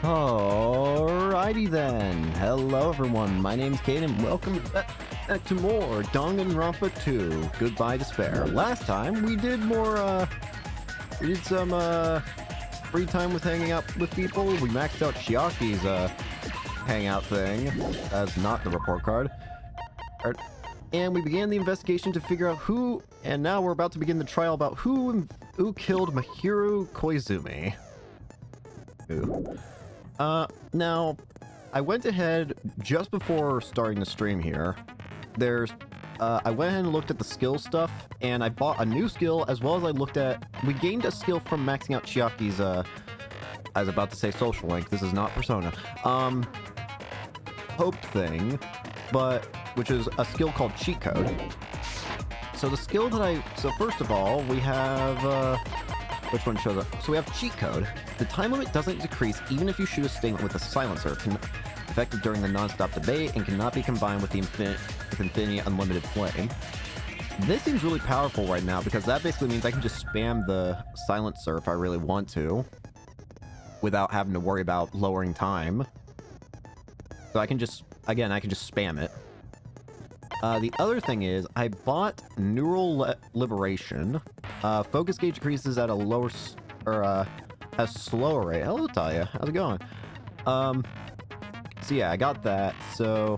Alrighty then. Hello everyone, my name's Kate and welcome back to more Danganronpa 2, Goodbye Despair. Last time we did some free time with hanging out with people. We maxed out Chiaki's hangout thing. That's not the report card. And we began the investigation to figure out who, and now we're about to begin the trial about who killed Mahiru Koizumi. Ooh. Now, I went ahead just before starting the stream here. I went ahead and looked at the skill stuff, and I bought a new skill, as well as we gained a skill from maxing out Chiaki's, I was about to say social link, this is not Persona, hope thing, which is a skill called cheat code. So the skill so first of all, we have, which one shows up? So we have cheat code. The time limit doesn't decrease even if you shoot a statement with a silencer, effective during the non-stop debate, and cannot be combined with the Infinity Unlimited Flame. This seems really powerful right now, because that basically means I can just spam the silencer if I really want to, without having to worry about lowering time. So I can just spam it. The other thing is, I bought Neural Liberation. Focus gauge decreases at a lower, a slower rate. Hello, Talia. How's it going? So yeah, I got that. So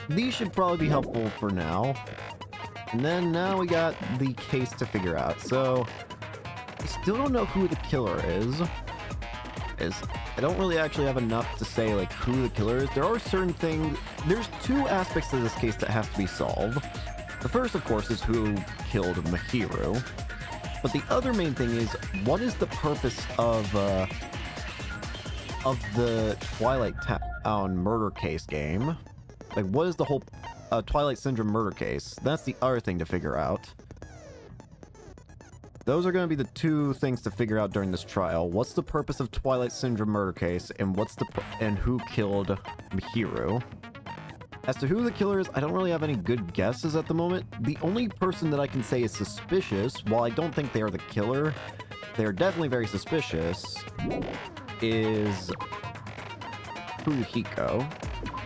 these should probably be helpful for now. And then now we got the case to figure out. So I still don't know who the killer is. I don't really actually have enough to say like who the killer is. There are certain things. There's two aspects to this case that have to be solved. The first, of course, is who killed Mahiru. But the other main thing is, what is the purpose of the Twilight Town murder case game? Like, what is the whole Twilight Syndrome murder case? That's the other thing to figure out. Those are going to be the two things to figure out during this trial. What's the purpose of Twilight Syndrome murder case, and who killed Mahiru? As to who the killer is, I don't really have any good guesses at the moment. The only person that I can say is suspicious, while I don't think they are the killer, they're definitely very suspicious, is Fuyuhiko.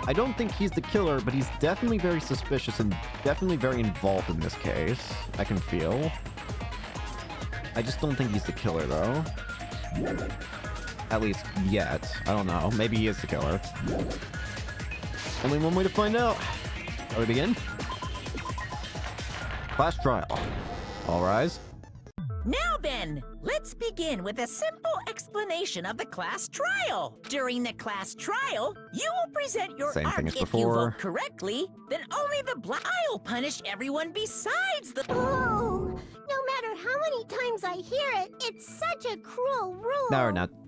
I don't think he's the killer, but he's definitely very suspicious and definitely very involved in this case. I can feel. I just don't think he's the killer, though. At least yet. I don't know. Maybe he is the killer. Only one way to find out. Shall we begin? Class trial. All rise. Now then, let's begin with a simple explanation of the class trial. During the class trial, you will present your arc. If you vote correctly, then only the I'll punish everyone besides the... Oh, no matter how many times I hear it, it's such a cruel rule.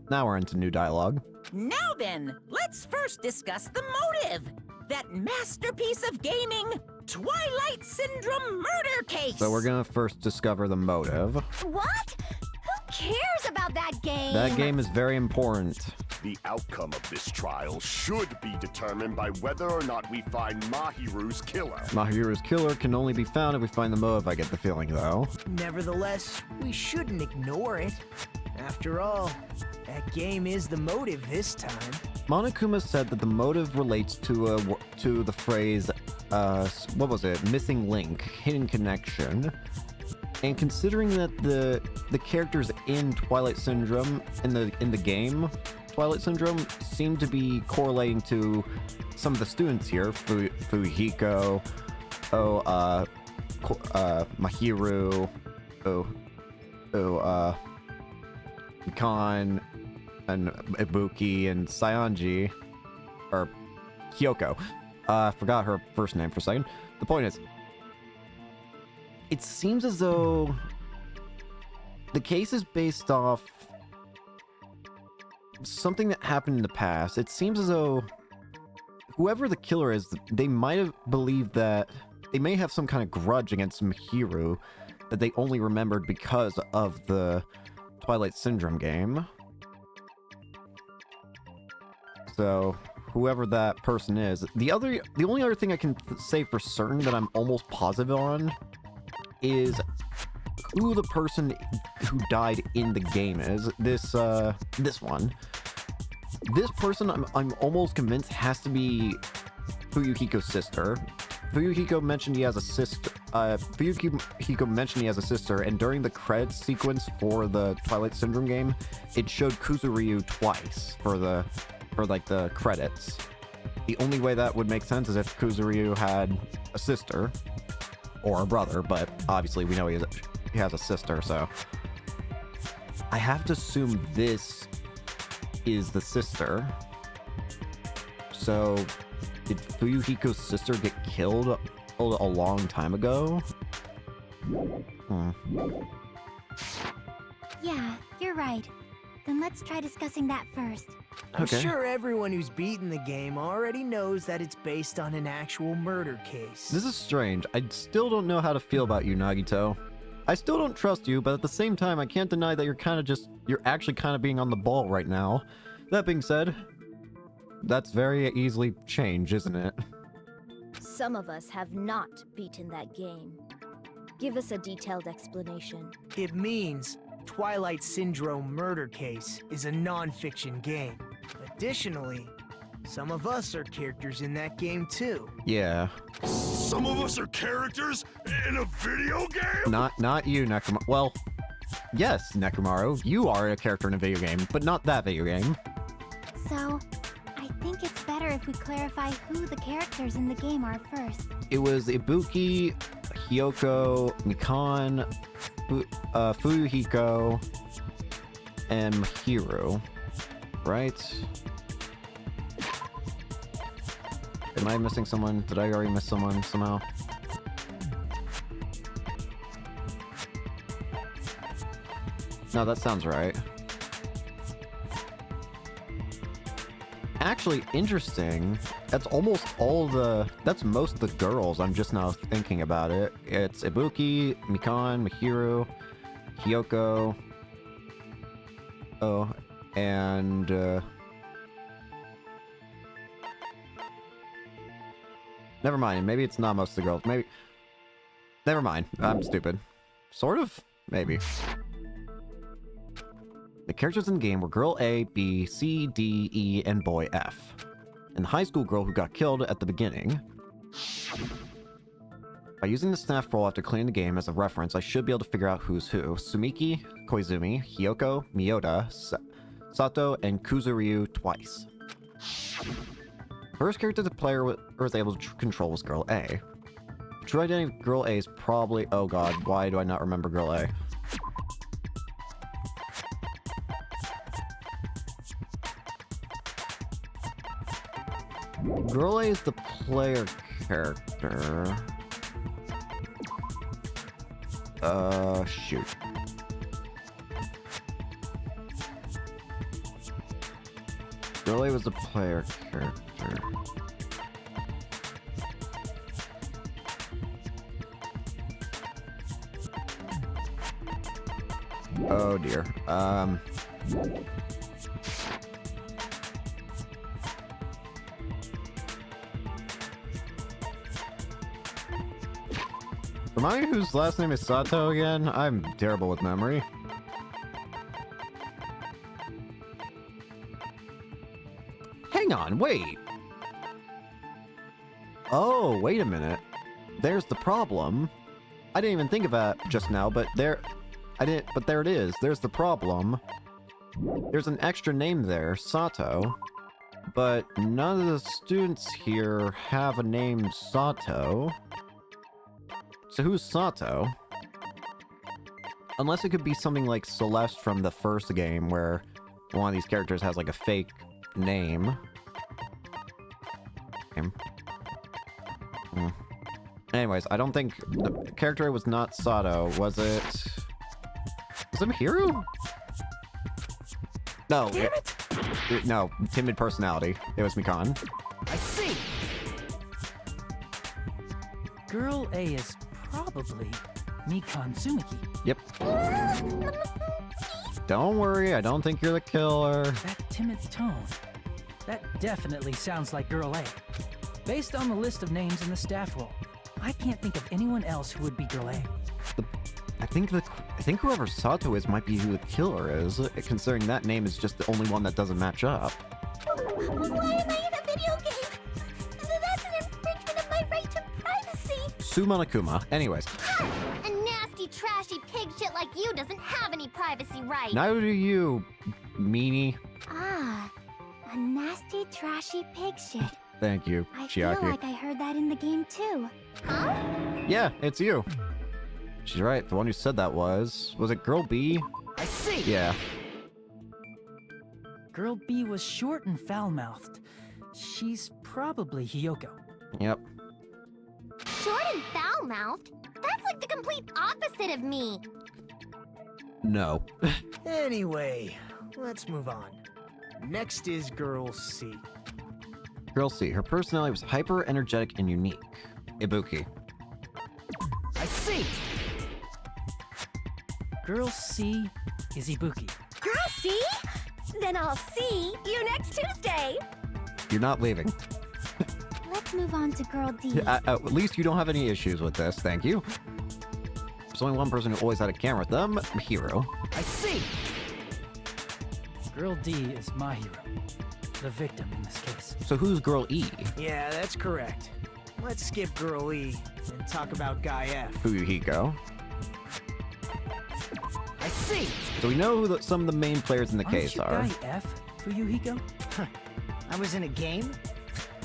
Now we're into new dialogue. Now then, let's first discuss the motive. That masterpiece of gaming, Twilight Syndrome murder case. So we're gonna first discover the motive. What? Who cares about that game? That game is very important. The outcome of this trial should be determined by whether or not we find Mahiru's killer. Mahiru's killer can only be found if we find the motive, I get the feeling, though. Nevertheless, we shouldn't ignore it. After all, that game is the motive this time. Monokuma said that the motive relates to the phrase, what was it? Missing link, hidden connection. And considering that the characters in Twilight Syndrome, in the game Twilight Syndrome, seem to be correlating to some of the students here, Fuyuhiko, Mahiru, Mikan, and Ibuki, and Saionji, or Kyoko. I forgot her first name for a second. The point is, it seems as though the case is based off something that happened in the past. It seems as though whoever the killer is, they might have believed that they may have some kind of grudge against Mahiru that they only remembered because of the Twilight Syndrome game. So whoever that person is, the only other thing I can say for certain that I'm almost positive on is who the person who died in the game is. This one. This person, I'm almost convinced has to be Fuyuhiko's sister. Fuyuhiko mentioned he has a sister. Fuyuhiko mentioned he has a sister, and during the credits sequence for the Twilight Syndrome game, it showed Kuzuryu twice for the credits. The only way that would make sense is if Kuzuryu had a sister or a brother, but obviously we know he has a sister, so I have to assume this is the sister. So did Fuyuhiko's sister get killed a long time ago? Yeah, you're right. Then let's try discussing that first. I'm sure everyone who's beaten the game already knows that it's based on an actual murder case. This is strange. I still don't know how to feel about you, Nagito. I still don't trust you, but at the same time, I can't deny that you're actually kind of being on the ball right now. That being said, that's very easily changed, isn't it? Some of us have not beaten that game. Give us a detailed explanation. It means Twilight Syndrome Murder Case is a non-fiction game. Additionally, some of us are characters in that game too. Yeah. Some of us are characters in a video game? Not you, Nekomaru. Well, yes, Nekomaru, you are a character in a video game, but not that video game. So, I think it's better if we clarify who the characters in the game are first. It was Ibuki, Hyoko, Mikan, Fuyuhiko, and Mahiru, right? Am I missing someone? Did I already miss someone somehow? No, that sounds right. Actually, interesting. That's almost all that's most of the girls. I'm just now thinking about it. It's Ibuki, Mikan, Mahiru, Hyoko. Oh, and never mind. Maybe it's not most of the girls. Maybe. Never mind. I'm stupid. Sort of? Maybe. The characters in the game were Girl A, B, C, D, E, and Boy F. And the high school girl who got killed at the beginning. By using the staff roll after clearing the game as a reference, I should be able to figure out who's who. Sumiki, Koizumi, Hyoko, Miyota, Sato, and Kuzuryu twice. The first character the player was able to control was Girl A. True identity of Girl A is probably... Oh god, why do I not remember Girl A? Girl A is the player character. Shoot. Girl A was the player character. Oh dear. Remind me whose last name is Sato again? I'm terrible with memory. Hang on, wait. Oh, wait a minute. There's the problem. I didn't even think of that just now, but there it is. There's the problem. There's an extra name there, Sato. But none of the students here have a name Sato. So who's Sato? Unless it could be something like Celeste from the first game, where one of these characters has like a fake name. Anyways, I don't think the character was not Sato, was it? Was it Mahiru? No. Damn it! No, timid personality. It was Mikan. I see! Girl A is probably Mikan Tsumiki. Yep. Don't worry, I don't think you're the killer. That timid tone. That definitely sounds like Girl A. Based on the list of names in the staff roll, I can't think of anyone else who would be Girl A. I think whoever Sato is might be who the killer is, considering that name is just the only one that doesn't match up. Why am I in a video game? That's an infringement of my right to privacy. Sumonakuma. Anyways. A nasty, trashy pig shit like you doesn't have any privacy rights. Neither do you, meanie. Ah, a nasty, trashy pig shit. Thank you, I Chiaki. feel like I heard that in the game too. Huh? Yeah, it's you. She's right. The one who said that was it Girl B? I see. Yeah. Girl B was short and foul-mouthed. She's probably Hiyoko. Yep. Short and foul-mouthed? That's like the complete opposite of me. No. Anyway, let's move on. Next is Girl C. Girl C. Her personality was hyper, energetic, and unique. Ibuki. I see. Girl C is Ibuki. Girl C? Then I'll see you next Tuesday. You're not leaving. Let's move on to Girl D. At least you don't have any issues with this, thank you. There's only one person who always had a camera with them, Hiro. I see. Girl D is my hero. The victim in this case. So who's Girl E? Yeah, that's correct. Let's skip Girl E and talk about Guy F. Fuyuhiko. I see. So we know who some of the main players in the Aren't case you are. Guy F, Fuyuhiko? I was in a game?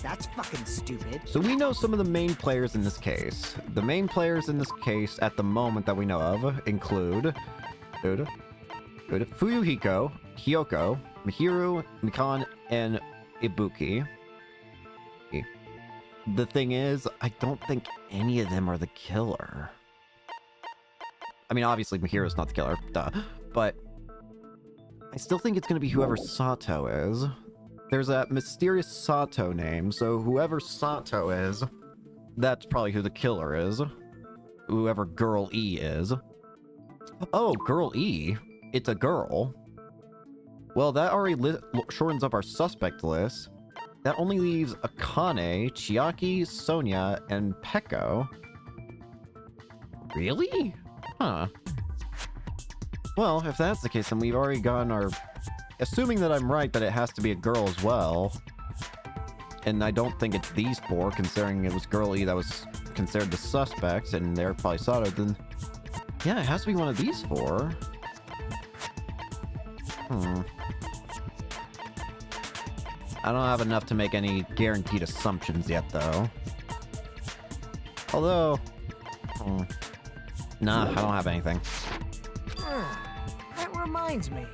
That's fucking stupid. So we know some of the main players in this case. The main players in this case at the moment that we know of include Fuyuhiko, Hiyoko, Mihiru, Mikan, and Ibuki. The thing is, I don't think any of them are the killer. I mean, obviously Mihiru's not the killer, duh. But I still think it's going to be whoever Sato is. There's that mysterious Sato name, so whoever Sato is, that's probably who the killer is. Whoever Girl E is. Oh, Girl E? It's a girl. Well, that already shortens up our suspect list. That only leaves Akane, Chiaki, Sonia, and Peko. Really? Huh. Well, if that's the case, then we've already gotten our... Assuming that I'm right that it has to be a girl as well. And I don't think it's these four, considering it was Girl E that was considered the suspect, and they're probably Sato, then... Yeah, it has to be one of these four. I don't have enough to make any guaranteed assumptions yet, though. Although... Nah, I don't have anything. That reminds me.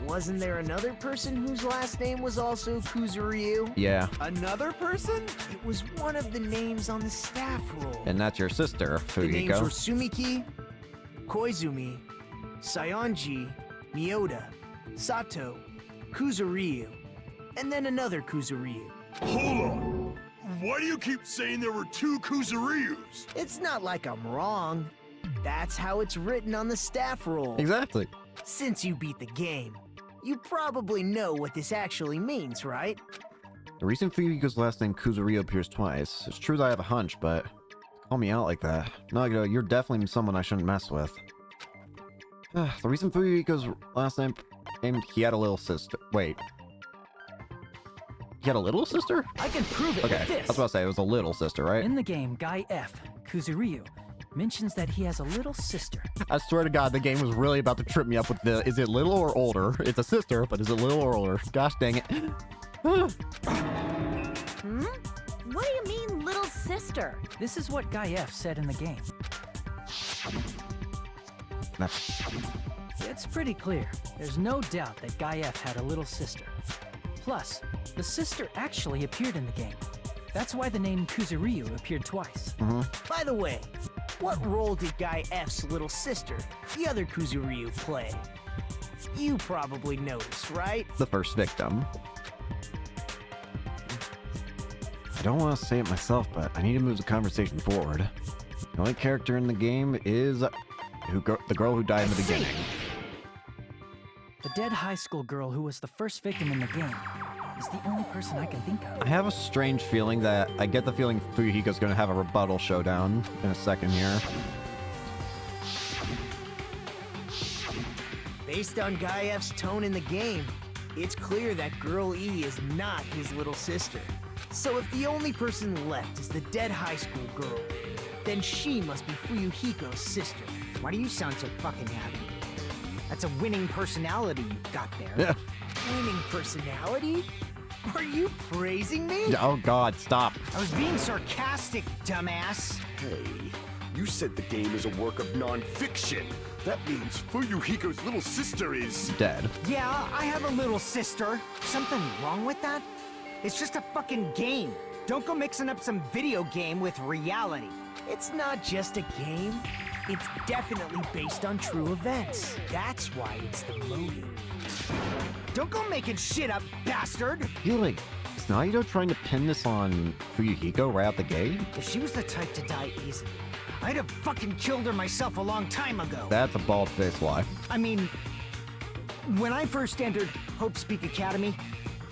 Wasn't there another person whose last name was also Kuzuryu? Yeah. Another person? It was one of the names on the staff roll. And that's your sister, The names were Fuyuhiko. Sumiki, Koizumi, Sayonji, Miyoda, Sato, Kuzuryu, and then another Kuzuryu. Hold on. Why do you keep saying there were two Kuzuryus? It's not like I'm wrong. That's how it's written on the staff roll. Exactly. Since you beat the game, you probably know what this actually means, right? The reason Fuyuhiko's last name Kuzuryu appears twice. It's true that I have a hunch, but... Call me out like that. Nagito, you're definitely someone I shouldn't mess with. The reason Fuyuhiko's last name... He had a little sister. Wait. He had a little sister? I can prove it Okay, with I this. was about to say, it was a little sister, right? In the game, Guy F, Kuzuryu, mentions that he has a little sister. I swear to God, the game was really about to trip me up with the, is it little or older? It's a sister, but is it little or older? Gosh dang it. What do you mean, little sister? This is what Guy F said in the game. It's pretty clear. There's no doubt that Guy F had a little sister. Plus, the sister actually appeared in the game. That's why the name Kuzuryu appeared twice. By the way, what role did Guy F's little sister, the other Kuzuryu, play? You probably noticed, right? The first victim. I don't want to say it myself, but I need to move the conversation forward. The only character in the game is the girl who died in the beginning. The dead high school girl who was the first victim in the game is the only person I can think of. I have a strange feeling that I get the feeling Fuyuhiko's going to have a rebuttal showdown in a second here. Based on Guy F's tone in the game, It's clear that Girl E is not his little sister. So if the only person left is the dead high school girl, then she must be Fuyuhiko's sister. Why do you sound so fucking happy? That's a winning personality you've got there. Yeah. Winning personality? Are you praising me? Oh god, stop. I was being sarcastic, dumbass. Hey, you said the game is a work of non-fiction. That means Fuyuhiko's little sister is... Dead. Yeah, I have a little sister. Something wrong with that? It's just a fucking game. Don't go mixing up some video game with reality. It's not just a game. It's definitely based on true events. That's why it's the motive. Don't go making shit up, bastard! You're like, is Nagito trying to pin this on Fuyuhiko right out the gate? If she was the type to die easily, I'd have fucking killed her myself a long time ago. That's a bald-faced lie. I mean, when I first entered Hope Speak Academy,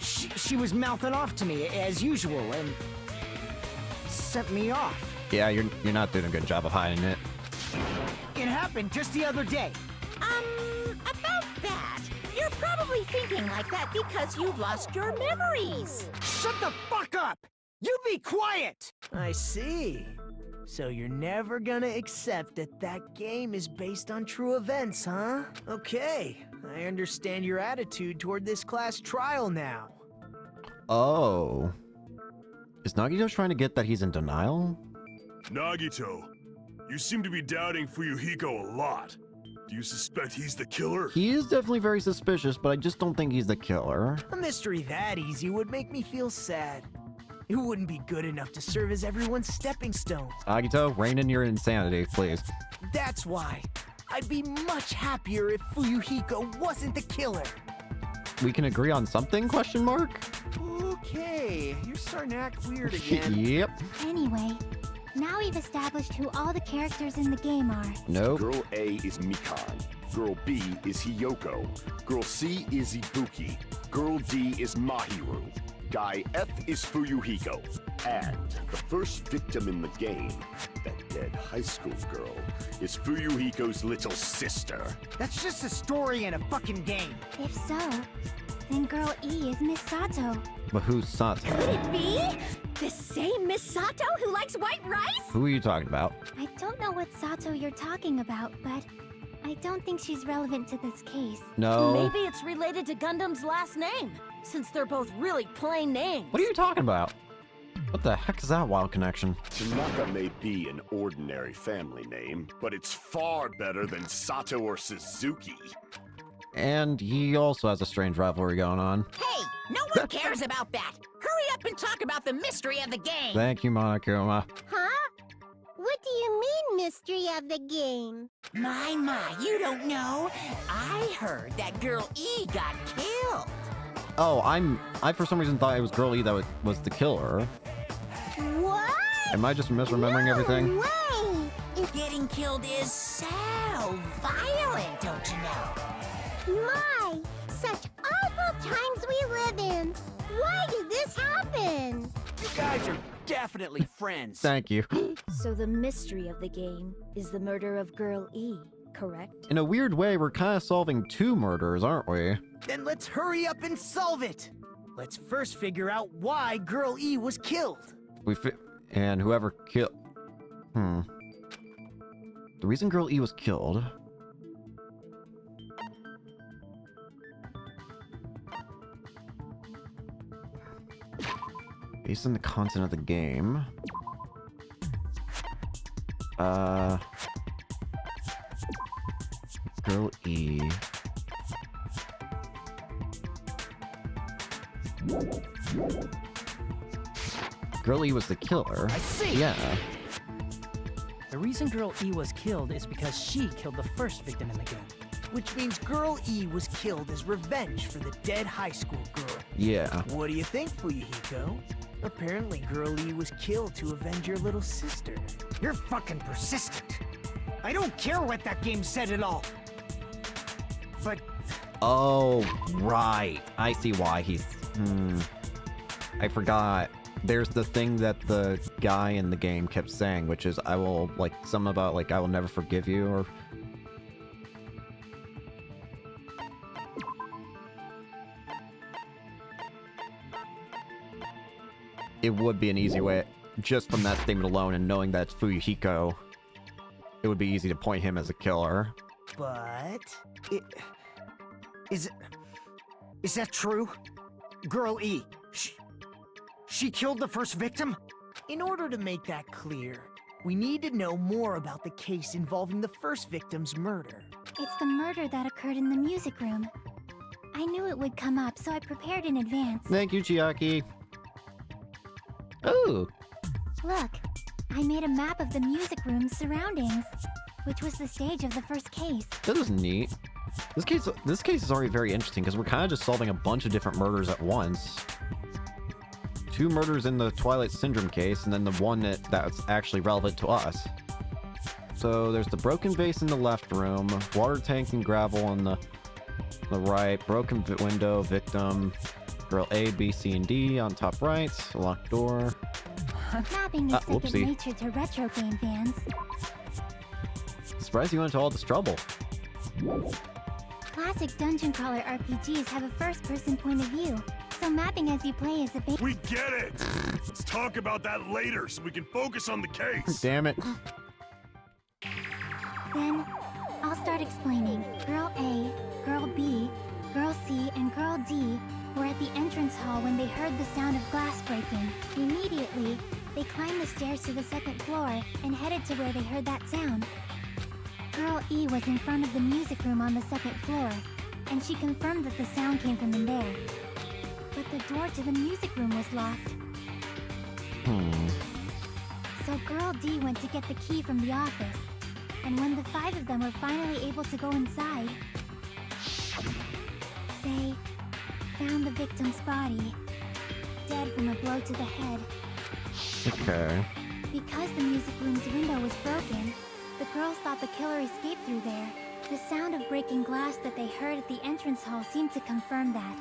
she was mouthing off to me as usual and sent me off. Yeah, you're not doing a good job of hiding it. It happened just the other day. About that, you're probably thinking like that because you've lost your memories. Shut the fuck up! You be quiet! I see. So you're never gonna accept that that game is based on true events, huh? Okay, I understand your attitude toward this class trial now. Oh. Is Nagito trying to get that he's in denial? Nagito, you seem to be doubting Fuyuhiko a lot. Do you suspect he's the killer? He is definitely very suspicious, but I just don't think he's the killer. A mystery that easy would make me feel sad. It wouldn't be good enough to serve as everyone's stepping stone. Nagito, rein in your insanity, please. That's why. I'd be much happier if Fuyuhiko wasn't the killer. We can agree on something, question mark? Okay, you're starting to act weird again. Yep. Anyway, now we've established who all the characters in the game are. Nope. Girl A is Mikan. Girl B is Hiyoko. Girl C is Ibuki. Girl D is Mahiru. Guy F is Fuyuhiko. And the first victim in the game, that dead high school girl, is Fuyuhiko's little sister. That's just a story in a fucking game. If so, then Girl E is Miss Sato. But who's Sato? Could it be? The same Miss Sato who likes white rice? Who are you talking about? I don't know what Sato you're talking about, but I don't think she's relevant to this case. No. Maybe it's related to Gundam's last name, since they're both really plain names. What are you talking about? What the heck is that wild connection? Tanaka may be an ordinary family name, but it's far better than Sato or Suzuki. And he also has a strange rivalry going on. Hey, no one cares about that. Hurry up and talk about the mystery of the game. Thank you, Monokuma. Huh? What do you mean, mystery of the game? My, you don't know? I heard that Girl E got killed. Oh, I for some reason thought it was Girl E that was the killer. What? Am I just misremembering everything? Way! Getting killed is so violent, don't you know? My, such awful times we live in. Why did this happen? You guys are definitely friends. Thank you. So the mystery of the game is the murder of Girl E, correct? In a weird way, we're kind of solving two murders, aren't we? Then let's hurry up and solve it. Let's first figure out why Girl E was killed. And whoever killed... The reason Girl E was killed... Based on the content of the game... Girl E... Girl E was the killer. I see. Yeah. The reason Girl E was killed is because she killed the first victim in the game. Which means Girl E was killed as revenge for the dead high school girl. Yeah. What do you think, Fuyuhiko? Apparently Girl E was killed to avenge your little sister. You're fucking persistent. I don't care what that game said at all. But Oh, right. I see why he's... I forgot. There's the thing that the guy in the game kept saying, which is, I will, like, something about, like, I will never forgive you, or... it would be an easy way, just from that statement alone and knowing that it's Fuyuhiko, it would be easy to point him as a killer. But... Is that true? Girl E, she killed the first victim? In order to make that clear, we need to know more about the case involving the first victim's murder. It's the murder that occurred in the music room. I knew it would come up, so I prepared in advance. Thank you, Chiaki. Oh! Look, I made a map of the music room's surroundings, which was the stage of the first case. That is neat. This case is already very interesting because we're kind of just solving a bunch of different murders at once. 2 murders in the Twilight Syndrome case, and then the one that's actually relevant to us. So there's the broken vase in the left room, water tank and gravel on the right, broken window, victim, girl A, B, C, and D on top right, locked door. Mapping is second whoopsie. nature to retro game fans. Surprised you went to all this trouble. Classic dungeon crawler RPGs have a first-person point of view, so mapping as you play is a big... We get it! Let's talk about that later so we can focus on the case. Damn it. Then, I'll start explaining. Girl A, Girl B, Girl C, and Girl D were at the entrance hall when they heard the sound of glass breaking. Immediately, they climbed the stairs to the second floor and headed to where they heard that sound. Girl E was in front of the music room on the second floor, and she confirmed that the sound came from in there. But the door to the music room was locked. So Girl D went to get the key from the office, and when the 5 of them were finally able to go inside, they found the victim's body, dead from a blow to the head. Okay. Because the music room's window was broken, the girls thought the killer escaped through there. The sound of breaking glass that they heard at the entrance hall seemed to confirm that.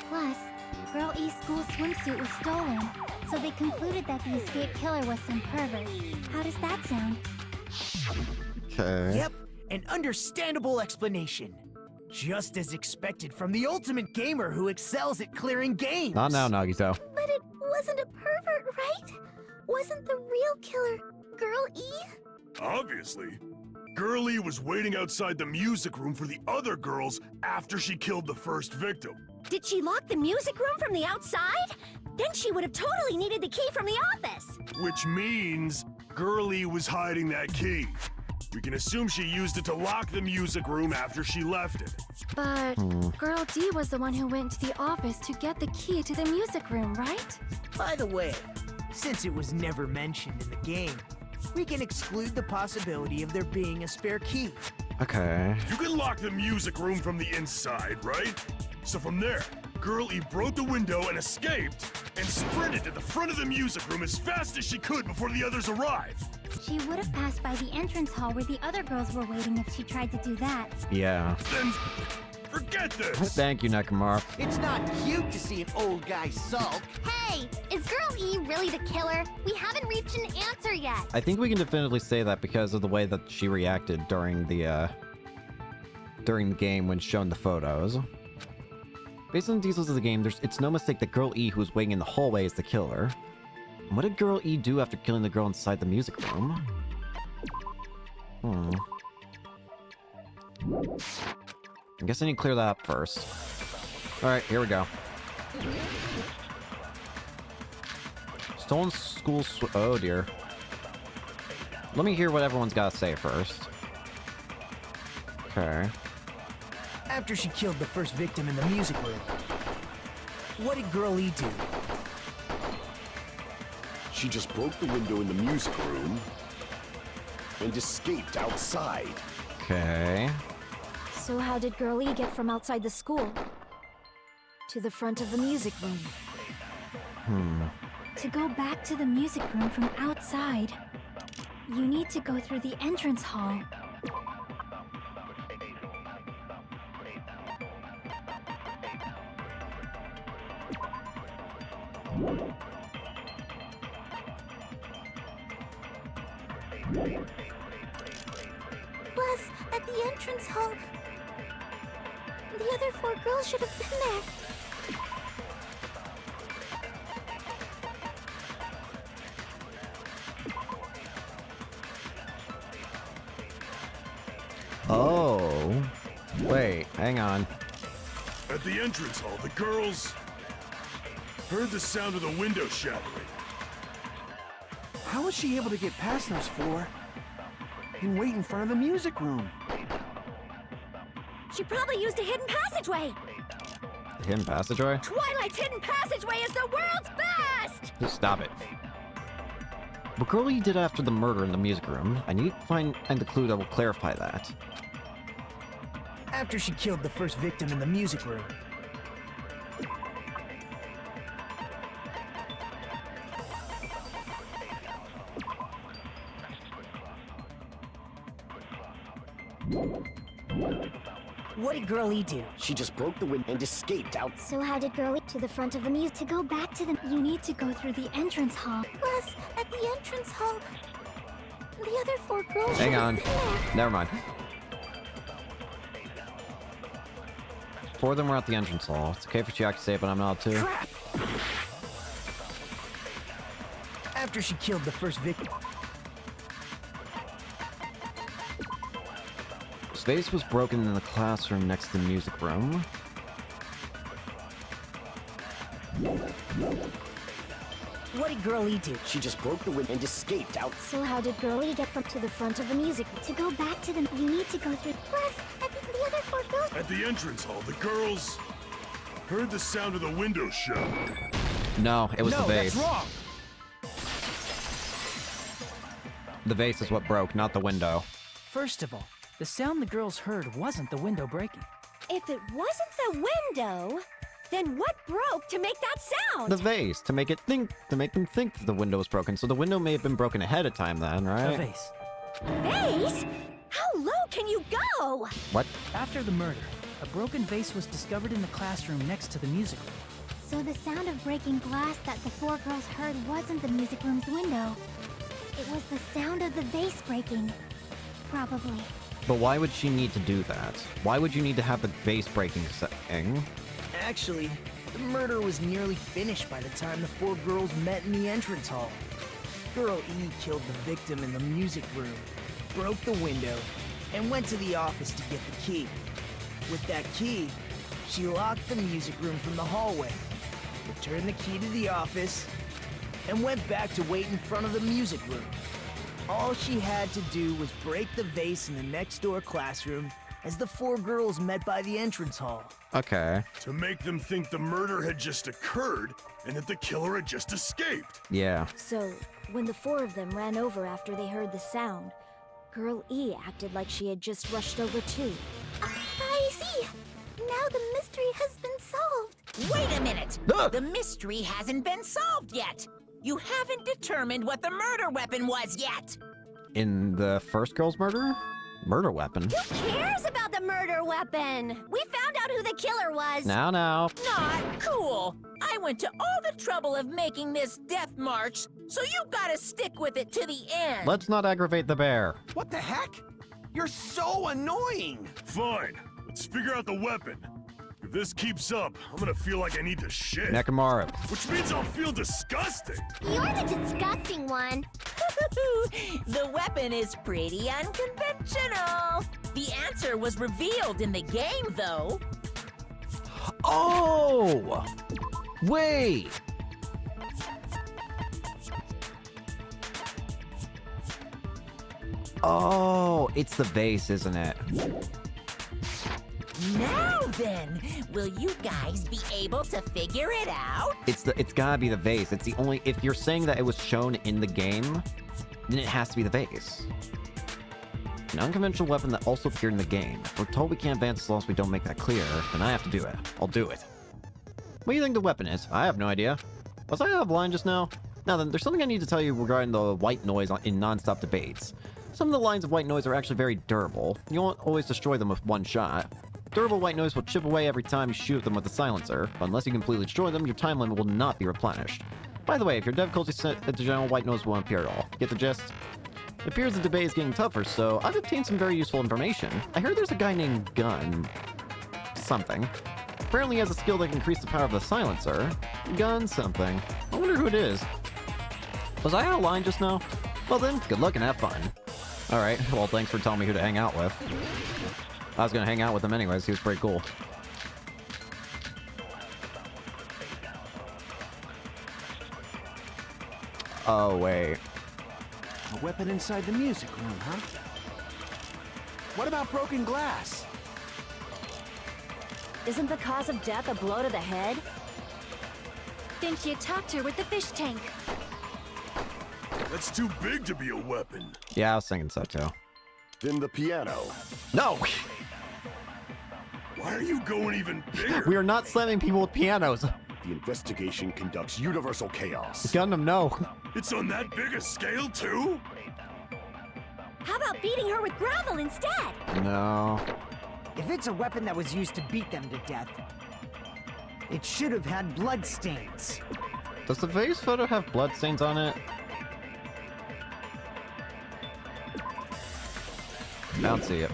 Plus, Girl E's school swimsuit was stolen, so they concluded that the escaped killer was some pervert. How does that sound? Okay. Yep, an understandable explanation. Just as expected from the ultimate gamer who excels at clearing games. Not now, Nagito. But it wasn't a pervert, right? Wasn't the real killer Girl E? Obviously. Girlie was waiting outside the music room for the other girls after she killed the first victim. Did she lock the music room from the outside? Then she would have totally needed the key from the office. Which means Girlie was hiding that key. We can assume she used it to lock the music room after she left it. But Girl D was the one who went to the office to get the key to the music room, right? By the way, since it was never mentioned in the game, we can exclude the possibility of there being a spare key. Okay. You can lock the music room from the inside, right? So from there, Girl E broke the window and escaped, and sprinted to the front of the music room as fast as she could before the others arrived. She would have passed by the entrance hall where the other girls were waiting if she tried to do that. Yeah. Then, forget this! Thank you, Nekomar. It's not cute to see an old guy sulk. Hey, is Girl E really the killer? We haven't reached an answer yet. I think we can definitively say that because of the way that she reacted during the game when shown the photos. Based on the details of the game, it's no mistake that Girl E, who was waiting in the hallway, is the killer. And what did Girl E do after killing the girl inside the music room? I guess I need to clear that up first. Alright, here we go. Stolen school oh dear. Let me hear what everyone's got to say first. Okay. After she killed the first victim in the music room, what did Girl E do? She just broke the window in the music room and escaped outside. Okay. So how did Girl E get from outside the school to the front of the music room? To go back to the music room from outside, you need to go through the entrance hall. Plus, at the entrance hall, the other 4 girls should have been there. Hang on. At the entrance hall, the girls heard the sound of the window shattering. How was she able to get past those four and wait in front of the music room? She probably used a hidden passageway. The hidden passageway? Twilight's hidden passageway is the world's best! Just stop it. What Girl E did after the murder in the music room, I need to find the clue that will clarify that. After she killed the first victim in the music room. What did Girl E do? She just broke the window and escaped out. So how did Girlie to the front of the music? To go back to the... You need to go through the entrance hall. Plus, at the entrance hall, the other four girls... Hang on. Never mind. 4 of them were at the entrance hall. It's okay for Chiaki to say it, but I'm not too. Crap! After she killed the first victim. Space was broken in the classroom next to the music room. What did Girl E do? She just broke the window and escaped out. So how did Girlie get from to the front of the music? To go back to the... You need to go through... Plus, at the other four girls... At the entrance hall, the girls heard the sound of the window shattering. No, it was the vase. That's wrong. The vase is what broke, not the window. First of all, the sound the girls heard wasn't the window breaking. If it wasn't the window, then what broke to make that sound? The vase, to make them think that the window was broken. So the window may have been broken ahead of time then, right? The vase. Vase? How low can you go? What? After the murder, a broken vase was discovered in the classroom next to the music room. So the sound of breaking glass that the four girls heard wasn't the music room's window. It was the sound of the vase breaking. Probably. But why would she need to do that? Why would you need to have the vase breaking thing? Actually, the murder was nearly finished by the time the four girls met in the entrance hall. Girl E killed the victim in the music room, broke the window, and went to the office to get the key. With that key, she locked the music room from the hallway, returned the key to the office, and went back to wait in front of the music room. All she had to do was break the vase in the next door classroom as the four girls met by the entrance hall. Okay. To make them think the murder had just occurred and that the killer had just escaped. Yeah. So, when the four of them ran over after they heard the sound, Girl E acted like she had just rushed over too. I see. Now the mystery has been solved. Wait a minute! The mystery hasn't been solved yet! You haven't determined what the murder weapon was yet! In the first girl's murder? Murder weapon? Who cares about the murder weapon? We found out who the killer was. Now. Not cool! I went to all the trouble of making this death march, so you gotta stick with it to the end! Let's not aggravate the bear. What the heck? You're so annoying! Fine, let's figure out the weapon. If this keeps up, I'm gonna feel like I need to shit. Nekomaru. Which means I'll feel disgusting. You're the disgusting one. The weapon is pretty unconventional. The answer was revealed in the game, though. Oh! Wait! Oh, it's the vase, isn't it? Now then, will you guys be able to figure it out? It's gotta be the vase. It's the only... If you're saying that it was shown in the game, then it has to be the vase. An unconventional weapon that also appeared in the game. If we're told we can't advance as long as we don't make that clear, then I have to do it. I'll do it. What do you think the weapon is? I have no idea. Was I out of line just now? Now then, there's something I need to tell you regarding the white noise in non-stop debates. Some of the lines of white noise are actually very durable. You won't always destroy them with one shot. Durable white noise will chip away every time you shoot them with a silencer, but unless you completely destroy them, your time limit will not be replenished. By the way, if your difficulty set at the general, white noise won't appear at all. Get the gist? It appears the debate is getting tougher, so I've obtained some very useful information. I heard there's a guy named Gun... something. Apparently he has a skill that can increase the power of the silencer. Gun something. I wonder who it is. Was I out of line just now? Well then, good luck and have fun. Alright, well thanks for telling me who to hang out with. I was gonna hang out with him anyways. He was pretty cool. Oh, wait. A weapon inside the music room, huh? What about broken glass? Isn't the cause of death a blow to the head? Then she attacked her with the fish tank. That's too big to be a weapon. Yeah, I was thinking so too. Then the piano. No! Why are you going even bigger? We are not slamming people with pianos. The investigation conducts universal chaos. Gundam, no. It's on that big a scale, too? How about beating her with gravel instead? No. If it's a weapon that was used to beat them to death, it should have had blood stains. Does the vase photo have bloodstains on it? I don't see it.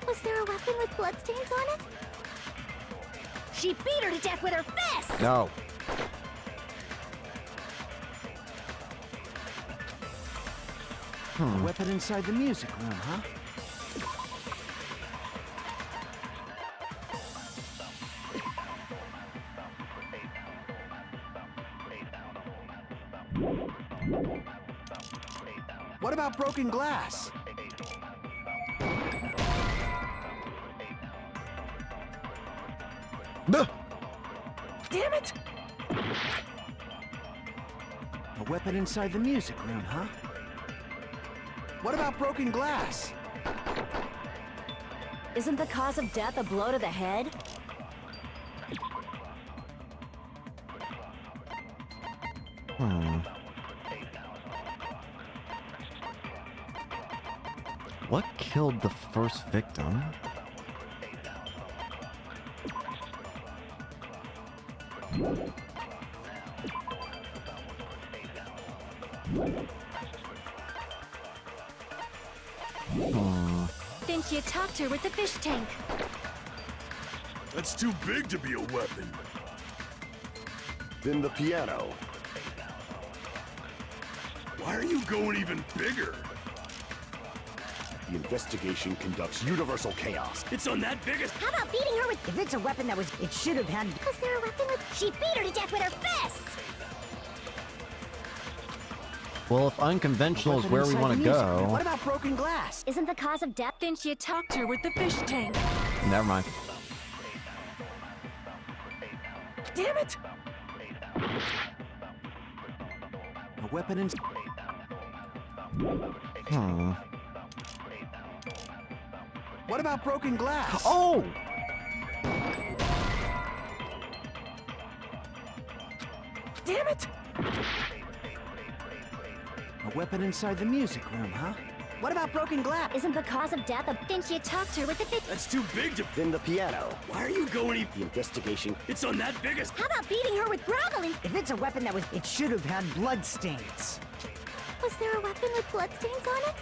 Was there a weapon with bloodstains on it? She beat her to death with her fist! No. A weapon inside the music room, huh? What about broken glass? Damn it! A weapon inside the music room, huh? What about broken glass? Isn't the cause of death a blow to the head? What killed the first victim? Then she attacked her with the fish tank. That's too big to be a weapon. Then the piano. Why are you going even bigger? The investigation conducts universal chaos. It's on that biggest... How about beating her with... If it's a weapon that was... It should have had... Was there a weapon with... She beat her to death with her fist! Well, if unconventional is where we want to go... What about broken glass? Isn't the cause of death? Then she attacked her with the fish tank. Never mind. Damn it! A weapon in... What about broken glass? Oh! Damn it! A weapon inside the music room, huh? What about broken glass? Isn't the cause of death a... Then she attacked her with the fish... That's too big to... Then the piano. Why are you going even... The investigation. It's on that biggest... How about beating her with gravel in... If it's a weapon that was... It should have had blood stains. Was there a weapon with bloodstains on it?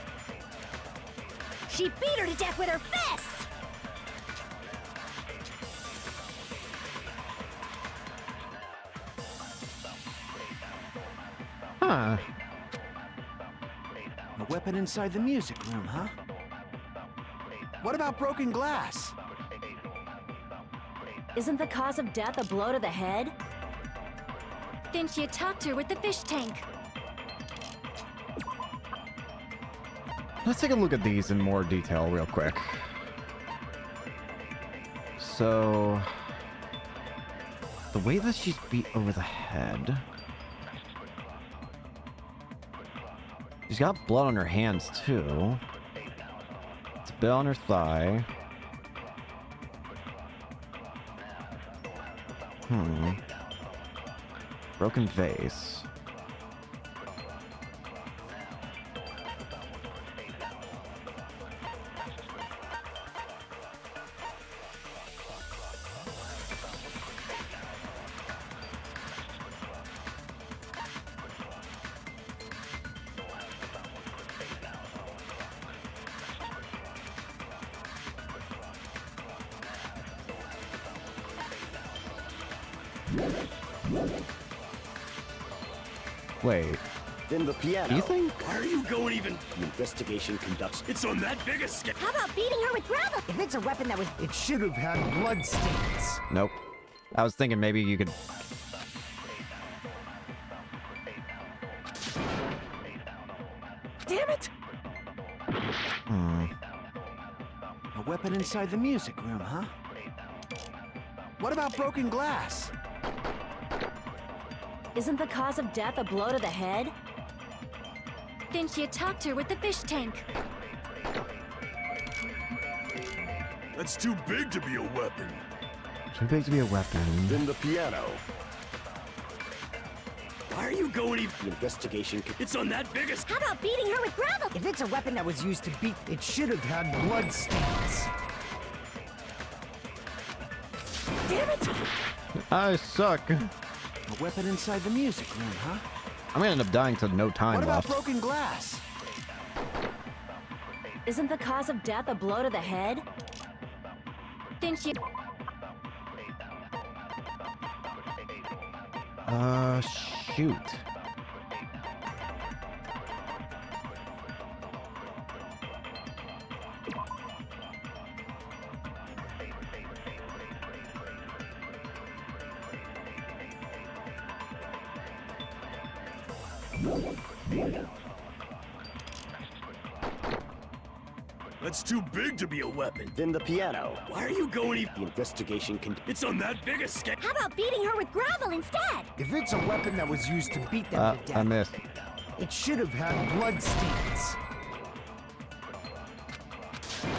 She beat her to death with her fist! Huh. A weapon inside the music room, huh? What about broken glass? Isn't the cause of death a blow to the head? Then she attacked her with the fish tank. Let's take a look at these in more detail real quick. So... the way that she's beat over the head... She's got blood on her hands, too. It's a bit on her thigh. Broken vase. Wait. Then the piano. You think? Why are you going even? The investigation conducts. It's on that big a scale. How about beating her with gravel? If it's a weapon that was... It should have had blood stains. Nope. I was thinking maybe you could... Damn it! A weapon inside the music room, huh? What about broken glass? Isn't the cause of death a blow to the head? Then she attacked her with the fish tank. That's too big to be a weapon. Too big to be a weapon. Then the piano. Why are you going even? The investigation. It's on that big a How about beating her with gravel? If it's a weapon that was used to beat... It should have had blood stains. Damn it! I suck. A weapon inside the music room, huh? I'm gonna end up dying to no time What about left. broken glass? Isn't the cause of death a blow to the head? Then she... Shoot. That's too big to be a weapon. Then the piano. Why are you going even? The investigation can. It's on that big a scale. How about beating her with gravel instead? If it's a weapon that was used to beat them to death... I missed. It should have had blood stains.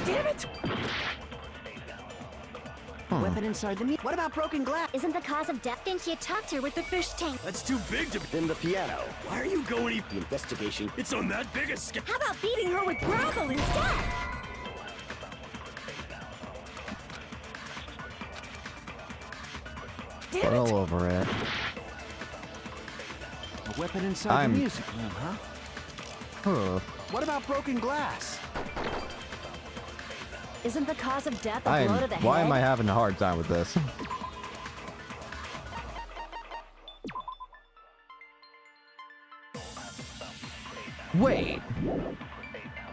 Damn it! Weapon inside the... What about broken glass? Isn't the cause of death? Then she attacked her with the fish tank. That's too big to be. Then the piano. Why are you going even? The investigation. It's on that big a scale. How about beating her with gravel instead? Damn All it! over it. A weapon inside I'm- the music room, huh? Huh. What about broken glass? Isn't the cause of death a blow to the head? Why am I having a hard time with this? Wait,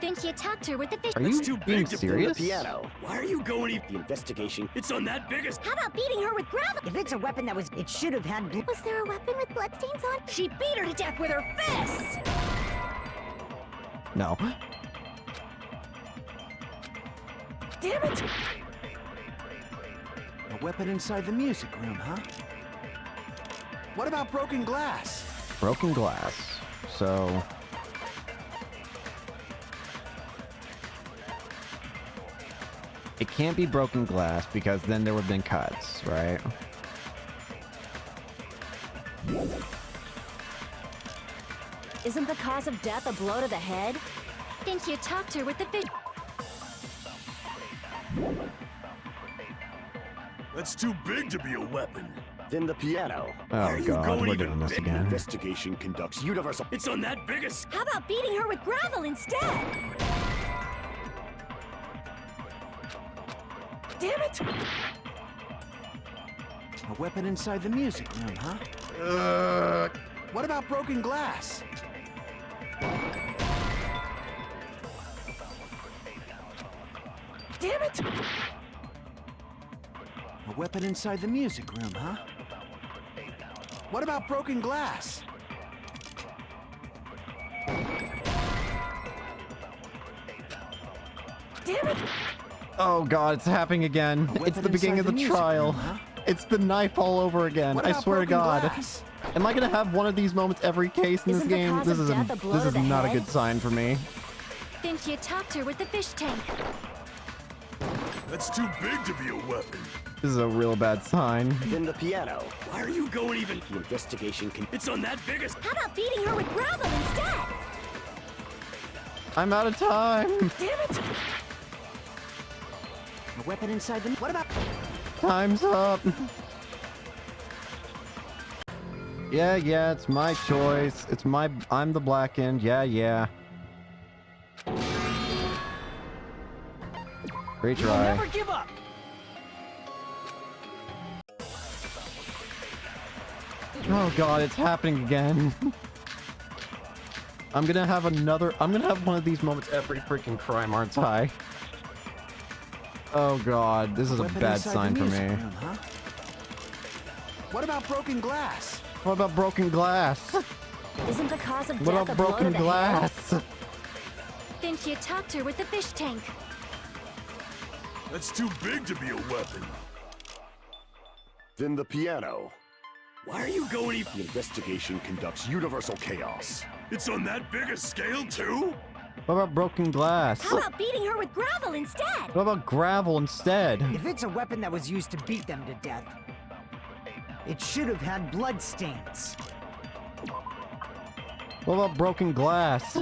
Then she attacked her with the fish... are you too being big to- serious? The piano. Why are you going even? The investigation. It's on that big a. How about beating her with gravel? If it's a weapon that was... It should have had... Was there a weapon with bloodstains on? She beat her to death with her fists! No. Damn it! A weapon inside the music room, huh? What about broken glass? Broken glass. So... It can't be broken glass because then there would have been cuts, right? Isn't the cause of death a blow to the head? Then she attacked her with the fish... That's too big to be a weapon. Then the piano. Oh you god, going we're even doing this big? again. Investigation conducts universal. It's on that big a. How about beating her with gravel instead? Damn it! A weapon inside the music room, huh? What about broken glass? Damn it! A weapon inside the music room, huh? What about broken glass? Damn it! Oh god, it's happening again. A It's weapon the beginning of inside the the music trial. room, huh? It's the knife all over again. What I about swear to broken god. glass? Am I gonna have one of these moments every case in this Isn't the game? cause This of is death a blow this to is the not a head? good sign for me. Then she attacked her with the fish tank. That's too big to be a weapon. This is a real bad sign. Then the piano. Why are you going even? The investigation can. It's on that big a. How about beating her with gravel instead? I'm out of time. Damn it! A weapon inside the... What about... Time's up. Yeah, it's my choice. It's my... I'm the black end. Yeah. Great We'll try. never give up! Oh god, it's happening again. I'm gonna have one of these moments every freaking crime, aren't I? Oh god, this is a bad sign for me. Room, huh? What about broken glass? What about broken glass? Isn't the cause of What death about a blow to broken the glass? head? Didn't you talk to her with the fish tank? That's too big to be a weapon. Then the piano. Why are you going The investigation conducts universal chaos. It's on that big a scale, too? What about broken glass? How about beating her with gravel instead? What about gravel instead? If it's a weapon that was used to beat them to death, it should have had blood stains. What about broken glass?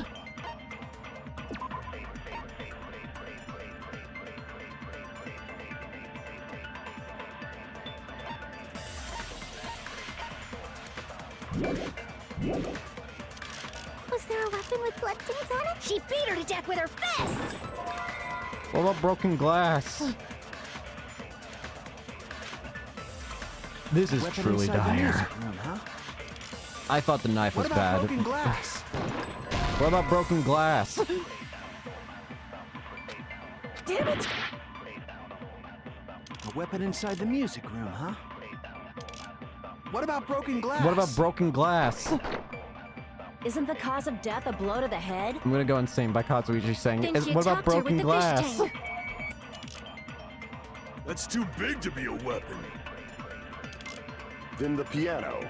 Was there a weapon with bloodstains on it? She beat her to death with her fist! What about broken glass? This is Weapon truly inside the dire. music room, huh? I thought the knife was What about bad. broken glass? What about broken glass? Damn it! A weapon inside the music room, huh? What about broken glass? What about broken glass? Isn't the cause of death a blow to the head? I'm gonna go insane by Katsuichi saying, Then you what about talked to her broken with the fish glass? tank. That's too big to be a weapon. Then the piano.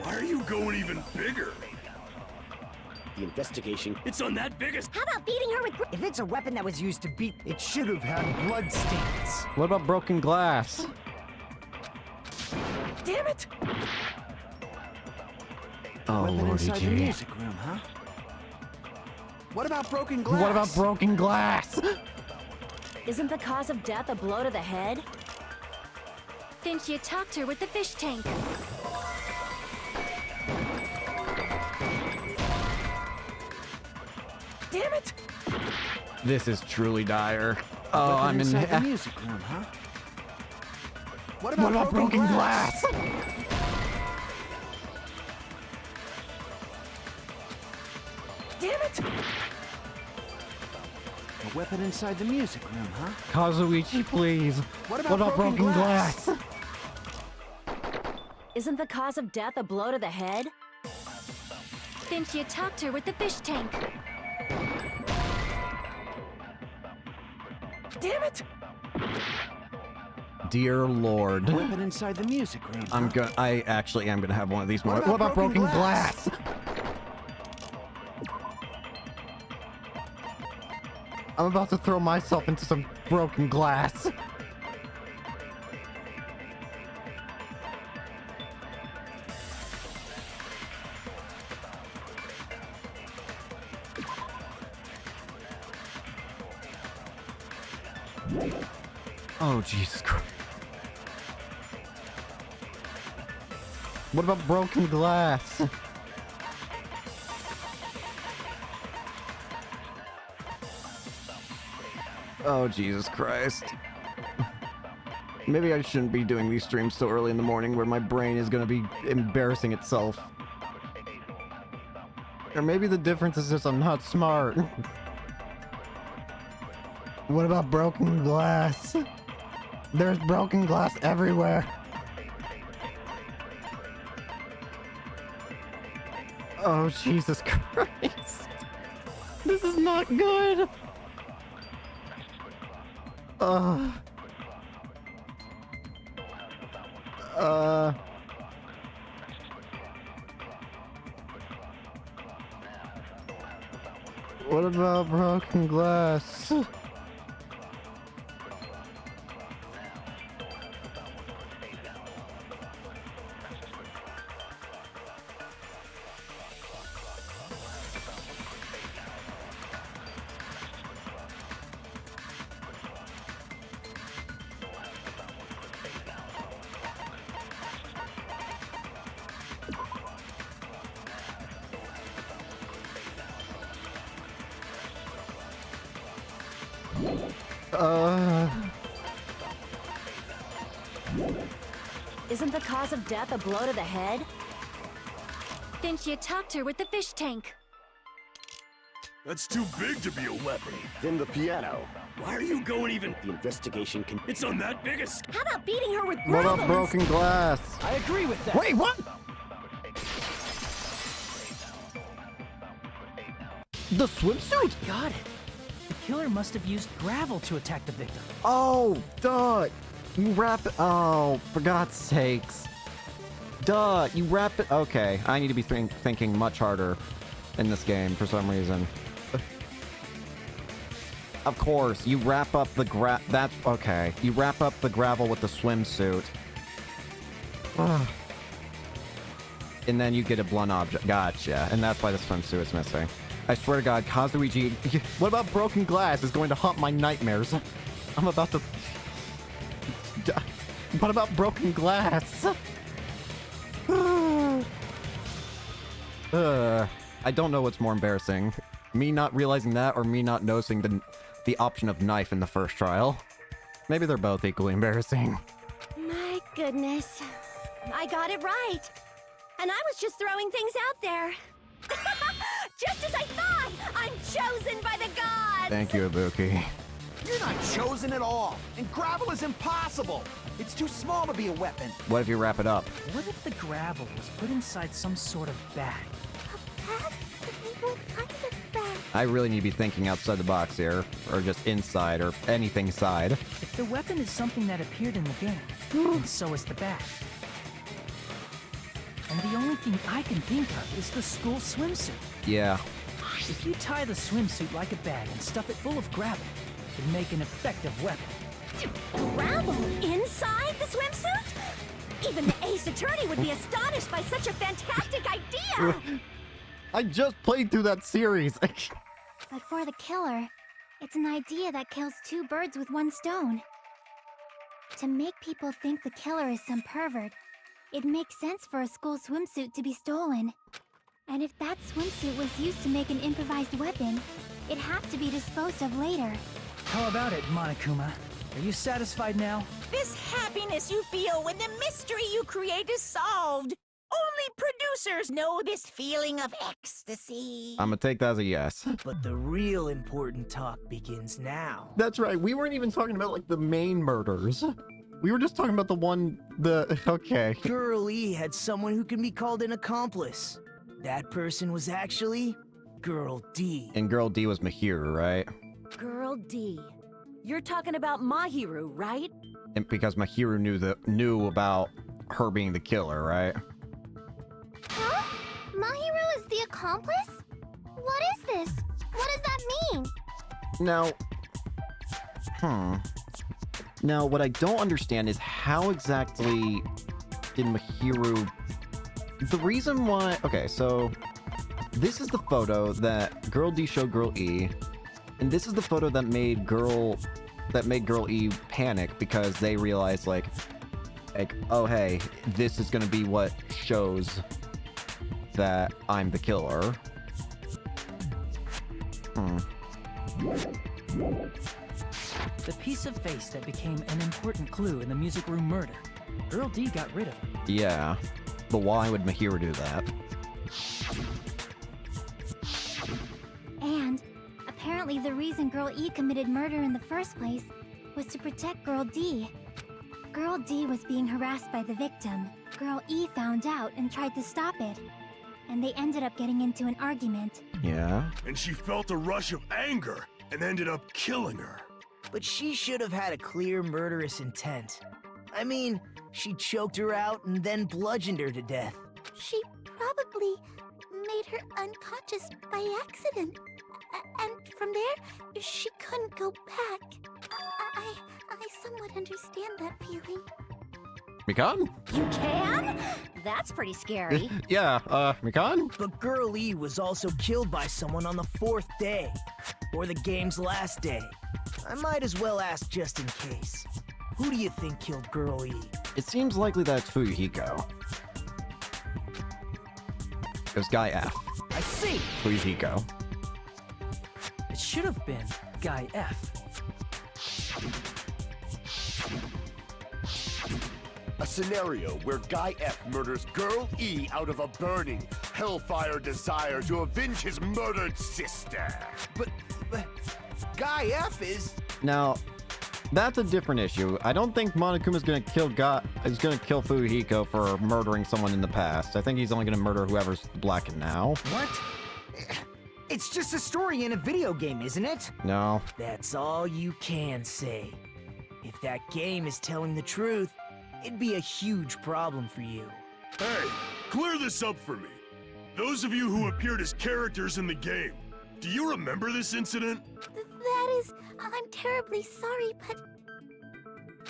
Why are you going even bigger? The investigation. It's on that biggest. How about beating her with If it's a weapon that was used to beat, it should have had blood stains. What about broken glass? Damn it! Oh, Weapon lordy inside the gee. music room, huh? What about broken glass? What about broken glass? Isn't the cause of death a blow to the head? Didn't you talk to her with the fish tank? Damn it! This is truly dire. Oh, Weapon I'm in. inside the music room, huh? What about, What about broken glass? Damn it! A weapon inside the music room, huh? Kazuichi, please. What about broken glass? Isn't the cause of death a blow to the head? Didn't you talk to her with the fish tank? Damn it! Dear Lord. Weapon inside the music room. Huh? I actually am gonna have one of these more. What What about about broken broken glass? I'm about to throw myself into some broken glass. Oh, Jesus Christ. What about broken glass? Oh, Jesus Christ. Maybe I shouldn't be doing these streams so early in the morning where my brain is gonna be embarrassing itself. Or maybe the difference is just I'm not smart. What about broken glass? There's broken glass everywhere. Oh, Jesus Christ. This is not good. What about broken glass? Isn't the cause of death a blow to the head? Then she attacked her with the fish tank. That's too big to be a weapon. Then the piano. Why are you going even? The investigation can... It's on that big How about beating her with What gravel? about broken glass? I agree with that. Wait, what? The swimsuit? Got it. The killer must have used gravel to attack the victim. Oh, duh. You wrap it. Oh, for God's sakes. Duh, you wrap it. Okay, I need to be thinking much harder in this game for some reason. Of course, you wrap up the that's okay. You wrap up the gravel with the swimsuit. And then you get a blunt object. Gotcha. And that's why the swimsuit is missing. I swear to God, Kazuichi, what about broken glass is going to haunt my nightmares? I'm about to... What about broken glass? I don't know what's more embarrassing. Me not realizing that or me not noticing the option of knife in the first trial. Maybe they're both equally embarrassing. My goodness. I got it right. And I was just throwing things out there. Just as I thought! I'm chosen by the gods! Thank you, Ibuki. You're not chosen at all, and gravel is impossible. It's too small to be a weapon. What if you wrap it up? What if the gravel was put inside some sort of bag? What kind of bag? I really need to be thinking outside the box here, or just inside, or anything side. If the weapon is something that appeared in the game, then so is the bag. And the only thing I can think of is the school swimsuit. Yeah. If you tie the swimsuit like a bag and stuff it full of gravel, it'd make an effective weapon. Gravel inside the swimsuit? Even the ace attorney would be astonished by such a fantastic idea! I just played through that series. But for the killer, it's an idea that kills two birds with one stone. To make people think the killer is some pervert, it makes sense for a school swimsuit to be stolen. And if that swimsuit was used to make an improvised weapon, it'd have to be disposed of later. How about it, Monokuma? Are you satisfied now? This happiness you feel when the mystery you create is solved. Only producers know this feeling of ecstasy. I'm gonna take that as a yes. But the real important talk begins now. That's right. We weren't even talking about, like, the main murders. We were just talking about okay. Girl E had someone who can be called an accomplice. That person was actually Girl D. And Girl D was Mahiru, right? Girl D. You're talking about Mahiru, right? And because Mahiru knew about her being the killer, right? Huh? Mahiru is the accomplice? What is this? What does that mean? Now, Now, what I don't understand is how exactly did Mahiru... The reason why... Okay, so... This is the photo that Girl D showed Girl E. And this is the photo that made Girl E panic because they realized, like, oh, hey, this is gonna be what shows that I'm the killer. The piece of face that became an important clue in the music room murder. Girl D got rid of it. Yeah, but why would Mahiru do that? And apparently the reason Girl E committed murder in the first place was to protect Girl D. Girl D was being harassed by the victim. Girl E found out and tried to stop it. And they ended up getting into an argument. Yeah? And she felt a rush of anger and ended up killing her. But she should have had a clear murderous intent. I mean, she choked her out and then bludgeoned her to death. She probably made her unconscious by accident. And from there, she couldn't go back. I somewhat understand that feeling. Mikan? You can? That's pretty scary. Yeah, Mikan? But Girl E was also killed by someone on the 4th day. Or the game's last day. I might as well ask just in case. Who do you think killed Girl E? It seems likely that it's Fuyuhiko. It was Guy F. I see! Fuyuhiko. It should have been Guy F. A scenario where Guy F murders Girl E out of a burning, hellfire desire to avenge his murdered sister. But Guy F is... Now, that's a different issue. I don't think Monokuma's gonna kill Fuyuhiko for murdering someone in the past. I think he's only gonna murder whoever's blackened now. What? It's just a story in a video game, isn't it? No. That's all you can say. If that game is telling the truth, it'd be a huge problem for you. Hey, clear this up for me. Those of you who appeared as characters in the game, do you remember this incident? That is... I'm terribly sorry, but...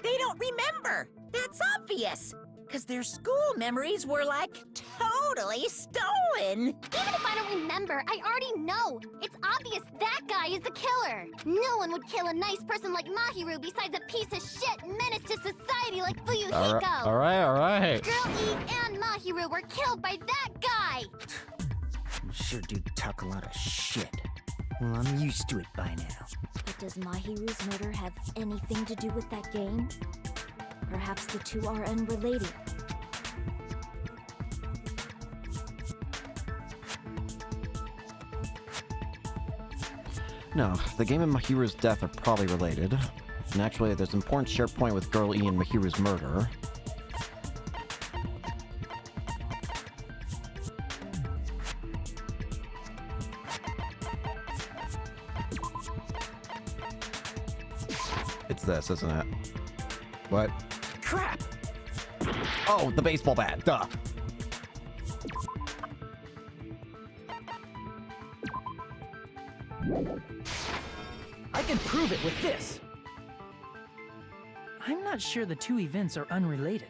They don't remember. That's obvious. Because their school memories were, like, totally stolen. Even if I don't remember, I already know. It's obvious that guy is the killer. No one would kill a nice person like Mahiru besides a piece of shit menace to society like Fuyuhiko. All right. Girl E and Mahiru were killed by that guy. You sure do talk a lot of shit. Well, I'm used to it by now. But does Mahiru's murder have anything to do with that game? Perhaps the two are unrelated. No, the game and Mahiru's death are probably related. And actually, there's an important shared point with Girl E and Mahiru's murder. It's this, isn't it? What? Crap! Oh, the baseball bat, duh! I can prove it with this! I'm not sure the two events are unrelated.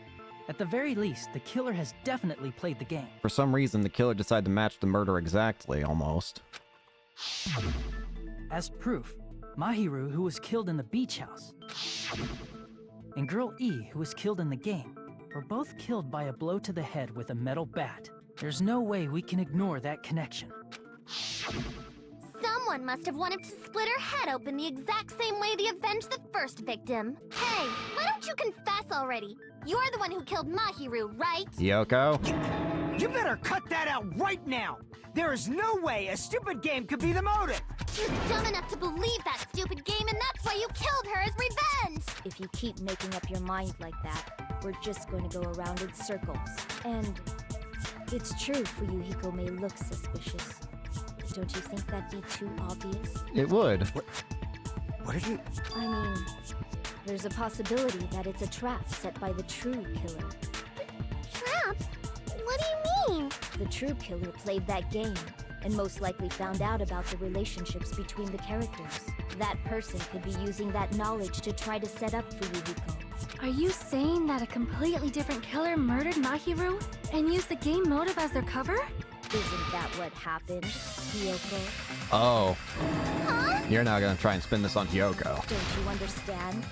At the very least, the killer has definitely played the game. For some reason, the killer decided to match the murder exactly, almost. As proof, Mahiru, who was killed in the beach house, and Girl E, who was killed in the game, were both killed by a blow to the head with a metal bat. There's no way we can ignore that connection. Someone must have wanted to split her head open the exact same way they avenged the first victim. Hey, why don't you confess already? You're the one who killed Mahiru, right? Yoko? You better cut that out right now! There is no way a stupid game could be the motive! You're dumb enough to believe that stupid game, and that's why you killed her as revenge! If you keep making up your mind like that, we're just going to go around in circles. And it's true Fuyuhiko may look suspicious. But don't you think that'd be too obvious? It would. What did you... I mean, there's a possibility that it's a trap set by the true killer. Trap? What do you mean? The true killer played that game, and most likely found out about the relationships between the characters. That person could be using that knowledge to try to set up Fuyuhiko. Are you saying that a completely different killer murdered Mahiru and used the game motive as their cover? Isn't that what happened, Hiyoko? Oh. Huh? You're now gonna try and spin this on Hiyoko. Don't you understand?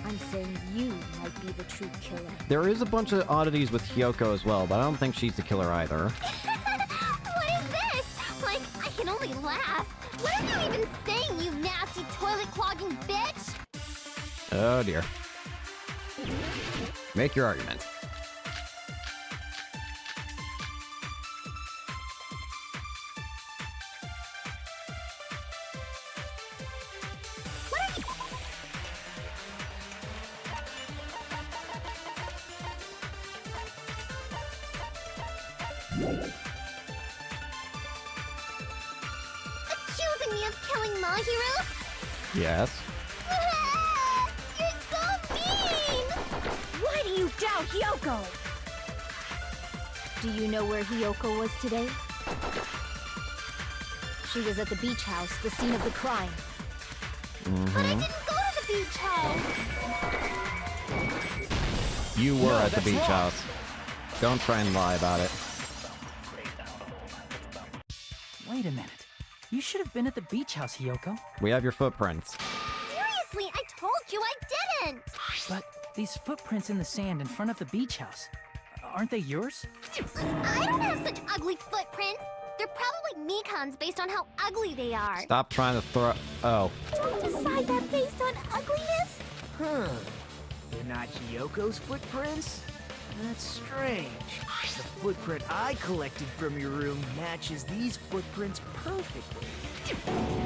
I'm saying you might be the true killer. There is a bunch of oddities with Hiyoko as well, but I don't think she's the killer either. What is this? Like, I can only laugh. What are you even saying, you nasty toilet-clogging bitch? Oh dear. Make your argument. Accusing me of killing Mahiru? Yes. You're so mean! Why do you doubt Hyoko? Do you know where Hiyoko was today? She was at the beach house, the scene of the crime. But I didn't go to the beach house! You were at the beach house. Don't try and lie about it. Wait a minute. You should have been at the beach house, Hiyoko. We have your footprints. Seriously, I told you I didn't! But these footprints in the sand in front of the beach house, aren't they yours? I don't have such ugly footprints! They're probably Mikan's based on how ugly they are. Stop trying to throw... Oh. Don't decide that based on ugliness? Huh. They're not Hiyoko's footprints? That's strange. The footprint I collected from your room matches these footprints perfectly.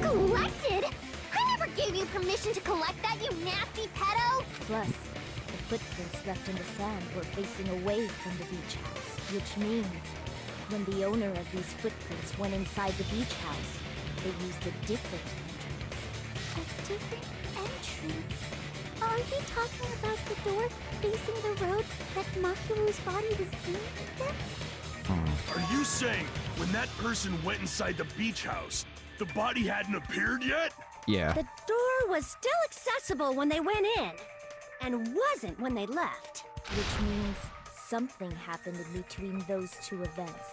Collected? I never gave you permission to collect that, you nasty pedo! Plus, the footprints left in the sand were facing away from the beach house, which means when the owner of these footprints went inside the beach house, they used a different entrance. A different entrance? Are you talking about the door facing the road that Mahiru's body was in against? Are you saying when that person went inside the beach house, the body hadn't appeared yet? Yeah. The door was still accessible when they went in, and wasn't when they left. Which means something happened in between those two events.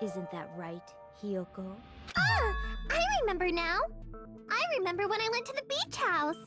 Isn't that right, Hiyoko? Ah! I remember now! I remember when I went to the beach house!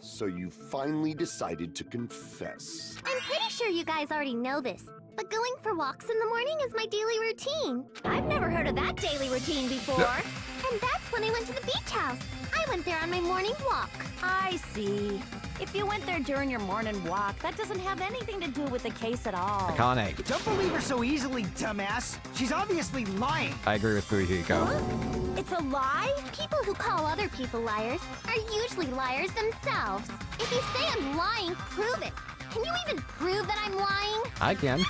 So you finally decided to confess. I'm pretty sure you guys already know this, but going for walks in the morning is my daily routine. I've never heard of that daily routine before. And that's when I went to the beach house. I went there on my morning walk. I see. If you went there during your morning walk, that doesn't have anything to do with the case at all. Akane. Don't believe her so easily, dumbass. She's obviously lying. I agree with Fuyuhiko. Huh? It's a lie? People who call other people liars are usually liars themselves. If you say I'm lying, prove it. Can you even prove that I'm lying? I can.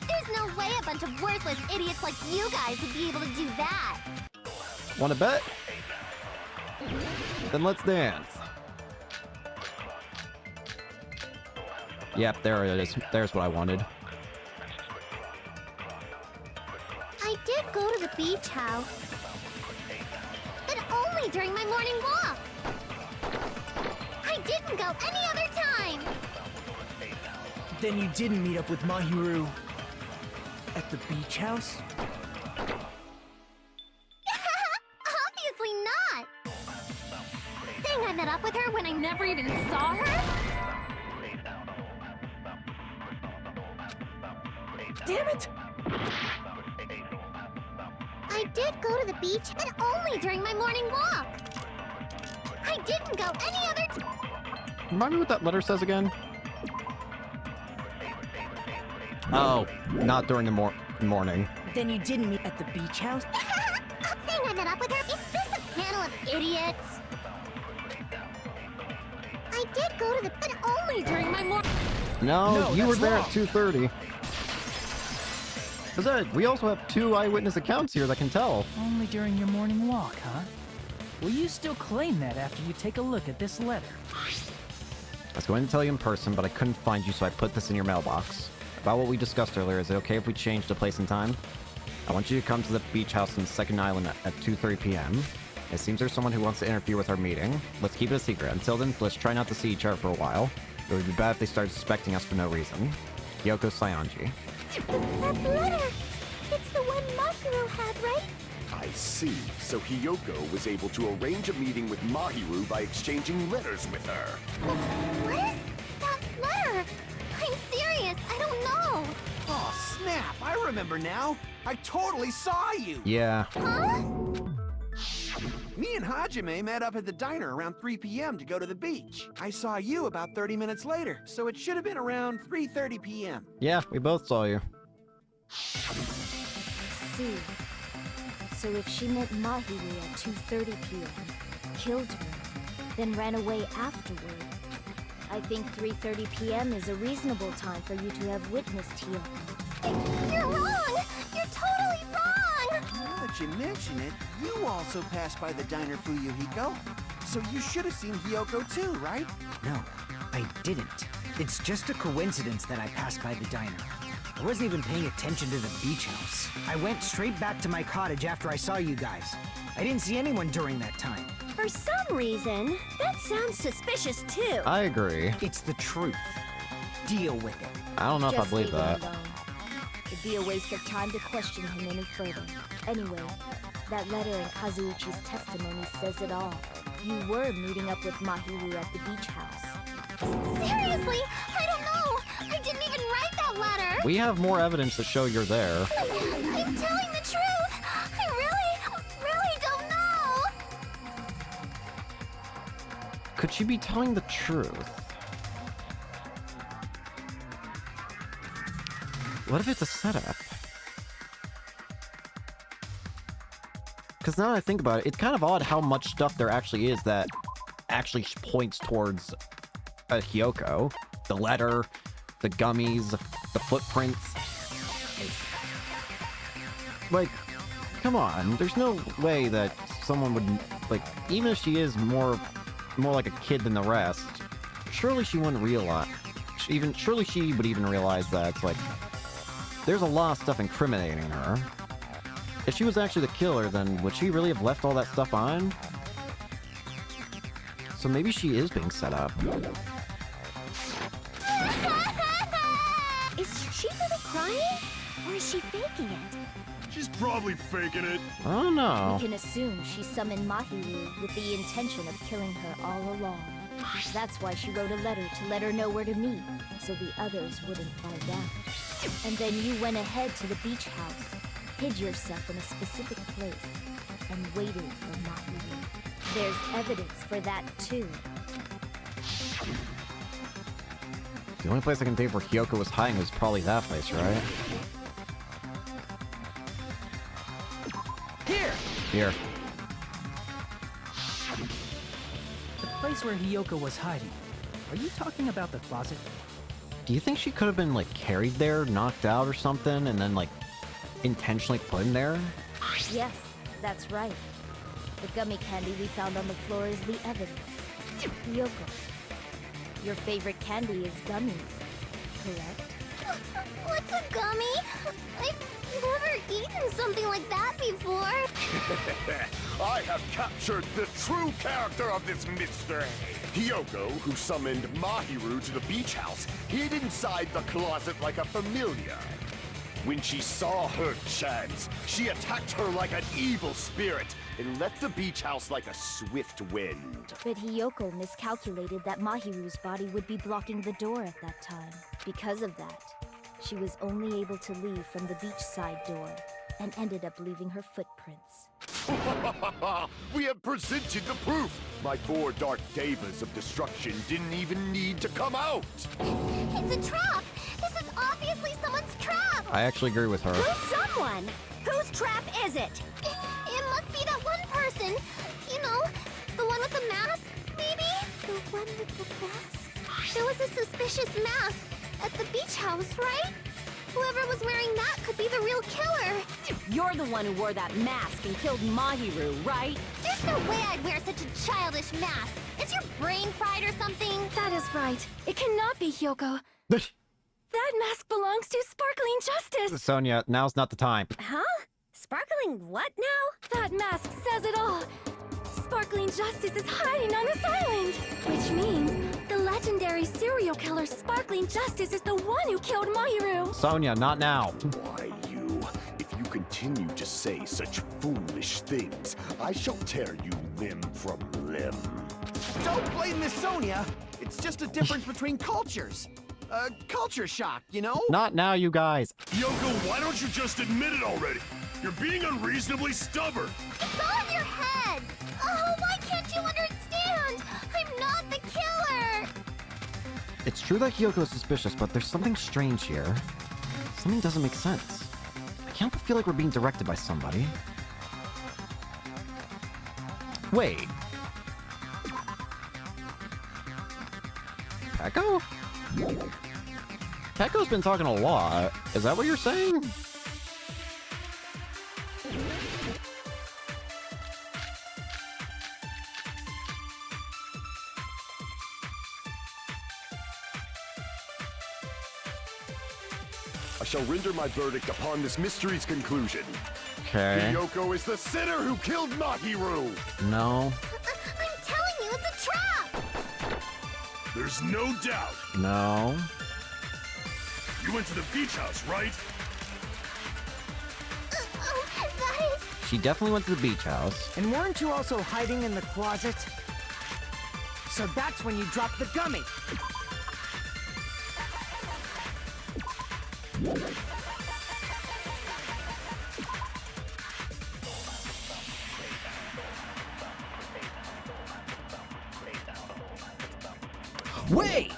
There's no way a bunch of worthless idiots like you guys would be able to do that. Want to bet? Then let's dance. Yep, there it is. There's what I wanted. I did go to the beach house, but only during my morning walk. I didn't go any other time. Then you didn't meet up with Mahiru at the beach house? Obviously not. Saying I met up with her when I never even saw her? Damn it! I did go to the beach, but only during my morning walk. I didn't go any other time. Remind me what that letter says again? Oh, not during the morning. Then you didn't meet at the beach house? Saying I met up with her? Is this a panel of idiots? I did go to the... but only during my morning... No, you were that's there wrong. at 2:30. Besides, we also have 2 eyewitness accounts here that can tell. Only during your morning walk, huh? Will you still claim that after you take a look at this letter? I was going to tell you in person, but I couldn't find you, so I put this in your mailbox. About what we discussed earlier, is it okay if we change the place and time? I want you to come to the beach house in Second Island at 2:30 p.m. It seems there's someone who wants to interfere with our meeting. Let's keep it a secret. Until then, let's try not to see each other for a while. It would be bad if they started suspecting us for no reason. Kyoko Saionji. That letter! It's the one Mahiru had, right? I see. So Hiyoko was able to arrange a meeting with Mahiru by exchanging letters with her. What is that letter? I'm serious, I don't know. Oh, snap! I remember now! I totally saw you! Yeah. Huh? Me and Hajime met up at the diner around 3 p.m. to go to the beach. I saw you about 30 minutes later, so it should have been around 3:30 p.m. Yeah, we both saw you. See. So if she met Mahiru at 2:30 p.m., killed her, then ran away afterward, I think 3:30 p.m. is a reasonable time for you to have witnessed Hiyoko. You're wrong! You're totally wrong! Now that you mention it, you also passed by the diner, Fuyuhiko. So you should have seen Hiyoko too, right? No, I didn't. It's just a coincidence that I passed by the diner. I wasn't even paying attention to the beach house. I went straight back to my cottage after I saw you guys. I didn't see anyone during that time. For some reason, that sounds suspicious too. I agree. It's the truth. Deal with it. I don't know if I Just believe leave that. him alone. It'd be a waste of time to question him any further. Anyway, that letter in Kazuichi's testimony says it all. You were meeting up with Mahiru at the beach house. Seriously, I don't know! I didn't even write that letter! We have more evidence to show you're there. I'm telling the truth! I really don't know! Could she be telling the truth? What if it's a setup? Because now that I think about it, it's kind of odd how much stuff there actually is that actually points towards Hiyoko. The letter, the gummies, the footprints. Like, come on. There's no way that someone would, like, even if she is more like a kid than the rest, surely she wouldn't realize. Surely she would even realize that it's like there's a lot of stuff incriminating her. If she was actually the killer, then would she really have left all that stuff on? So maybe she is being set up. Is she really crying? Or is she faking it? She's probably faking it. I don't know. We can assume she summoned Mahiru with the intention of killing her all along. That's why she wrote a letter to let her know where to meet, so the others wouldn't find out. And then you went ahead to the beach house, hid yourself in a specific place, and waited for Mahiru. There's evidence for that too. The only place I can think where Hiyoko was hiding was probably that place, right? Here. The place where Hiyoko was hiding. Are you talking about the closet? Do you think she could have been, like, carried there, knocked out or something, and then, like, intentionally put in there? Yes, that's right. The gummy candy we found on the floor is the evidence. Hiyoko, your favorite candy is gummies, correct? What's a gummy? I've never eaten something like that before. I have captured the true character of this mystery. Hiyoko, who summoned Mahiru to the beach house, hid inside the closet like a familiar. When she saw her chance, she attacked her like an evil spirit and left the beach house like a swift wind. But Hiyoko miscalculated that Mahiru's body would be blocking the door at that time. Because of that, she was only able to leave from the beachside door and ended up leaving her footprints. We have presented the proof! My 4 dark devas of destruction didn't even need to come out! It's a trap! This is obviously someone's trap! I actually agree with her. Who's someone? Whose trap is it? It must be that one person. You know, the one with the mask, maybe? The one with the mask? There was a suspicious mask at the beach house, right? Whoever was wearing that could be the real killer. You're the one who wore that mask and killed Mahiru, right? There's no way I'd wear such a childish mask. Is your brain fried or something? That is right. It cannot be Hiyoko. That mask belongs to Sparkling Justice! Sonia, now's not the time. Huh? Sparkling what now? That mask says it all! Sparkling Justice is hiding on this island! Which means the legendary serial killer Sparkling Justice is the one who killed Mahiru! Sonia, not now. Why, you? If you continue to say such foolish things, I shall tear you limb from limb. Don't blame Miss Sonia. It's just a difference between cultures. Culture shock, you know? Not now, you guys. Yoko, why don't you just admit it already? You're being unreasonably stubborn. It's all in your head! Oh, why can't you understand? I'm not the killer! It's true that Hiyoko is suspicious, but there's something strange here. Something doesn't make sense. I can't but feel like we're being directed by somebody. Wait. Peko? Peko's been talking a lot. Is that what you're saying? I shall render my verdict upon this mystery's conclusion. Okay. Hiyoko is the sinner who killed Mahiru! No. I'm telling you, it's a trap! There's no doubt. No. You went to the beach house, right? That is... She definitely went to the beach house. And weren't you also hiding in the closet? So that's when you dropped the gummy. Wait!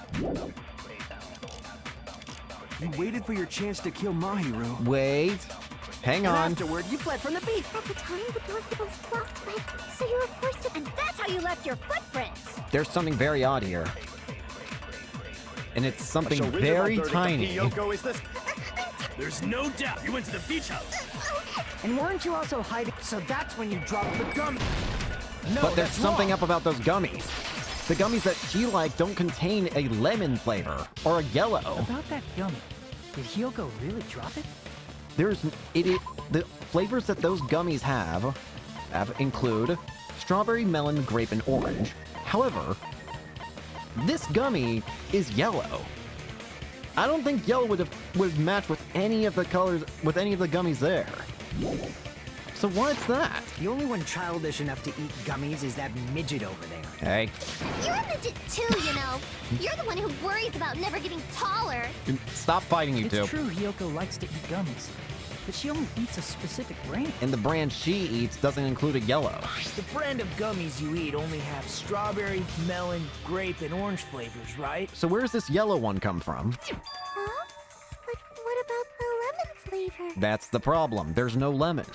You waited for your chance to kill Mahiru. Wait. Hang And on. afterward, you fled from the beach. At the time, the door was blocked by... So you were forced to... And that's how you left your footprints! There's something very odd here. And it's something So very tiny. Hiyoko is this? There's no doubt you went to the beach house. And weren't you also hiding? So that's when you dropped the gum. No, But there's that's something wrong. up about those gummies. The gummies that she liked don't contain a lemon flavor or a yellow. About that gummy, did Hiyoko really drop it? The flavors that those gummies have include strawberry, melon, grape, and orange. However, this gummy is yellow. I don't think yellow would match with any of the colors with any of the gummies there. So what's that? The only one childish enough to eat gummies is that midget over there. Hey, You're a midget too, you know. You're the one who worries about never getting taller. stop fighting, you It's two. true Hiyoko likes to eat gummies, but she only eats a specific brand. And the brand she eats doesn't include a yellow. The brand of gummies you eat only have strawberry, melon, grape, and orange flavors, right? So where's this yellow one come from? Huh? But what about the lemon flavor? That's the problem. There's no lemon.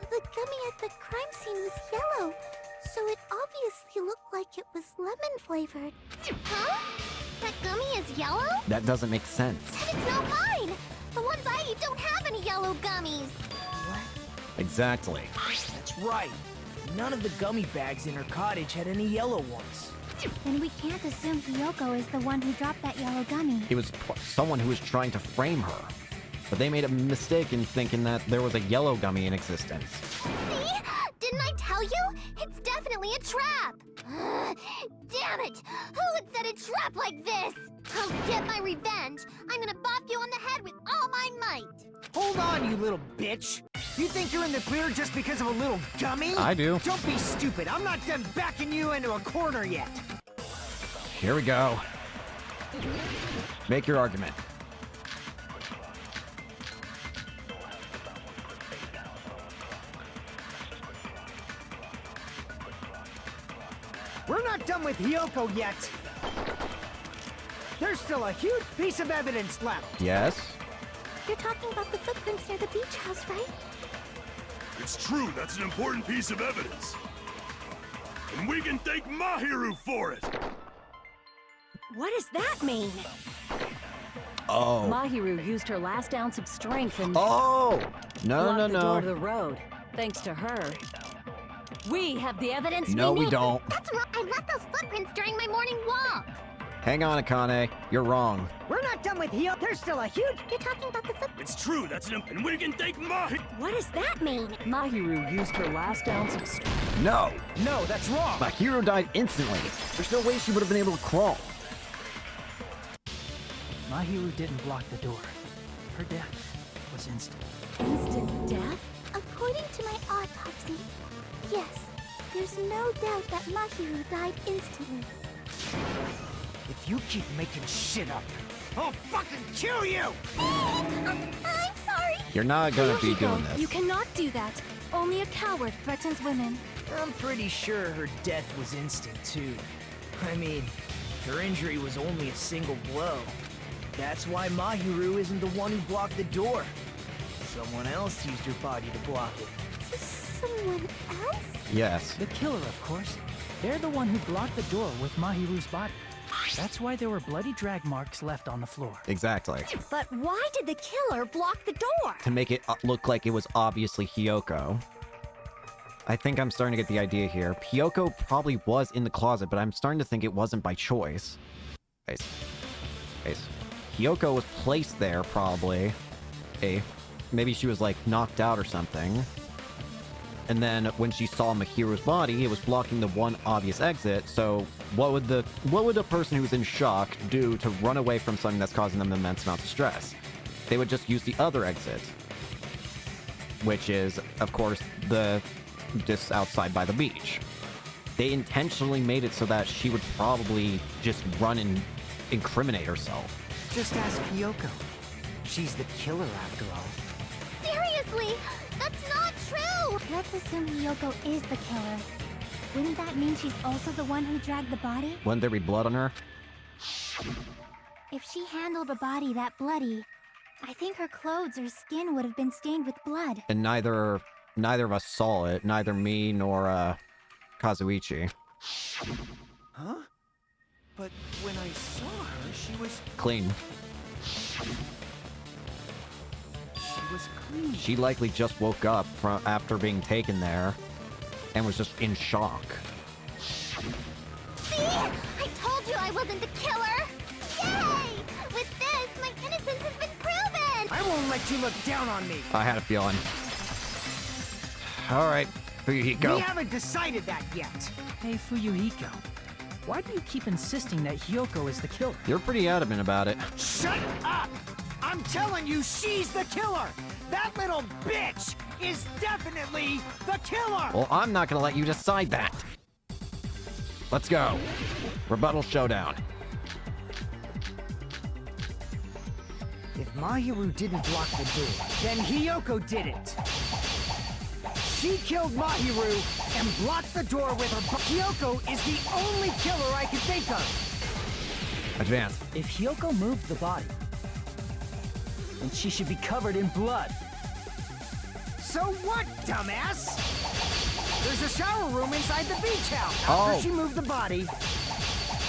The gummy at the crime scene was yellow, so it obviously looked like it was lemon flavored. Huh? That gummy is yellow? That doesn't make sense. And it's not mine! The ones I eat don't have any yellow gummies! Exactly. That's right. None of the gummy bags in her cottage had any yellow ones. Then we can't assume Hiyoko is the one who dropped that yellow gummy. It was someone who was trying to frame her. But they made a mistake in thinking that there was a yellow gummy in existence. See? Didn't I tell you? It's definitely a trap! Damn it! Who would set a trap like this? I'll get my revenge! I'm gonna bop you on the head with all my might! Hold on, you little bitch. You think you're in the clear just because of a little gummy? I do. Don't be stupid. I'm not done backing you into a corner yet. Here we go. Make your argument. We're not done with Hiyoko yet. There's still a huge piece of evidence left. Yes? You're talking about the footprints near the beach house, right? It's true, that's an important piece of evidence. And we can thank Mahiru for it! What does that mean? Oh. Mahiru used her last ounce of strength and Oh! No, blocked no, the door to no. the road. Thanks to her, we have the evidence No, we we need. don't. That's wrong. I left those footprints during my morning walk. Hang on, Akane. You're wrong. We're not done with Hiyoko. There's still a huge... You're talking about the footprints. It's true, that's an and we can thank Mahiru. What does that mean? Mahiru used her last ounce of strength. No! No, that's wrong. My hero died instantly. There's no way she would have been able to crawl. Mahiru didn't block the door. Her death was instant. Instant death? According to my autopsy, yes, there's no doubt that Mahiru died instantly. If you keep making shit up, I'll fucking kill you! I'm sorry. You're not gonna be doing Hiyoko, this. you cannot do that. Only a coward threatens women. I'm pretty sure her death was instant, too. I mean, her injury was only a single blow. That's why Mahiru isn't the one who blocked the door. Someone else used her body to block it. Someone else? Yes. The killer, of course. They're the one who blocked the door with Mahiru's body. That's why there were bloody drag marks left on the floor. Exactly. But why did the killer block the door? To make it look like it was obviously Hiyoko. I think I'm starting to get the idea here. Hiyoko probably was in the closet, but I'm starting to think it wasn't by choice. Guys. Hiyoko was placed there, probably. Maybe she was, like, knocked out or something. And then when she saw Mahiru's body, it was blocking the one obvious exit, so what would a person who's in shock do to run away from something that's causing them immense amounts of stress? They would just use the other exit. Which is, of course, just outside by the beach. They intentionally made it so that she would probably just run and incriminate herself. Just ask Hiyoko. She's the killer after all. Seriously, that's not true. Let's assume Hiyoko is the killer. Wouldn't that mean she's also the one who dragged the body? Wouldn't there be blood on her? If she handled a body that bloody, I think her clothes or skin would have been stained with blood. And neither of us saw it, neither me nor Kazuichi. Huh? But when I saw her, she was Clean. clean. She likely just woke up from after being taken there and was just in shock. See? I told you I wasn't the killer! Yay! With this, my innocence has been proven! I won't let you look down on me. I had a feeling. Alright, Fuyuhiko. We haven't decided that yet. Hey, Fuyuhiko. Why do you keep insisting that Hiyoko is the killer? You're pretty adamant about it. Shut up! I'm telling you, she's the killer! That little bitch is definitely the killer! Well, I'm not gonna let you decide that. Let's go. Rebuttal showdown. If Mahiru didn't block the door, then Hiyoko did it. She killed Mahiru and blocked the door with her Hiyoko is the only killer I can think of. Advance. If Hiyoko moved the body, then she should be covered in blood. So what, dumbass? There's a shower room inside the beach house. After Oh. she moved the body,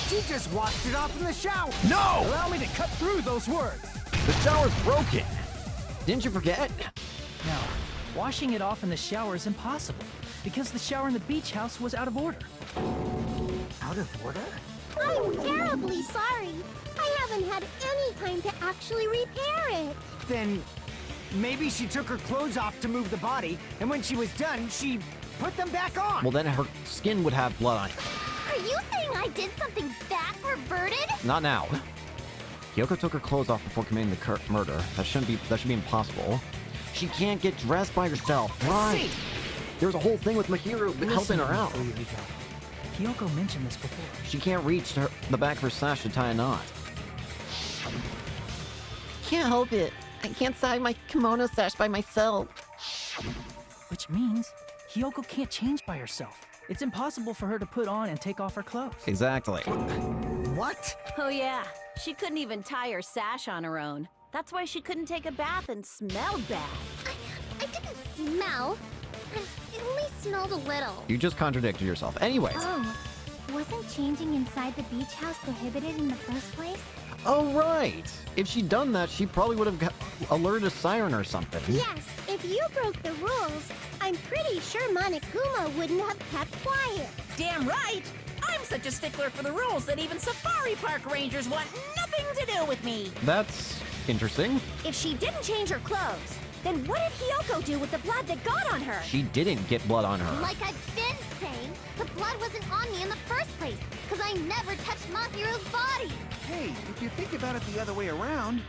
she just washed it off in the shower. No! Allow me to cut through those words. The shower's broken. Didn't you forget? Now, washing it off in the shower is impossible, because the shower in the beach house was out of order. Out of order? I'm terribly sorry. I haven't had any time to actually repair it. Then maybe she took her clothes off to move the body, and when she was done, she put them back on. Well, then her skin would have blood on it. Are you saying I did something that perverted? Not now. Hiyoko took her clothes off before committing the murder. That should be impossible. She can't get dressed by herself. Right. There's a whole thing with Mahiru helping her out. Hiyoko mentioned this before. She can't reach the back of her sash to tie a knot. Can't help it. I can't tie my kimono sash by myself. Which means Hiyoko can't change by herself. It's impossible for her to put on and take off her clothes. Exactly. What? Oh yeah, she couldn't even tie her sash on her own. That's why she couldn't take a bath and smelled bad. I didn't smell. It only smelled a little. You just contradicted yourself. Anyways. Oh, wasn't changing inside the beach house prohibited in the first place? Oh, right. If she'd done that, she probably would have alerted a siren or something. Yes, if you broke the rules, I'm pretty sure Monokuma wouldn't have kept quiet. Damn right! I'm such a stickler for the rules that even safari park rangers want nothing to do with me. That's interesting. If she didn't change her clothes, then what did Hiyoko do with the blood that got on her? She didn't get blood on her. Like I've been saying, the blood wasn't on me in the first place, because I never touched Mahiru's body. Hey, if you think about it the other way around,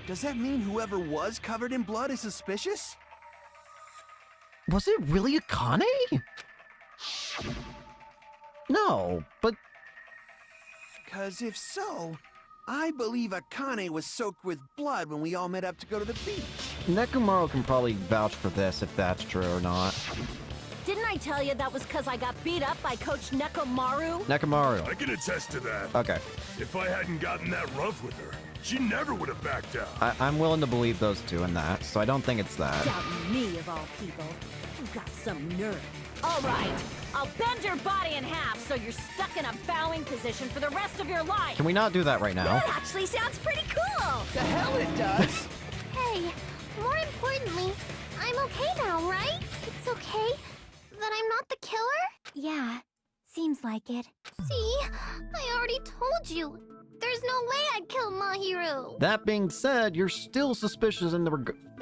does that mean whoever was covered in blood is suspicious? Was it really Akane? No, but... Because if so, I believe Akane was soaked with blood when we all met up to go to the beach. Nekomaru can probably vouch for this if that's true or not. Didn't I tell you that was because I got beat up by Coach Nekomaru? Nekomaru. I can attest to that. Okay. If I hadn't gotten that rough with her, she never would have backed out. I'm willing to believe those two in that, so I don't think it's that. Doubting me, of all people. You've got some nerve. All right, I'll bend your body in half so you're stuck in a bowing position for the rest of your life. Can we not do that right now? That actually sounds pretty cool! The hell it does! Hey, more importantly, I'm okay now, right? It's okay that I'm not the killer? Yeah, seems like it. See, I already told you. There's no way I'd kill Mahiru. That being said, you're still suspicious in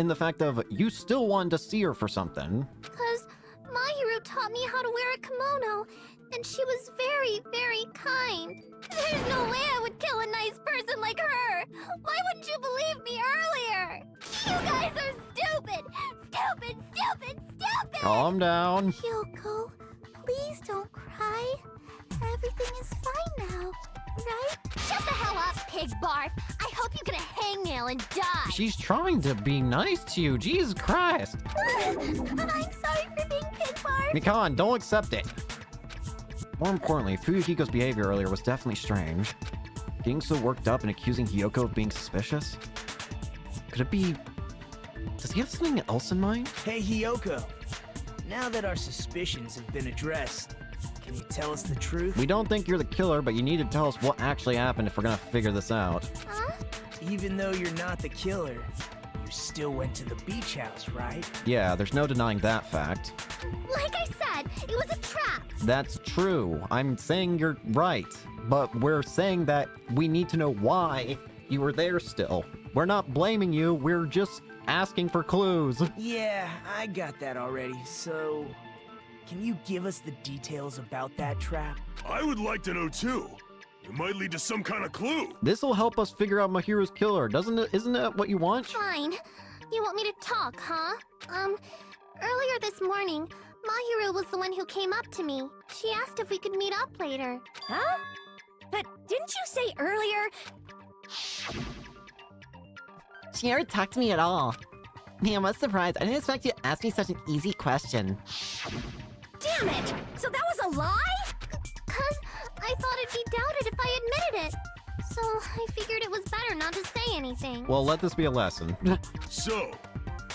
the fact of you still wanted to see her for something. Because Mahiru taught me how to wear a kimono, and she was very, very kind. There's no way I would kill a nice person like her. Why wouldn't you believe me earlier? You guys are stupid! Stupid, stupid, stupid! Calm down. Hiyoko, please don't cry. Everything is fine now, right? Shut the hell up, pig barf! I hope you get a hangnail and die! She's trying to be nice to you. Jesus Christ. But I'm sorry for being pig barf! Mikan, don't accept it. More importantly, Fuyuhiko's behavior earlier was definitely strange. getting so worked up and accusing Hiyoko of being suspicious? Could it be... Does he have something else in mind? Hey, Hiyoko. Now that our suspicions have been addressed, can you tell us the truth? We don't think you're the killer, but you need to tell us what actually happened if we're gonna figure this out. Huh? Even though you're not the killer, you still went to the beach house, right? Yeah, there's no denying that fact. Like I said, it was a trap. That's true. I'm saying you're right. But we're saying that we need to know why you were there still. We're not blaming you, we're just asking for clues. Yeah, I got that already, so... Can you give us the details about that trap? I would like to know too. It might lead to some kind of clue. This'll help us figure out Mahiru's killer, doesn't it? Isn't that what you want? Fine. You want me to talk, huh? Earlier this morning, Mahiru was the one who came up to me. She asked if we could meet up later. Huh? But didn't you say earlier? She never talked to me at all. Man, I'm surprised. I didn't expect you to ask me such an easy question. Damn it! So that was a lie? Cause I thought it'd be doubted if I admitted it. So I figured it was better not to say anything. Well, let this be a lesson. So,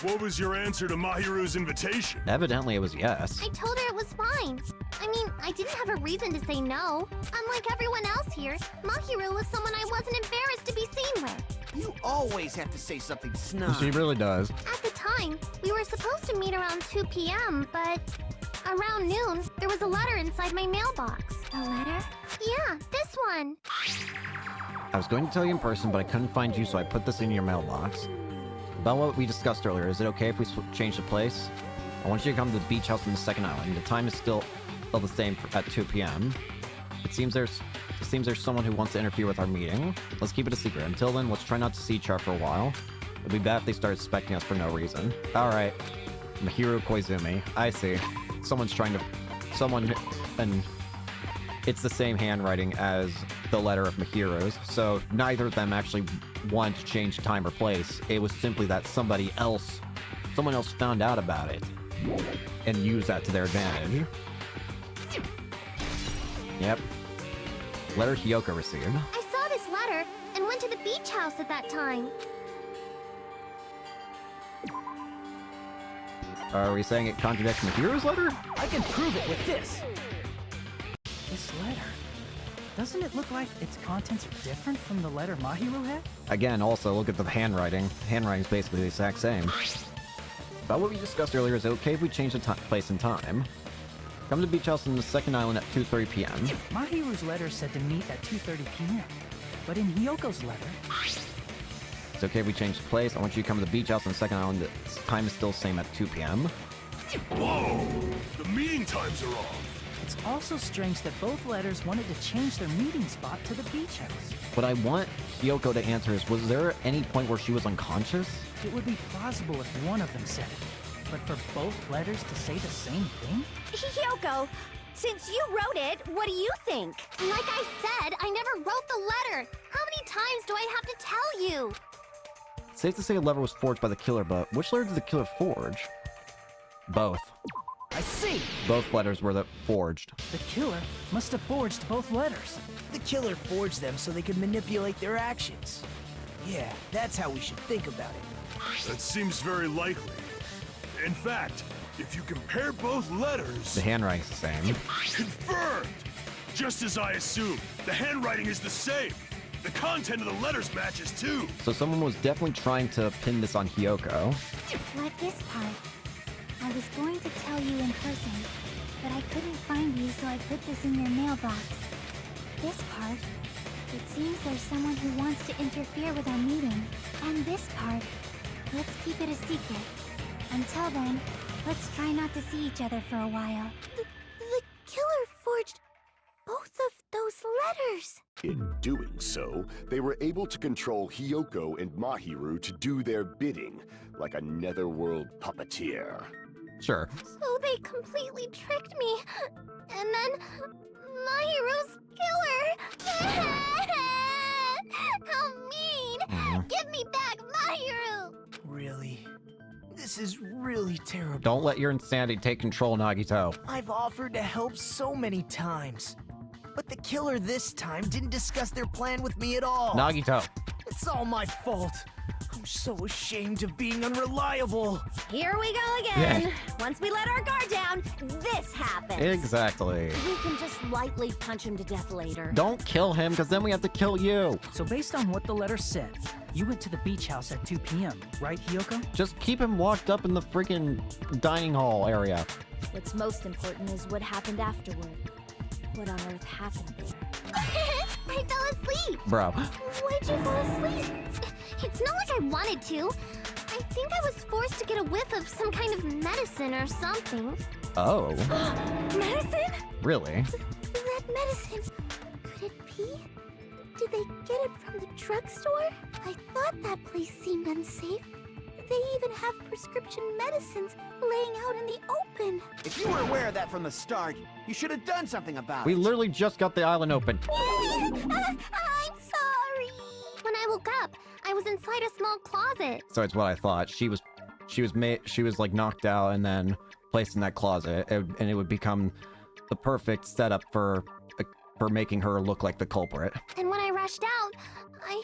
what was your answer to Mahiru's invitation? Evidently it was yes. I told her it was fine. I mean, I didn't have a reason to say no. Unlike everyone else here, Mahiru was someone I wasn't embarrassed to be seen with. You always have to say something snide. She really does. At the time, we were supposed to meet around 2 p.m., but around noon, there was a letter inside my mailbox. A letter? Yeah, this one. I was going to tell you in person, but I couldn't find you, so I put this in your mailbox. About what we discussed earlier, is it okay if we change the place? I want you to come to the beach house on the second island. The time is still the same at 2 p.m. It seems there's someone who wants to interfere with our meeting. Let's keep it a secret. Until then, let's try not to see each other for a while. It'd be bad if they start suspecting us for no reason. Alright. Mahiru Koizumi. I see. And it's the same handwriting as the letter of Mahiru's, so neither of them actually wanted to change time or place. It was simply that someone else found out about it and used that to their advantage. Yep. Letter Hiyoko received. I saw this letter and went to the beach house at that time. Are we saying it contradicts Mahiru's letter? I can prove it with this. This letter. Doesn't it look like its contents are different from the letter Mahiru had? Again, also, look at the handwriting. Handwriting's basically the exact same. About what we discussed earlier, is it okay if we change the place and time? Come to the beach house on the second island at 2:30 p.m. Mahiru's letter said to meet at 2:30 p.m. But in Hiyoko's letter... It's okay if we change the place. I want you to come to the beach house on the second island. The time is still the same at 2 p.m. Whoa! The meeting times are off. It's also strange that both letters wanted to change their meeting spot to the beach house. What I want Hiyoko to answer is, was there any point where she was unconscious? It would be plausible if one of them said it. But for both letters to say the same thing? Hiyoko, since you wrote it, what do you think? Like I said, I never wrote the letter. How many times do I have to tell you? It's safe to say the letter was forged by the killer, but which letter did the killer forge? Both. I see! Both letters were forged. The killer must have forged both letters. The killer forged them so they could manipulate their actions. Yeah, that's how we should think about it. That seems very likely. In fact, if you compare both letters... The handwriting's the same. Confirmed! Just as I assumed, the handwriting is the same. The content of the letters matches too. So someone was definitely trying to pin this on Hiyoko. Like this part. I was going to tell you in person, but I couldn't find you, so I put this in your mailbox. This part. It seems there's someone who wants to interfere with our meeting. And this part. Let's keep it a secret. Until then, let's try not to see each other for a while. The killer forged both of those letters. In doing so, they were able to control Hiyoko and Mahiru to do their bidding, like a netherworld puppeteer. Sure. So they completely tricked me. And then Mahiru's killer. How mean! Give me back Mahiru! Really? This is really terrible. Don't let your insanity take control, Nagito. I've offered to help so many times. But the killer this time didn't discuss their plan with me at all. Nagito. It's all my fault. I'm so ashamed of being unreliable. Here we go again. Once we let our guard down, this happens. Exactly. We can just lightly punch him to death later. Don't kill him, because then we have to kill you. So based on what the letter said, you went to the beach house at 2 p.m., right, Hiyoko? Just keep him locked up in the freaking dining hall area. What's most important is what happened afterward. What on earth happened there? I fell asleep. Bro. Why'd you fall asleep? It's not like I wanted to. I think I was forced to get a whiff of some kind of medicine or something. Oh. Medicine? Really? That medicine. Could it be? Did they get it from the drugstore? I thought that place seemed unsafe. They even have prescription medicines laying out in the open. If you were aware of that from the start, you should have done something about it. We literally just got the island open. I'm sorry. When I woke up, I was inside a small closet. So it's what I thought. She was like knocked out and then placed in that closet, and it would become the perfect setup for making her look like the culprit. And when I rushed out, I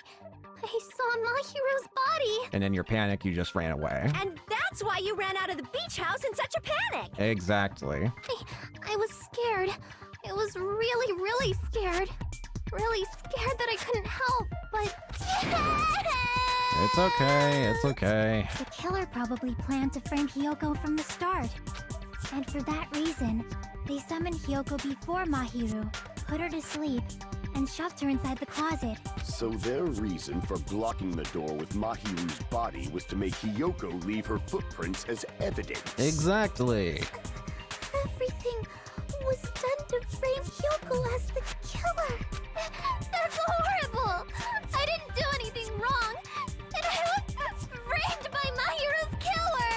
saw Mahiru's body. And in your panic, you just ran away. And that's why you ran out of the beach house in such a panic. Exactly. I was scared. I was really, really scared. Really scared that I couldn't help, but... It's okay, it's okay. The killer probably planned to frame Hiyoko from the start. And for that reason, they summoned Hiyoko before Mahiru, put her to sleep, and shoved her inside the closet. So their reason for blocking the door with Mahiru's body was to make Hiyoko leave her footprints as evidence. Exactly. Everything was done to frame Hiyoko as the killer. That's horrible! I didn't do anything wrong, and I was framed by Mahiru's killer!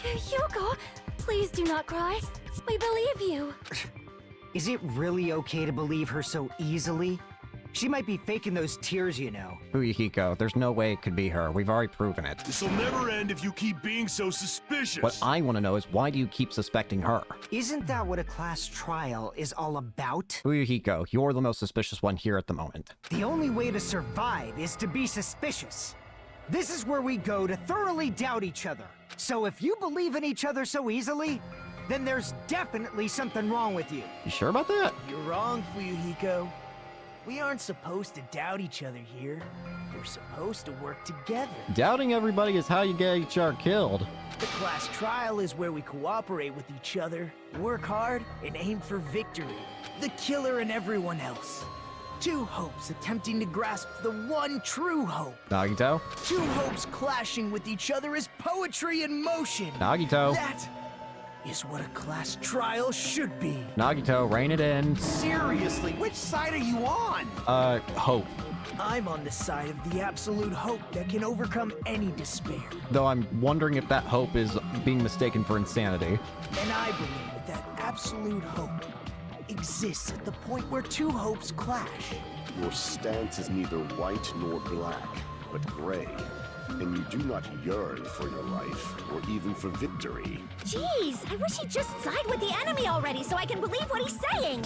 Hiyoko, please do not cry. We believe you. Is it really okay to believe her so easily? She might be faking those tears, you know. Fuyuhiko, there's no way it could be her. We've already proven it. This'll never end if you keep being so suspicious. What I want to know is why do you keep suspecting her? Isn't that what a class trial is all about? Fuyuhiko, you're the most suspicious one here at the moment. The only way to survive is to be suspicious. This is where we go to thoroughly doubt each other. So if you believe in each other so easily, then there's definitely something wrong with you. You sure about that? You're wrong, Fuyuhiko. We aren't supposed to doubt each other here. We're supposed to work together. Doubting everybody is how you get each other killed. The class trial is where we cooperate with each other, work hard, and aim for victory. The killer and everyone else. Two hopes attempting to grasp the one true hope. Nagito? Two hopes clashing with each other is poetry in motion. Nagito. That is what a class trial should be. Nagito, rein it in. Seriously, which side are you on? Hope. I'm on the side of the absolute hope that can overcome any despair. Though I'm wondering if that hope is being mistaken for insanity. And I believe that absolute hope exists at the point where two hopes clash. Your stance is neither white nor black, but gray. And you do not yearn for your life, or even for victory. Jeez, I wish he'd just side with the enemy already so I can believe what he's saying.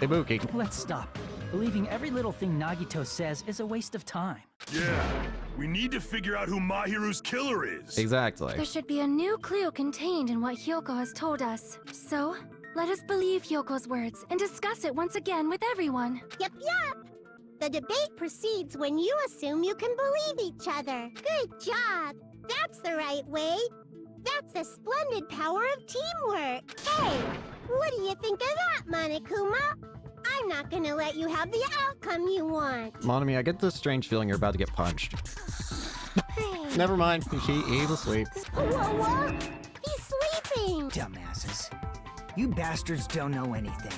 Ibuki. Let's stop. Believing every little thing Nagito says is a waste of time. Yeah, we need to figure out who Mahiru's killer is. Exactly. There should be a new clue contained in what Hiyoko has told us. So, let us believe Hyoko's words and discuss it once again with everyone. Yep. The debate proceeds when you assume you can believe each other. Good job. That's the right way. That's the splendid power of teamwork. Hey, what do you think of that, Monokuma? I'm not gonna let you have the outcome you want. Monami, I get this strange feeling you're about to get punched. Hey. Never mind. He's asleep. What? He's sleeping. Dumbasses. You bastards don't know anything.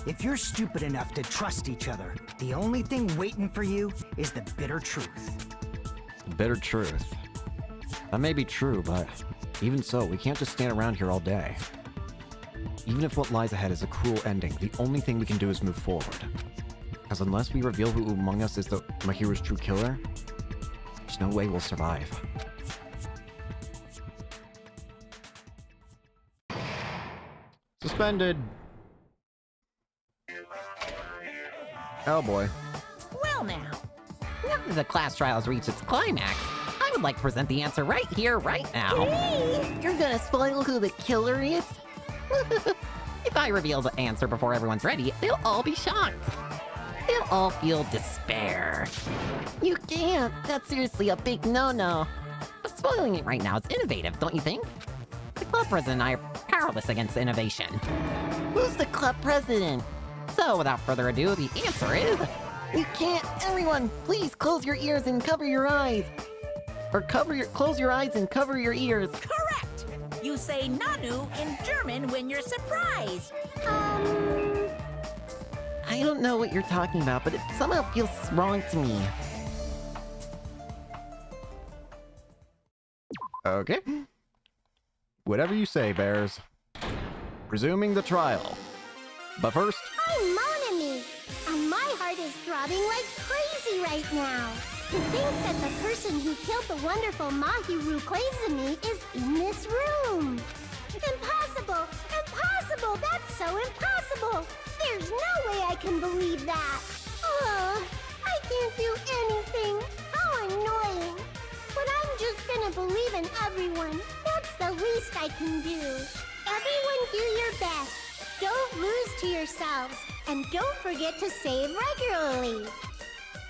If you're stupid enough to trust each other, the only thing waiting for you is the bitter truth. Bitter truth. That may be true, but even so, we can't just stand around here all day. Even if what lies ahead is a cruel ending, the only thing we can do is move forward. Because unless we reveal who among us is Mahiru's true killer, there's no way we'll survive. Suspended. Oh boy. Well now. Now that the class trial has reached its climax, I would like to present the answer right here, right now. You're gonna spoil who the killer is? If I reveal the answer before everyone's ready, they'll all be shocked. They'll all feel despair. You can't. That's seriously a big no-no. But spoiling it right now is innovative, don't you think? The club president and I are powerless against innovation. Who's the club president? So, without further ado, the answer is... You can't! Everyone, please close your ears and cover your eyes! Or close your eyes and cover your ears. Correct! You say Nanu in German when you're surprised. I don't know what you're talking about, but it somehow feels wrong to me. Okay. Whatever you say, Bears. Resuming the trial. But first... I'm Monami, and my heart is throbbing like crazy right now. To think that the person who killed the wonderful Mahiru Koizumi is in this room. Impossible! Impossible! That's so impossible! There's no way I can believe that. Ugh, I can't do anything. How annoying. But I'm just gonna believe in everyone. That's the least I can do. Everyone do your best. Don't lose to yourselves. And don't forget to save regularly.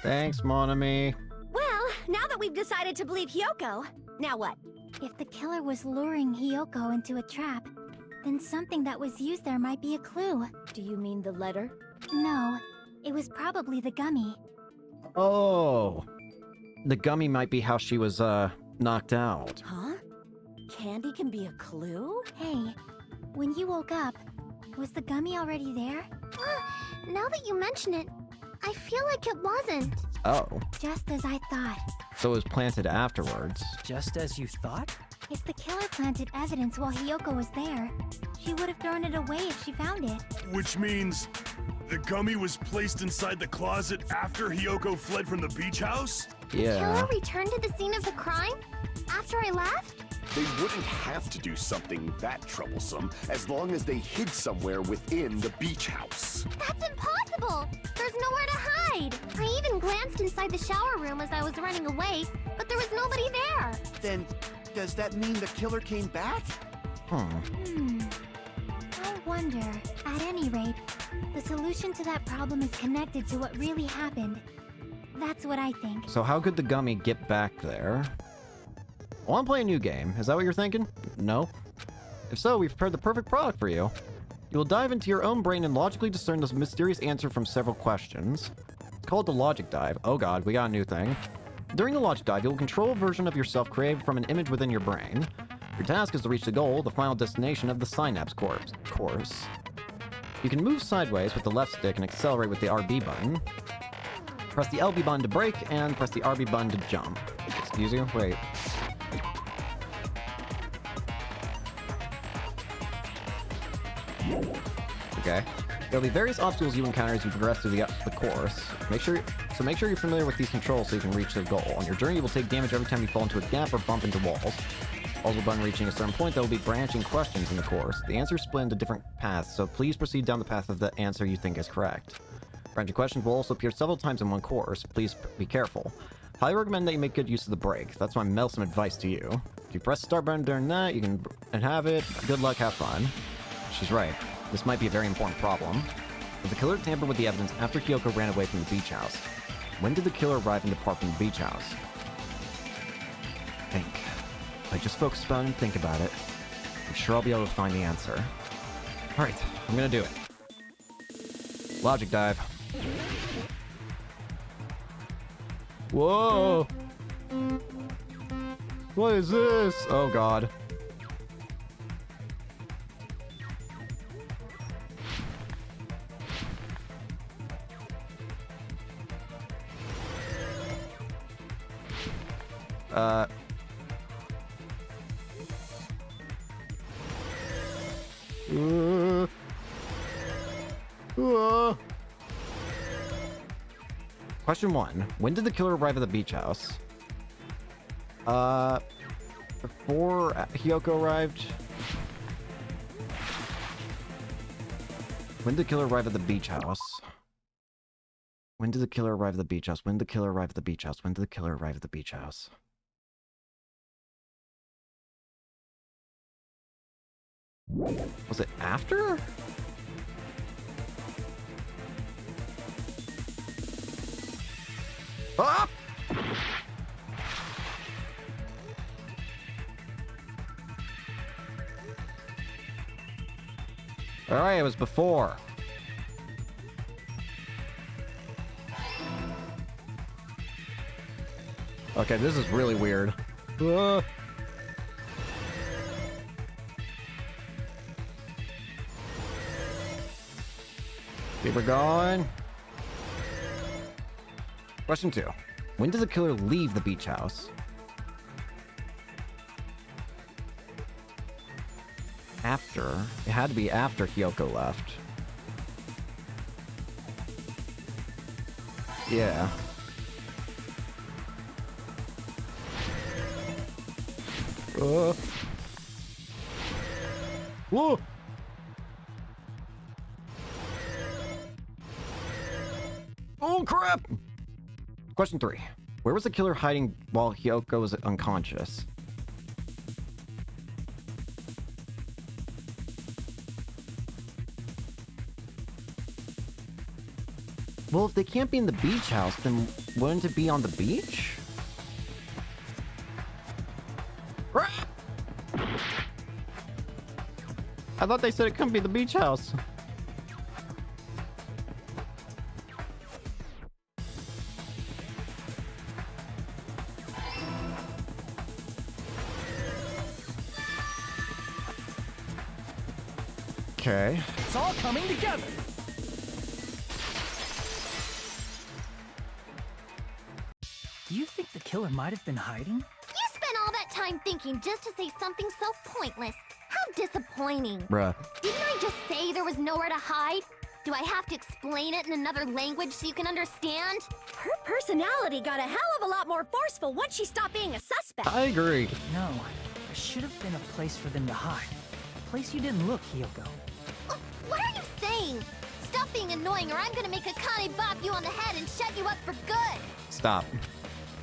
Thanks, Monami. Well, now that we've decided to believe Hyoko, now what? If the killer was luring Hyoko into a trap, then something that was used there might be a clue. Do you mean the letter? No, it was probably the gummy. Oh. The gummy might be how she was, knocked out. Huh? Candy can be a clue? Hey, when you woke up, was the gummy already there? Now that you mention it, I feel like it wasn't. Oh. Just as I thought. So it was planted afterwards. Just as you thought? If the killer planted evidence while Hyoko was there, she would have thrown it away if she found it. Which means the gummy was placed inside the closet after Hyoko fled from the beach house? Yeah. Killer returned to the scene of the crime? After I left? They wouldn't have to do something that troublesome as long as they hid somewhere within the beach house. That's impossible! There's nowhere to hide! I even glanced inside the shower room as I was running away, but there was nobody there! Then, does that mean the killer came back? I wonder. At any rate, the solution to that problem is connected to what really happened. That's what I think. So how could the gummy get back there? I want to play a new game. Is that what you're thinking? No? If so, we've prepared the perfect product for you. You will dive into your own brain and logically discern this mysterious answer from several questions. It's called the Logic Dive. Oh god, we got a new thing. During the Logic Dive, you'll control a version of yourself created from an image within your brain. Your task is to reach the goal, the final destination of the Synapse course. You can move sideways with the left stick and accelerate with the RB button. Press the LB button to brake, and press the RB button to jump. Excuse you? Wait. Okay. There'll be various obstacles you encounter as you progress through the course. Make sure you're familiar with these controls so you can reach the goal. On your journey, you will take damage every time you fall into a gap or bump into walls. Also, upon reaching a certain point, there will be branching questions in the course. The answers split into different paths, so please proceed down the path of the answer you think is correct. Branching questions will also appear several times in one course. Please be careful. Highly recommend that you make good use of the brake. That's my meddlesome advice to you. If you press the start button during that, you can have it. Good luck, have fun. She's right. This might be a very important problem. Did the killer tamper with the evidence after Hyoko ran away from the beach house? When did the killer arrive and depart from the beach house? Think. If I just focus about it and think about it, I'm sure I'll be able to find the answer. Alright, I'm gonna do it. Logic dive. Whoa! What is this? Oh god. Question 1. When did the killer arrive at the beach house? Before Hyoko arrived? When did the killer arrive at the beach house? When did the killer arrive at the beach house? When did the killer arrive at the beach house? When did the killer arrive at the beach house? Was it after? Ah! Alright, it was before. Okay, this is really weird. Keep her going. Question 2. When does the killer leave the beach house? After. It had to be after Hyoko left. Yeah. Whoa! Oh crap! Question 3. Where was the killer hiding while Hyoko was unconscious? Well, if they can't be in the beach house, then wouldn't it be on the beach? I thought they said it couldn't be the beach house. Okay. It's all coming together. Do you think the killer might have been hiding? You spent all that time thinking just to say something so pointless. How disappointing. Bruh. Didn't I just say there was nowhere to hide? Do I have to explain it in another language so you can understand? Her personality got a hell of a lot more forceful once she stopped being a suspect. I agree. No, there should have been a place for them to hide. A place you didn't look, Hyoko. What are you saying? Stop being annoying or I'm gonna make Akane bop you on the head and shut you up for good. Stop.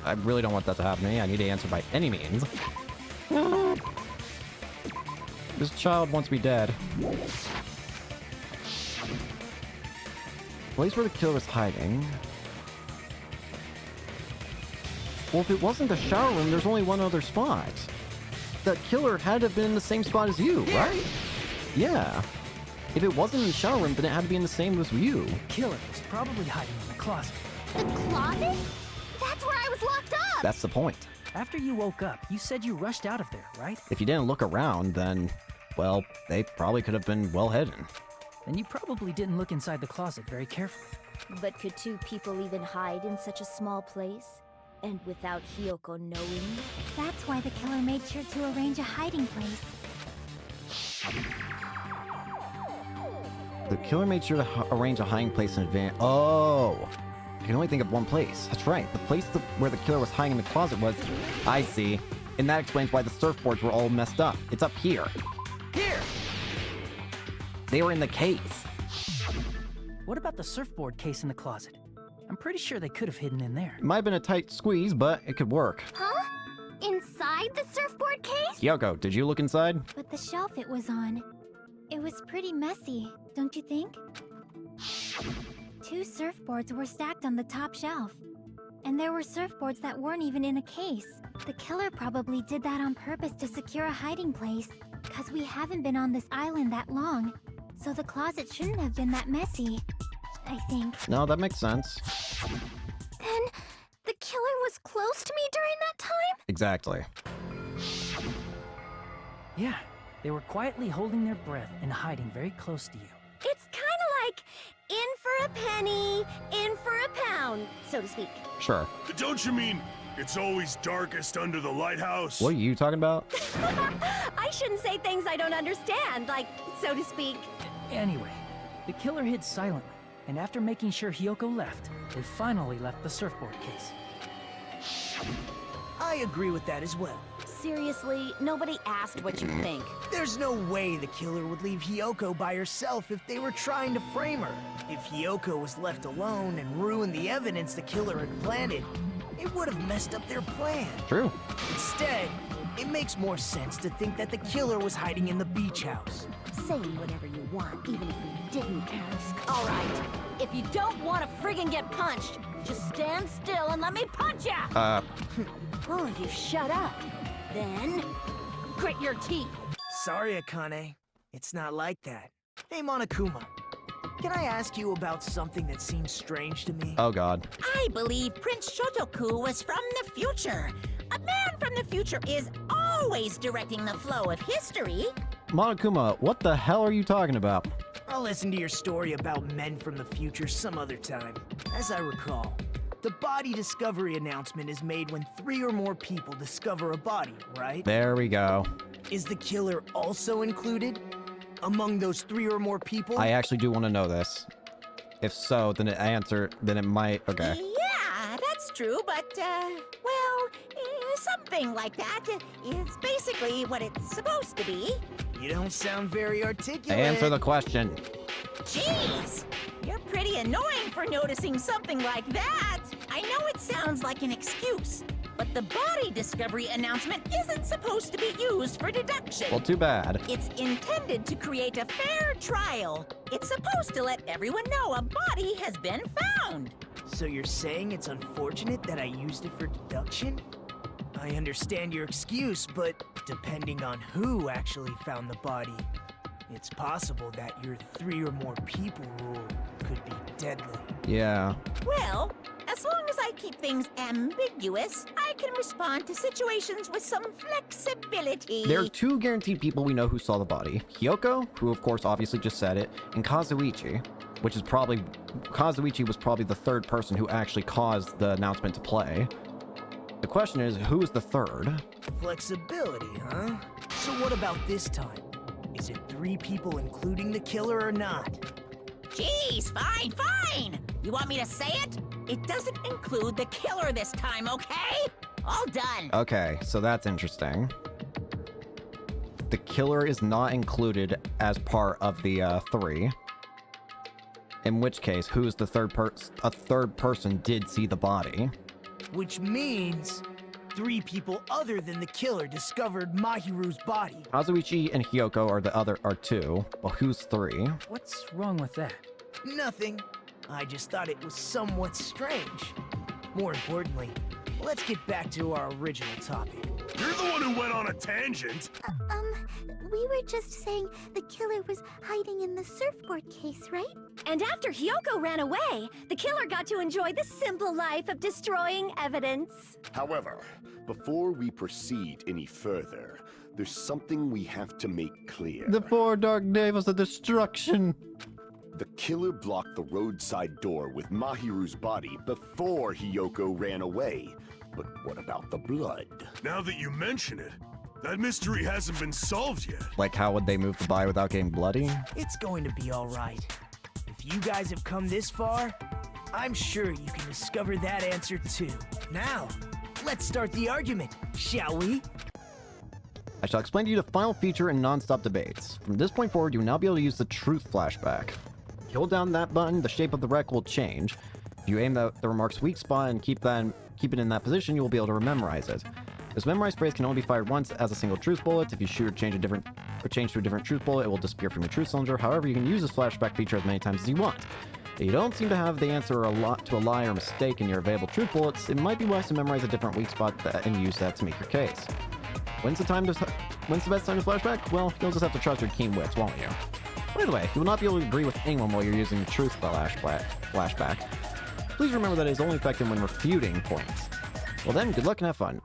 I really don't want that to happen to me. I need to answer by any means. This child wants me dead. Place where the killer was hiding. Well, if it wasn't the shower room, there's only one other spot. The killer had to have been in the same spot as you, right? Yeah. If it wasn't in the shower room, then it had to be in the same as you. The killer was probably hiding in the closet. The closet? That's where I was locked up! That's the point. After you woke up, you said you rushed out of there, right? If you didn't look around, then, well, they probably could have been well hidden. Then you probably didn't look inside the closet very carefully. But could two people even hide in such a small place? And without Hyoko knowing? That's why the killer made sure to arrange a hiding place. The killer made sure to arrange a hiding place in advance. Oh! I can only think of one place. That's right. The place where the killer was hiding in the closet was... I see. And that explains why the surfboards were all messed up. It's up here. Here! They were in the case. What about the surfboard case in the closet? I'm pretty sure they could have hidden in there. It might have been a tight squeeze, but it could work. Huh? Inside the surfboard case? Hyoko, did you look inside? But the shelf it was on, it was pretty messy, don't you think? 2 surfboards were stacked on the top shelf. And there were surfboards that weren't even in a case. The killer probably did that on purpose to secure a hiding place. Because we haven't been on this island that long. So the closet shouldn't have been that messy, I think. No, that makes sense. Then, the killer was close to me during that time? Exactly. Yeah, they were quietly holding their breath and hiding very close to you. It's kind of like in for a penny, in for a pound, so to speak. Sure. Don't you mean it's always darkest under the lighthouse? What are you talking about? I shouldn't say things I don't understand, like, so to speak. Anyway, the killer hid silently, and after making sure Hyoko left, they finally left the surfboard case. I agree with that as well. seriously, nobody asked what you think. There's no way the killer would leave Hiyoko by herself if they were trying to frame her. If Hiyoko was left alone and ruined the evidence the killer had planted, it would have messed up their plan. True. Instead, it makes more sense to think that the killer was hiding in the beach house. Say whatever you want, even if we didn't ask. All right, if you don't want to friggin' get punched, just stand still and let me punch ya! Oh, you shut up. Then, grit your teeth. Sorry, Akane. It's not like that. Hey, Monokuma. Can I ask you about something that seems strange to me? Oh, God. I believe Prince Shotoku was from the future. A man from the future is always directing the flow of history. Monokuma, what the hell are you talking about? I'll listen to your story about men from the future some other time. As I recall, the body discovery announcement is made when 3 or more people discover a body, right? There we go. Is the killer also included among those 3 or more people? I actually do want to know this. If so, then it might, okay. Yeah, that's true, but, something like that is basically what it's supposed to be. You don't sound very articulate. Answer the question. Jeez, you're pretty annoying for noticing something like that. I know it sounds like an excuse, but the body discovery announcement isn't supposed to be used for deduction. Well, too bad. It's intended to create a fair trial. It's supposed to let everyone know a body has been found. So you're saying it's unfortunate that I used it for deduction? I understand your excuse, but depending on who actually found the body, it's possible that your 3 or more people rule could be deadly. Yeah. Well, as long as I keep things ambiguous, I can respond to situations with some flexibility. There are 2 guaranteed people we know who saw the body. Hiyoko, who of course obviously just said it, and Kazuichi, Kazuichi was probably the 3rd person who actually caused the announcement to play. The question is, who is the 3rd? Flexibility, huh? So what about this time? Is it 3 people including the killer or not? Jeez, fine! You want me to say it? It doesn't include the killer this time, okay? All done. Okay, so that's interesting. The killer is not included as part of the 3. In which case, who's the 3rd person? A 3rd person did see the body. Which means 3 people other than the killer discovered Mahiru's body. Kazuichi and Hiyoko are 2. Well, who's 3? What's wrong with that? Nothing. I just thought it was somewhat strange. More importantly, let's get back to our original topic. You're the one who went on a tangent. We were just saying the killer was hiding in the surfboard case, right? And after Hiyoko ran away, the killer got to enjoy the simple life of destroying evidence. However, before we proceed any further, there's something we have to make clear. The 4 dark devils of destruction. The killer blocked the roadside door with Mahiru's body before Hiyoko ran away. But what about the blood? Now that you mention it, that mystery hasn't been solved yet. Like, how would they move the body without getting bloody? It's going to be all right. If you guys have come this far, I'm sure you can discover that answer too. Now, let's start the argument, shall we? I shall explain to you the final feature in non-stop debates. From this point forward, you will now be able to use the truth flashback. If you hold down that button, the shape of the wreck will change. If you aim the remark's weak spot and keep it in that position, you will be able to memorize it. This memorized phrase can only be fired once as a single truth bullet. If you shoot or change to a different truth bullet, it will disappear from your truth cylinder. However, you can use this flashback feature as many times as you want. If you don't seem to have the answer to a lie or mistake in your available truth bullets, it might be wise to memorize a different weak spot and use that to make your case. When's the best time to flashback? Well, you'll just have to trust your keen wits, won't you? By the way, you will not be able to agree with anyone while you're using the truth flashback. Please remember that it is only effective when refuting points. Well then, good luck and have fun.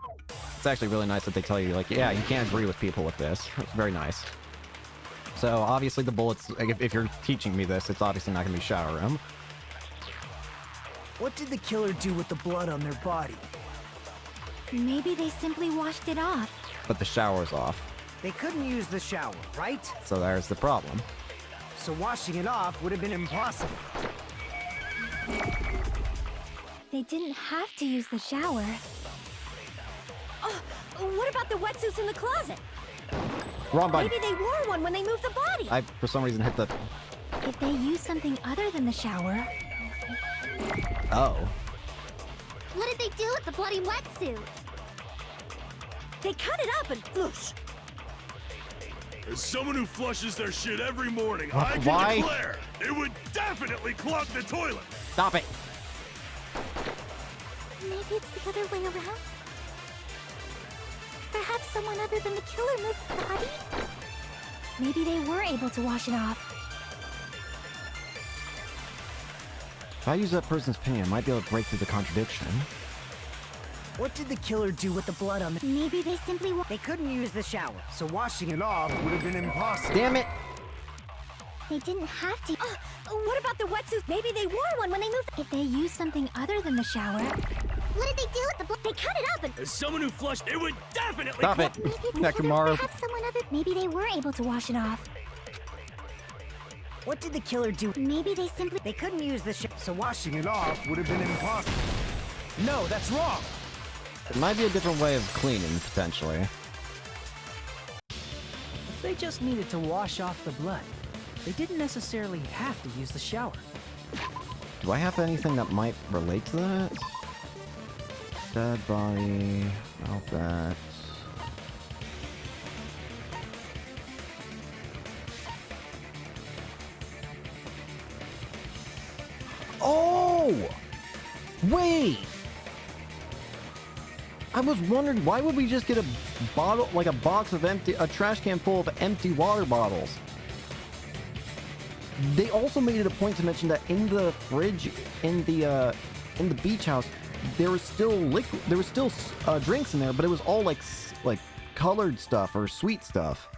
It's actually really nice that they tell you, like, yeah, you can't agree with people with this. It's very nice. So, obviously the bullets, if you're teaching me this, it's obviously not going to be shower room. What did the killer do with the blood on their body? Maybe they simply washed it off. But the shower's off. They couldn't use the shower, right? So there's the problem. So washing it off would have been impossible. They didn't have to use the shower. What about the wetsuits in the closet? Wrong button. Maybe they wore one when they moved the body. I, for some reason, hit the... If they use something other than the shower... Oh. What did they do with the bloody wetsuit? They cut it up and floosh. As someone who flushes their shit every morning, Why? I can declare it would definitely clog the toilet. Stop it. Maybe it's the other way around? Perhaps someone other than the killer moved the body? Maybe they were able to wash it off. If I use that person's opinion, I might be able to break through the contradiction. What did the killer do with the blood on the... Maybe they simply They couldn't use the shower, so washing it off would have been impossible. Damn it! They didn't have to. What about the wetsuit? Maybe they wore one when they moved. If they use something other than the shower... What did they do with the blood? They cut it up and... As someone who flushed, it would definitely Stop it, Maybe it's Nakamura. perhaps someone other... Maybe they were able to wash it off. What did the killer do? Maybe they simply... They couldn't use the shower, so washing it off would have been impossible. No, that's wrong. It might be a different way of cleaning, potentially. If they just needed to wash off the blood, they didn't necessarily have to use the shower. Do I have anything that might relate to that? Dead body, mouth that. Oh! Wait! I was wondering, why would we just get a bottle, like a box of a trash can full of empty water bottles? They also made it a point to mention that in the fridge, in the beach house, there was still drinks in there, but it was all like colored stuff or sweet stuff.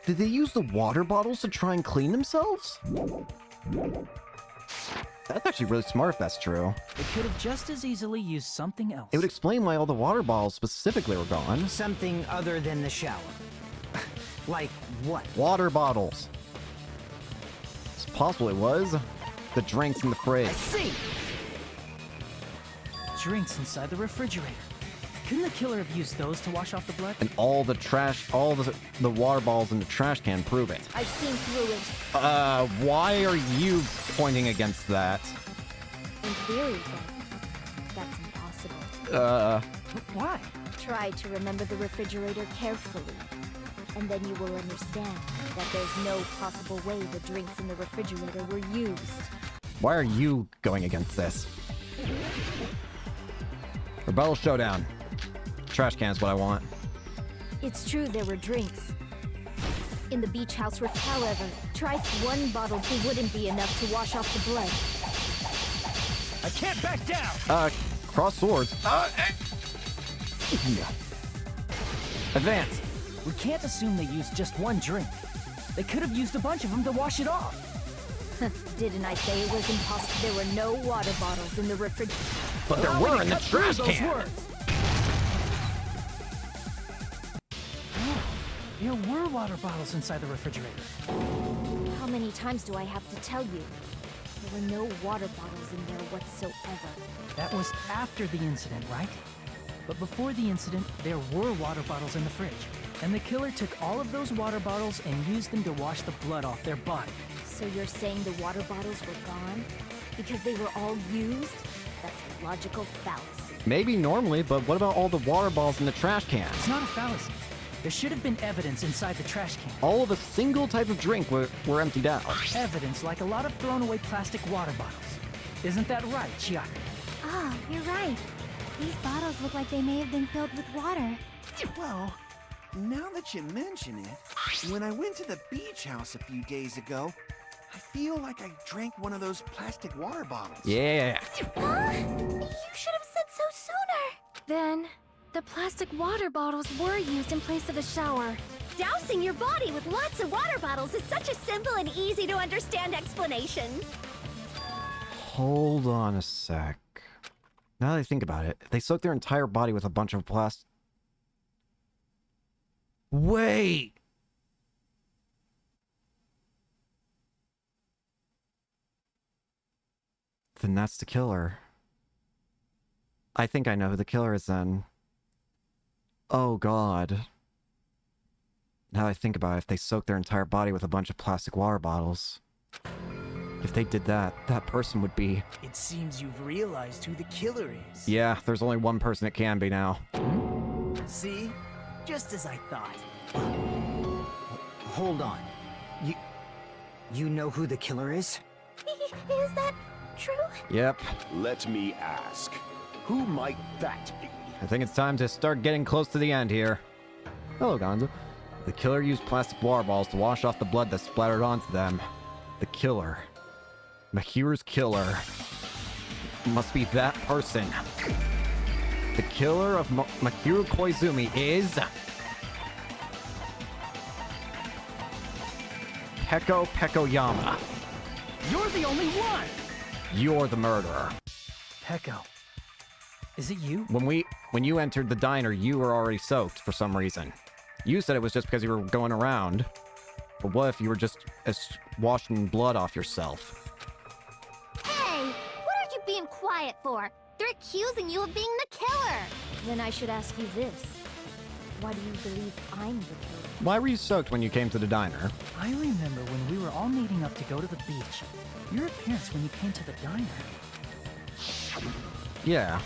Did they use the water bottles to try and clean themselves? That's actually really smart if that's true. They could have just as easily used something else. It would explain why all the water bottles specifically were gone. Something other than the shower. Like what? Water bottles. It's possible it was. The drinks in the fridge. I see! Drinks inside the refrigerator. Couldn't the killer have used those to wash off the blood? And all the trash, all the water bottles in the trash can prove it. I've seen through it. Why are you pointing against that? In theory, then, that's impossible. Why? Try to remember the refrigerator carefully, and then you will understand that there's no possible way the drinks in the refrigerator were used. Why are you going against this? Rebel Showdown. Trash can's what I want. It's true there were drinks in the beach house. However, try one bottle wouldn't be enough to wash off the blood. I can't back down! Cross swords. Advance. We can't assume they used just one drink. They could have used a bunch of them to wash it off. Didn't I say it was impossible? There were no water bottles in the refrigerator. But there were in the trash can. There were water bottles inside the refrigerator. How many times do I have to tell you? There were no water bottles in there whatsoever. That was after the incident, right? But before the incident, there were water bottles in the fridge. And the killer took all of those water bottles and used them to wash the blood off their body. So you're saying the water bottles were gone? Because they were all used? That's a logical fallacy. Maybe normally, but what about all the water bottles in the trash can? It's not a fallacy. There should have been evidence inside the trash can. All of a single type of drink were emptied out. Evidence like a lot of thrown away plastic water bottles. Isn't that right, Chiaki? Ah, you're right. These bottles look like they may have been filled with water. Well, now that you mention it, when I went to the beach house a few days ago, I feel like I drank one of those plastic water bottles. Yeah. You should have said so sooner. Then, the plastic water bottles were used in place of a shower. Dousing your body with lots of water bottles is such a simple and easy to understand explanation. Hold on a sec. Now that I think about it, they soaked their entire body with a bunch of plastic. Wait! Then that's the killer. I think I know who the killer is then. Oh god. Now I think about it, if they soaked their entire body with a bunch of plastic water bottles. If they did that, that person would be... It seems you've realized who the killer is. Yeah, there's only one person it can be now. See? Just as I thought. Hold on. You know who the killer is? Is that true? Yep. Let me ask, who might that be? I think it's time to start getting close to the end here. Hello, Gonzo. The killer used plastic water balls to wash off the blood that splattered onto them. The killer. Mahiru's killer. Must be that person. The killer of Mahiru Koizumi is... Peko Pekoyama. You're the only one! You're the murderer. Peko. Is it you? When you entered the diner, you were already soaked for some reason. You said it was just because you were going around. But what if you were just washing blood off yourself? Hey! What are you being quiet for? They're accusing you of being the killer! Then I should ask you this. Why do you believe I'm the killer? Why were you soaked when you came to the diner? I remember when we were all meeting up to go to the beach. Your appearance when you came to the diner. Yeah.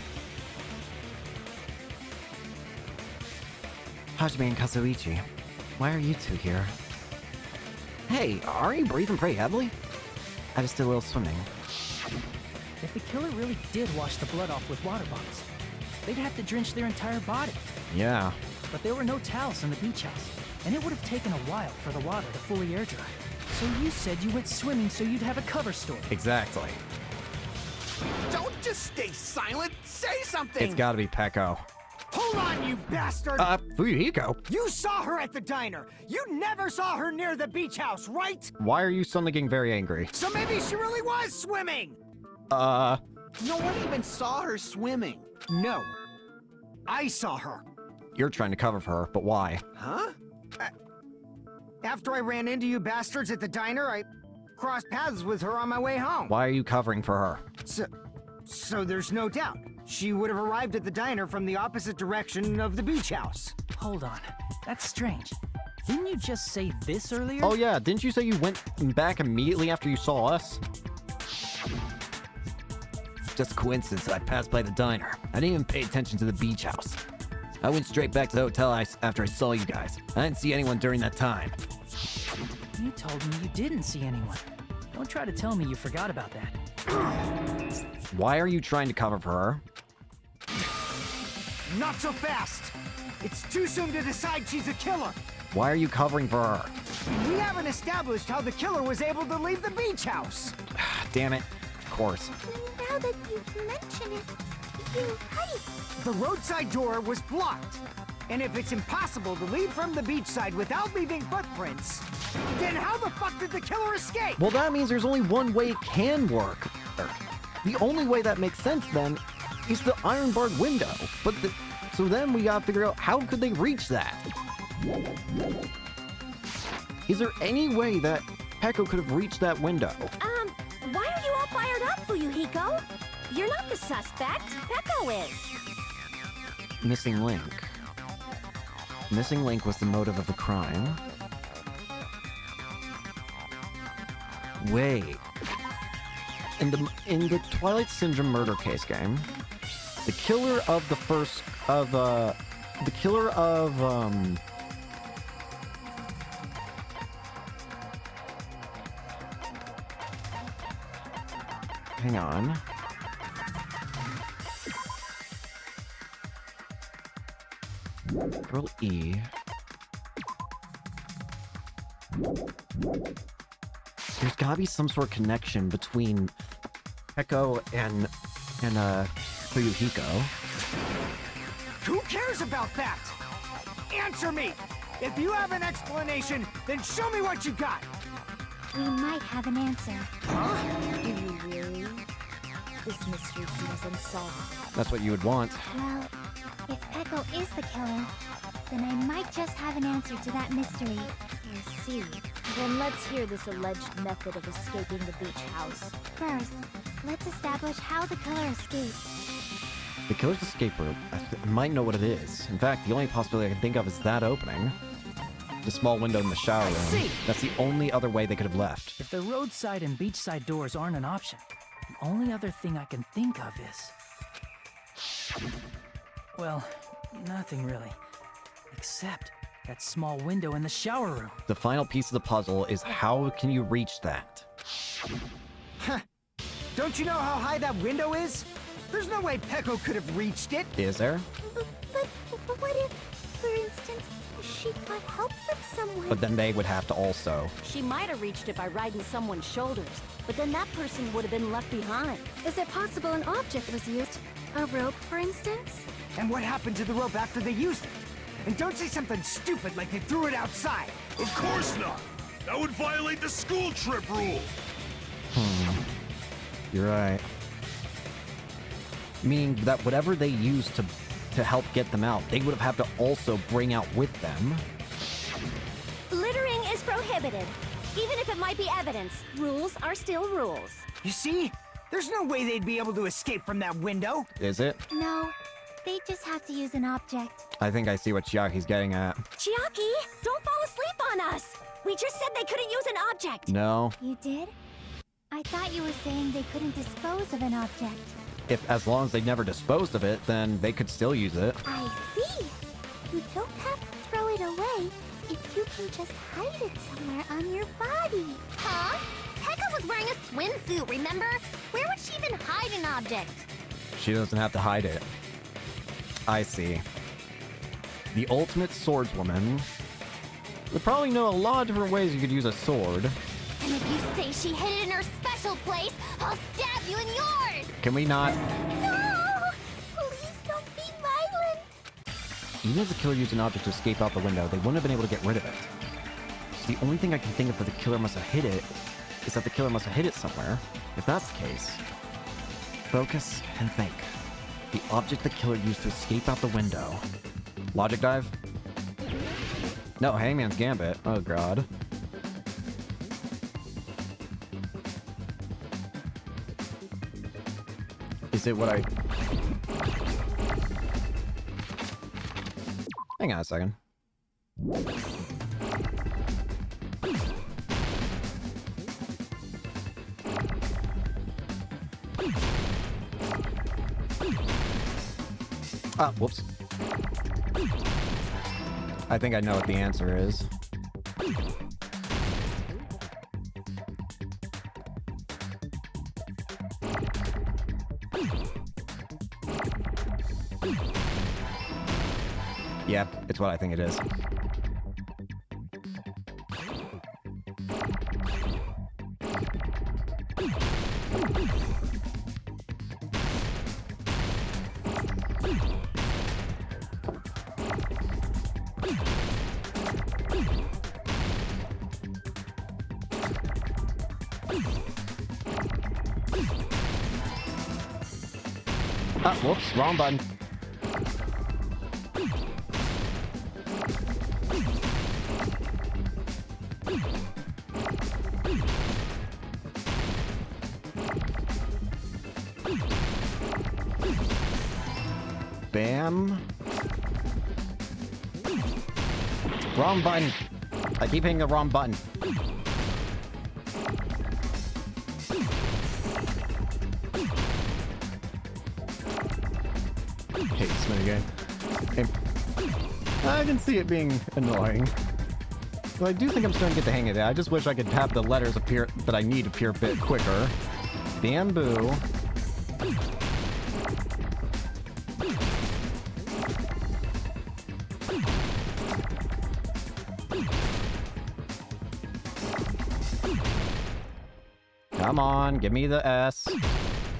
Hajime and Kazuichi, why are you two here? Hey, aren't you breathing pretty heavily? I just did a little swimming. If the killer really did wash the blood off with water bottles, they'd have to drench their entire body. Yeah. But there were no towels in the beach house, and it would have taken a while for the water to fully air dry. So you said you went swimming so you'd have a cover story. Exactly. Don't just stay silent. Say something. It's gotta be Peko. Hold on, you bastard! Fuyuhiko. You saw her at the diner! You never saw her near the beach house, right? Why are you suddenly getting very angry? So maybe she really was swimming! No one even saw her swimming. No. I saw her. You're trying to cover for her, but why? Huh? After I ran into you bastards at the diner, I crossed paths with her on my way home. Why are you covering for her? So there's no doubt. She would have arrived at the diner from the opposite direction of the beach house. Hold on. That's strange. Didn't you just say this earlier? Oh yeah, didn't you say you went back immediately after you saw us? Just a coincidence that I passed by the diner. I didn't even pay attention to the beach house. I went straight back to the hotel after I saw you guys. I didn't see anyone during that time. You told me you didn't see anyone. Don't try to tell me you forgot about that. Why are you trying to cover for her? Not so fast! It's too soon to decide she's a killer! Why are you covering for her? We haven't established how the killer was able to leave the beach house! Damn it. Of course. Now that you mention it, you're right. The roadside door was blocked. And if it's impossible to leave from the beachside without leaving footprints, then how the fuck did the killer escape? Well, that means there's only one way it can work. The only way that makes sense, then, is the iron-barred window. So then we gotta figure out how could they reach that? Is there any way that Peko could have reached that window? Why are you all fired up, Fuyuhiko? You're not the suspect. Peko is. Missing link. Missing link was the motive of the crime. Wait. In the Twilight Syndrome murder case game, the killer of hang on. Girl E. There's gotta be some sort of connection between Peko and Fuyuhiko. Who cares about that? Answer me! If you have an explanation, then show me what you got! We might have an answer. Huh? Do you really? This mystery seems unsolved. That's what you would want. Well, if Peko is the killer, then I might just have an answer to that mystery. I see. Then let's hear this alleged method of escaping the beach house. First, let's establish how the killer escaped. The killer's escape route. I might know what it is. In fact, the only possibility I can think of is that opening. The small window in the shower room. That's the only other way they could have left. If the roadside and beachside doors aren't an option, the only other thing I can think of is... Well, nothing really. Except that small window in the shower room. The final piece of the puzzle is how can you reach that? Huh. Don't you know how high that window is? There's no way Peko could have reached it. Is there? But what if, for instance, she got help from someone? But then they would have to also. She might have reached it by riding someone's shoulders, but then that person would have been left behind. Is it possible an object was used? A rope, for instance? And what happened to the rope after they used it? And don't say something stupid like they threw it outside. Of course not! That would violate the school trip rule! You're right. Meaning that whatever they used to help get them out, they would have had to also bring out with them. Littering is prohibited. Even if it might be evidence, rules are still rules. You see? There's no way they'd be able to escape from that window. Is it? No, they just have to use an object. I think I see what Chiaki's getting at. Chiaki, don't fall asleep on us! We just said they couldn't use an object! No. You did? I thought you were saying they couldn't dispose of an object. If as long as they never disposed of it, then they could still use it. I see! You don't have to throw it away if you can just hide it somewhere on your body. Huh? Pekka was wearing a swimsuit, remember? Where would she even hide an object? She doesn't have to hide it. I see. The ultimate swordswoman would probably know a lot of different ways you could use a sword. And if you say she hid it in her special place, I'll stab you in yours! Can we not? No! Please don't be violent! Even if the killer used an object to escape out the window, they wouldn't have been able to get rid of it. So the only thing I can think of that the killer must have hid it is that the killer must have hid it somewhere. If that's the case, focus and think. The object the killer used to escape out the window. Logic dive? No, Hangman's Gambit. Oh god. Is it what I... Hang on a second. Ah, whoops. I think I know what the answer is. Yep, it's what I think it is. Ah, whoops, wrong button. Bam. Wrong button. I keep hitting the wrong button. Hate this minigame. I can see it being annoying. Well, I do think I'm starting to get the hang of it. I just wish I could have the letters appear that I need appear a bit quicker. Bamboo. Come on, give me the S.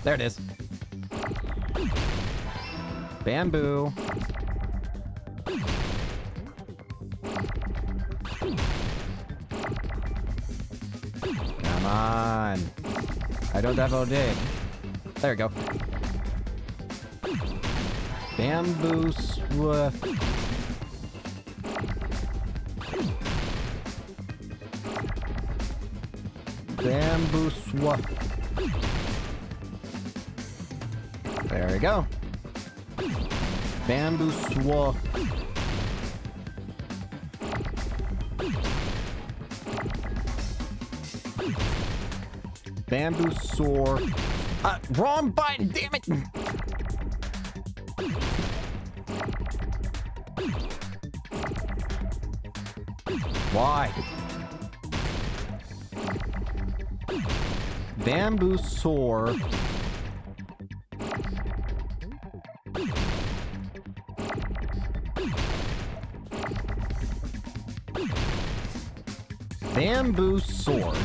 There it is. Bamboo. Come on. I don't have all day. There we go. Bamboo swift. Bamboo swap. There we go. Bamboo sword. Bamboo sword. Wrong button, damn it! Why? Bamboo sword. Bamboo sword.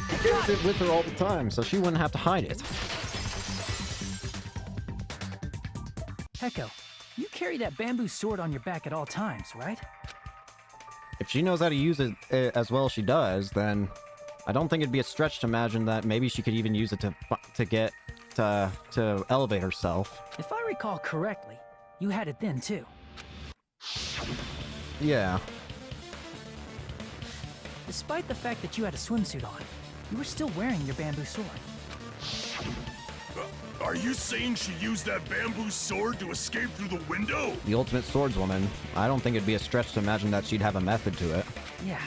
She carries it with her all the time, so she wouldn't have to hide it. Peko, you carry that bamboo sword on your back at all times, right? If she knows how to use it as well as she does, then I don't think it'd be a stretch to imagine that maybe she could even use it to elevate herself. If I recall correctly, you had it then too. Yeah. Despite the fact that you had a swimsuit on, you were still wearing your bamboo sword. Are you saying she used that bamboo sword to escape through the window? The ultimate swordswoman. I don't think it'd be a stretch to imagine that she'd have a method to it. Yeah.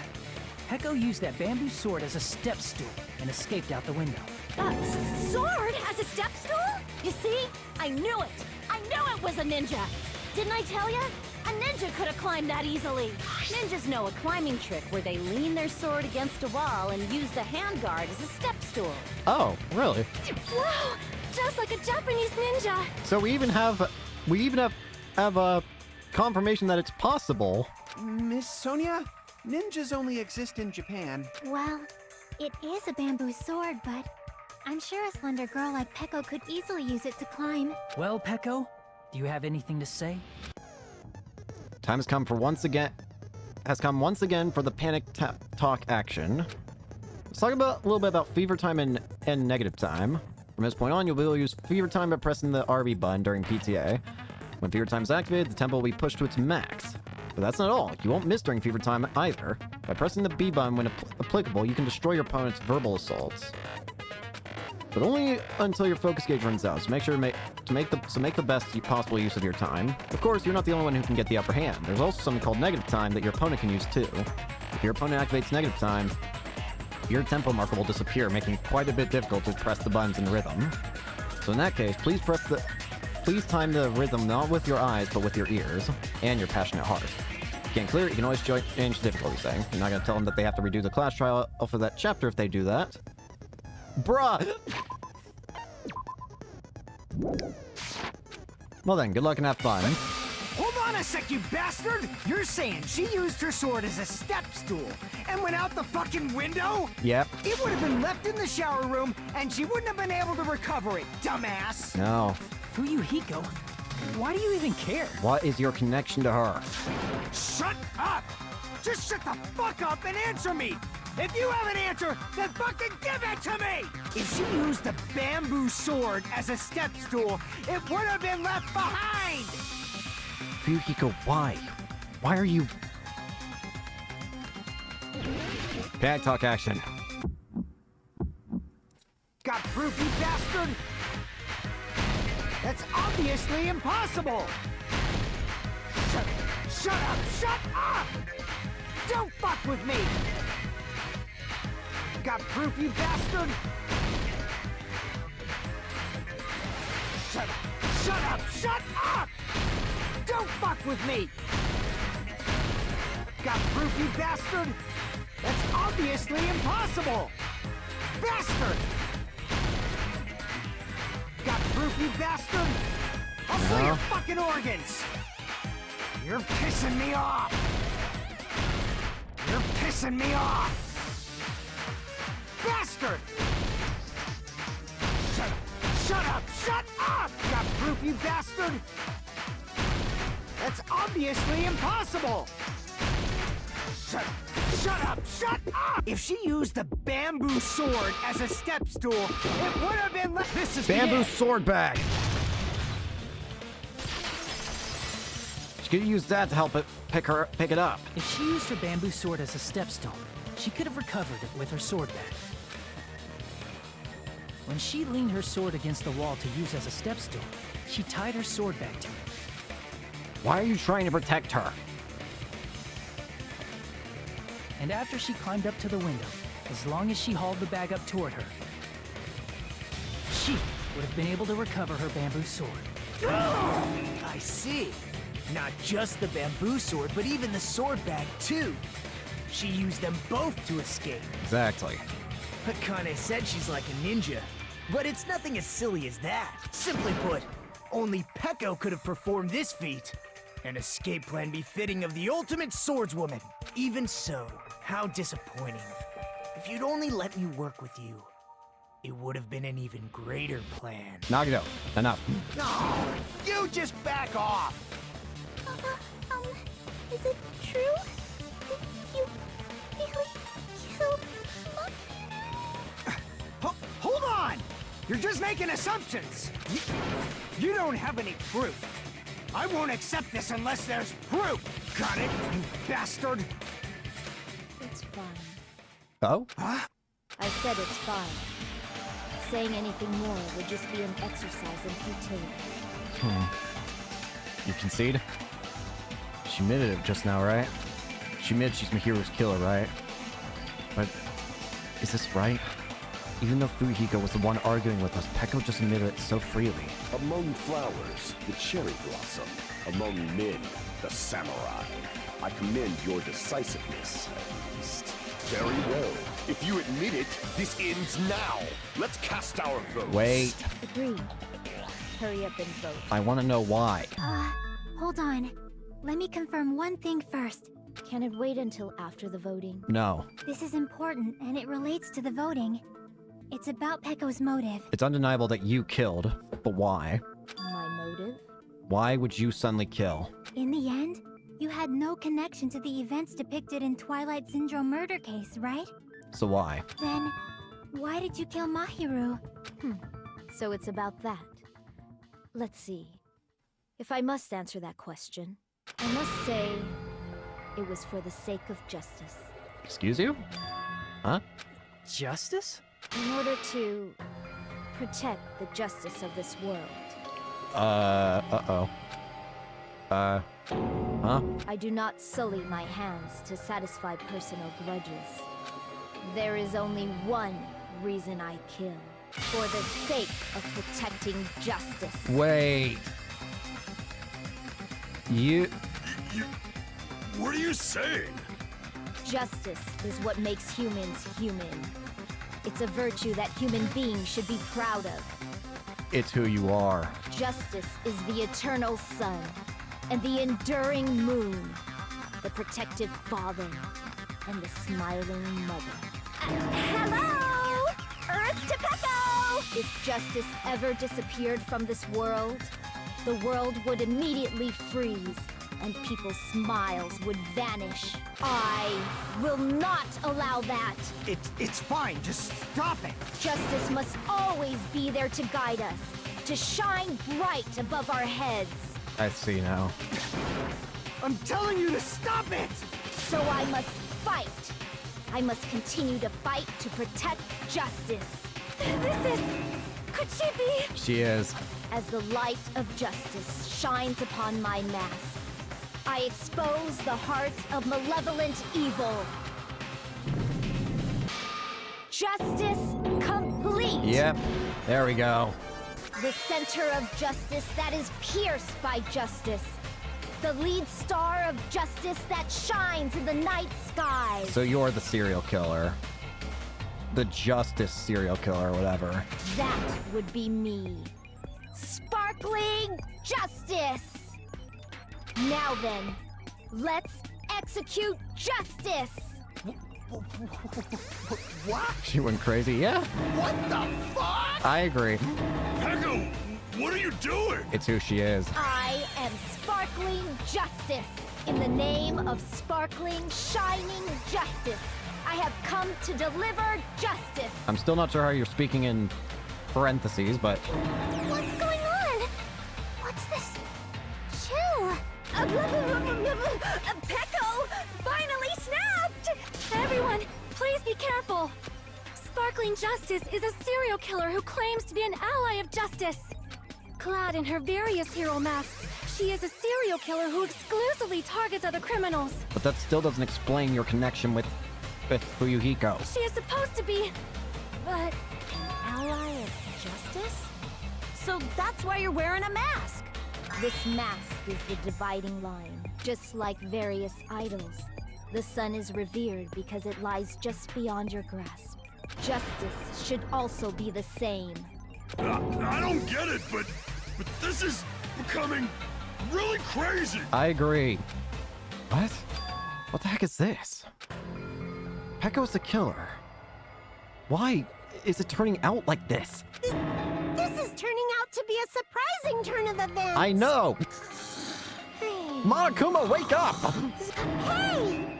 Peko used that bamboo sword as a step stool and escaped out the window. Sword as a step stool? You see? I knew it! I knew it was a ninja! Didn't I tell ya? A ninja could have climbed that easily. Ninjas know a climbing trick where they lean their sword against a wall and use the handguard as a step stool. Oh, really? Wow! Just like a Japanese ninja! So we even have confirmation that it's possible. Miss Sonia, ninjas only exist in Japan. Well, it is a bamboo sword, but I'm sure a slender girl like Peko could easily use it to climb. Well, Peko, do you have anything to say? Time has come once again for the panic talk action. Let's talk a little bit about fever time and negative time. From this point on, you'll be able to use fever time by pressing the RB button during PTA. When fever time is activated, the tempo will be pushed to its max. But that's not all. You won't miss during fever time either. By pressing the B button when applicable, you can destroy your opponent's verbal assaults. But only until your focus gauge runs out, so make sure to make the best possible use of your time. Of course, you're not the only one who can get the upper hand. There's also something called negative time that your opponent can use too. If your opponent activates negative time, your tempo marker will disappear, making it quite a bit difficult to press the buttons in rhythm. So in that case, please time the rhythm not with your eyes, but with your ears and your passionate heart. If you can't clear it, you can always change the difficulty setting. You're not going to tell them that they have to redo the class trial for that chapter if they do that. Bruh! Well then, good luck and have fun. Hold on a sec, you bastard! You're saying she used her sword as a step stool and went out the fucking window? Yep. It would have been left in the shower room and she wouldn't have been able to recover it, dumbass! No. Fuyuhiko, why do you even care? What is your connection to her? Shut up! Just shut the fuck up and answer me! If you have an answer, then fucking give it to me! If she used the bamboo sword as a step stool, it would have been left behind! Fuyuhiko, why? Why are you... Panic talk action. Got proof, you bastard? That's obviously impossible! Shut up! Shut up! Don't fuck with me! Got proof, you bastard? Shut up! Shut up! Don't fuck with me! Got proof, you bastard? That's obviously impossible! Bastard! Got proof, you bastard? I'll sell your fucking organs! You're pissing me off! You're pissing me off! Bastard! Shut up! Shut up! Got proof, you bastard? That's obviously impossible! Shut up! Shut up! If she used the bamboo sword as a step stool, it would have been left. This is bamboo sword bag. She could use that to help it pick it up. If she used her bamboo sword as a step stool, she could have recovered it with her sword bag. When she leaned her sword against the wall to use as a step stool, she tied her sword back to it. Why are you trying to protect her? And after she climbed up to the window, as long as she hauled the bag up toward her, she would have been able to recover her bamboo sword. I see. Not just the bamboo sword, but even the sword bag, too. She used them both to escape. Exactly. Akane said she's like a ninja, but it's nothing as silly as that. Simply put, only Peko could have performed this feat. An escape plan befitting of the ultimate swordswoman. Even so, how disappointing. If you'd only let me work with you, it would have been an even greater plan. Nagito, enough. No, you just back off. Is it true? Did you really kill Hold on! You're just making assumptions! You don't have any proof. I won't accept this unless there's proof! Got it, you bastard? It's fine. Oh? Huh? I said it's fine. Saying anything more would just be an exercise in futility. You concede? She admitted it just now, right? She admitted she's Mahiru's killer, right? But is this right? Even though Fuyuhiko was the one arguing with us, Peko just admitted it so freely. Among flowers, the cherry blossom. Among men, the samurai. I commend your decisiveness, at least. Very well. If you admit it, this ends now. Let's cast our votes. Wait. Agreed. Hurry up and vote. I want to know why. Hold on. Let me confirm one thing first. Can it wait until after the voting? No. This is important, and it relates to the voting. It's about Peko's motive. It's undeniable that you killed, but why? My motive? Why would you suddenly kill? In the end, you had no connection to the events depicted in Twilight Syndrome murder case, right? So why? Then, why did you kill Mahiru? So it's about that. Let's see. If I must answer that question, I must say it was for the sake of justice. Excuse you? Huh? Justice? In order to protect the justice of this world. Uh-oh. Huh? I do not sully my hands to satisfy personal grudges. There is only one reason I kill. For the sake of protecting justice. Wait. What are you saying? Justice is what makes humans human. It's a virtue that human beings should be proud of. It's who you are. Justice is the eternal sun and the enduring moon, the protective father and the smiling mother. Hello! Earth to Peko! If justice ever disappeared from this world, the world would immediately freeze and people's smiles would vanish. I will not allow that. It's fine, just stop it. Justice must always be there to guide us, to shine bright above our heads. I see now. I'm telling you to stop it! So I must fight. I must continue to fight to protect justice. This is... Could she be... She is. As the light of justice shines upon my mask, I expose the hearts of malevolent evil. Justice complete! Yep. There we go. The center of justice that is pierced by justice. The lead star of justice that shines in the night sky. So you're the serial killer. The justice serial killer, or whatever. That would be me. Sparkling justice! Now then, let's execute justice! What? She went crazy, yeah? What the fuck? I agree. Peko, what are you doing? It's who she is. I am sparkling justice. In the name of sparkling, shining justice, I have come to deliver justice. I'm still not sure how you're speaking in parentheses, but... What's going on? What's this? Chill. Peko finally snapped! Everyone, please be careful. Sparkling Sparkling Justice is a serial killer who claims to be an ally of justice. Clad in her various hero masks, she is a serial killer who exclusively targets other criminals. But that still doesn't explain your connection with Fuyuhiko. She is supposed to be, but... Ally of justice? So that's why you're wearing a mask. This mask is the dividing line. Just like various idols, the sun is revered because it lies just beyond your grasp. Justice should also be the same. I don't get it, but this is becoming really crazy. I agree. What? What the heck is this? Pecco's the killer. Why is it turning out like this? This is turning out to be a surprising turn of events. I know! Monokuma, wake up! Hey!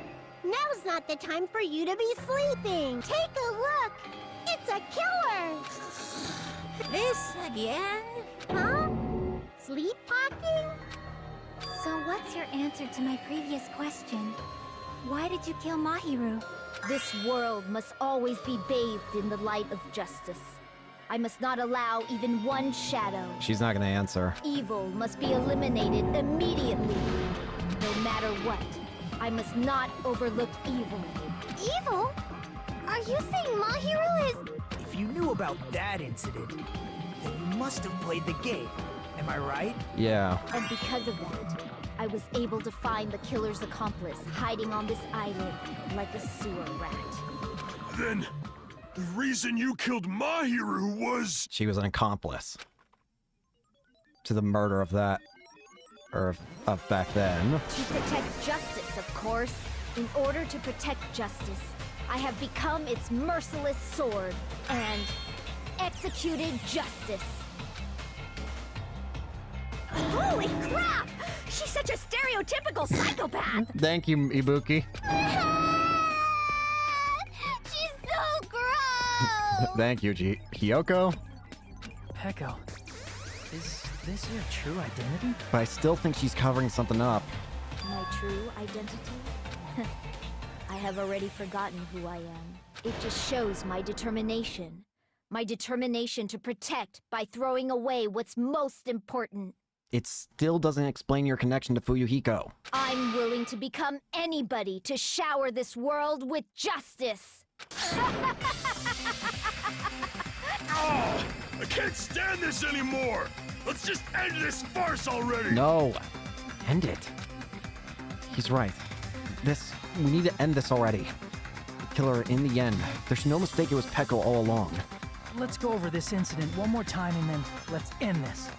Now's not the time for you to be sleeping. Take a look. It's a killer. This again? Huh? Sleepwalking? So what's your answer to my previous question? Why did you kill Mahiru? This world must always be bathed in the light of justice. I must not allow even one shadow. She's not gonna answer. Evil must be eliminated immediately. No matter what, I must not overlook evil. Evil? Are you saying Mahiru is... If you knew about that incident, then you must have played the game. Am I right? Yeah. And because of that, I was able to find the killer's accomplice hiding on this island like a sewer rat. Then, the reason you killed Mahiru was... She was an accomplice to the murder of that, or of back then. To protect justice, of course. In order to protect justice, I have become its merciless sword and executed justice. Holy crap! She's such a stereotypical psychopath! Thank you, Ibuki. She's so gross! Thank you, Hiyoko. Pecco, is this your true identity? But I still think she's covering something up. My true identity? I have already forgotten who I am. It just shows my determination. My determination to protect by throwing away what's most important. It still doesn't explain your connection to Fuyuhiko. I'm willing to become anybody to shower this world with justice. Oh, I can't stand this anymore! Let's just end this farce already! No. End it. He's right. We need to end this already. The killer, in the end, there's no mistake it was Pecco all along. Let's go over this incident one more time and then let's end this.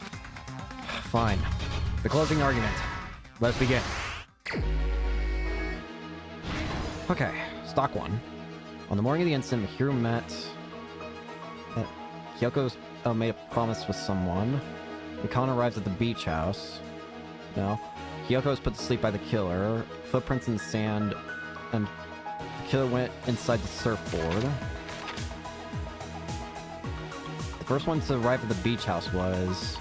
Fine. The closing argument. Let's begin. Okay, stock one. On the morning of the incident, Mahiru met... Hyoko's made a promise with someone. Mikana arrives at the beach house. No. Hiyoko is put to sleep by the killer. Footprints in the sand. And the killer went inside the surfboard. The first one to arrive at the beach house was...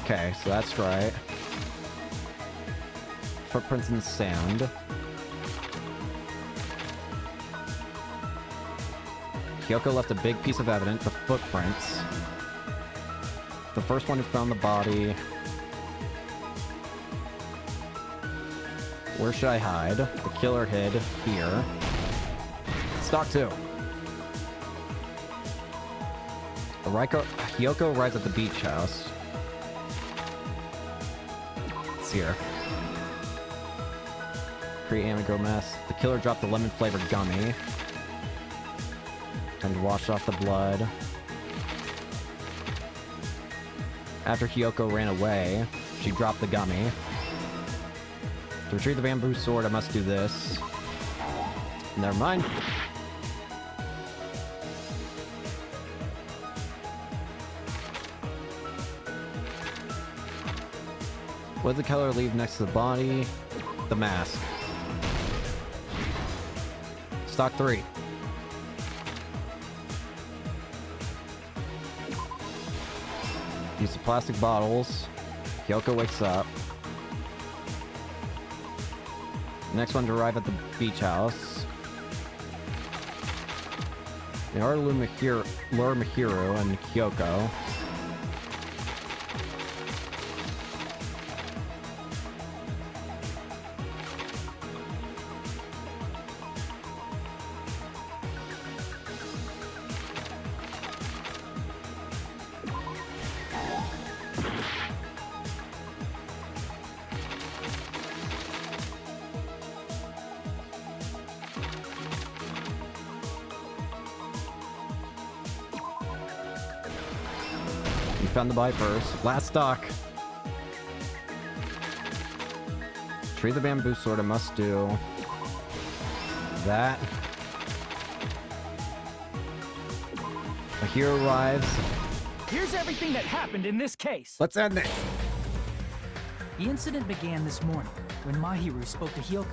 Okay, so that's right. Footprints in the sand. Hiyoko left a big piece of evidence, the footprints. The first one who found the body. Where should I hide? The killer hid here. Stock 2. Hiyoko arrives at the beach house. It's here. Pre-Amigo mess. The killer dropped the lemon-flavored gummy. And washed off the blood. After Hiyoko ran away, she dropped the gummy. To retrieve the bamboo sword, I must do this. Never mind. What did the killer leave next to the body? The mask. Stock 3. Use the plastic bottles Hyoko wakes up. Next one to arrive at the beach house. They are Lure Mahiro and Hyoko. Found the buy first. Last stock. Tree the bamboo sword, a must do. That. A hero arrives. Here's everything that happened in this case. Let's end this. The incident began this morning when Mahiru spoke to Hyoko.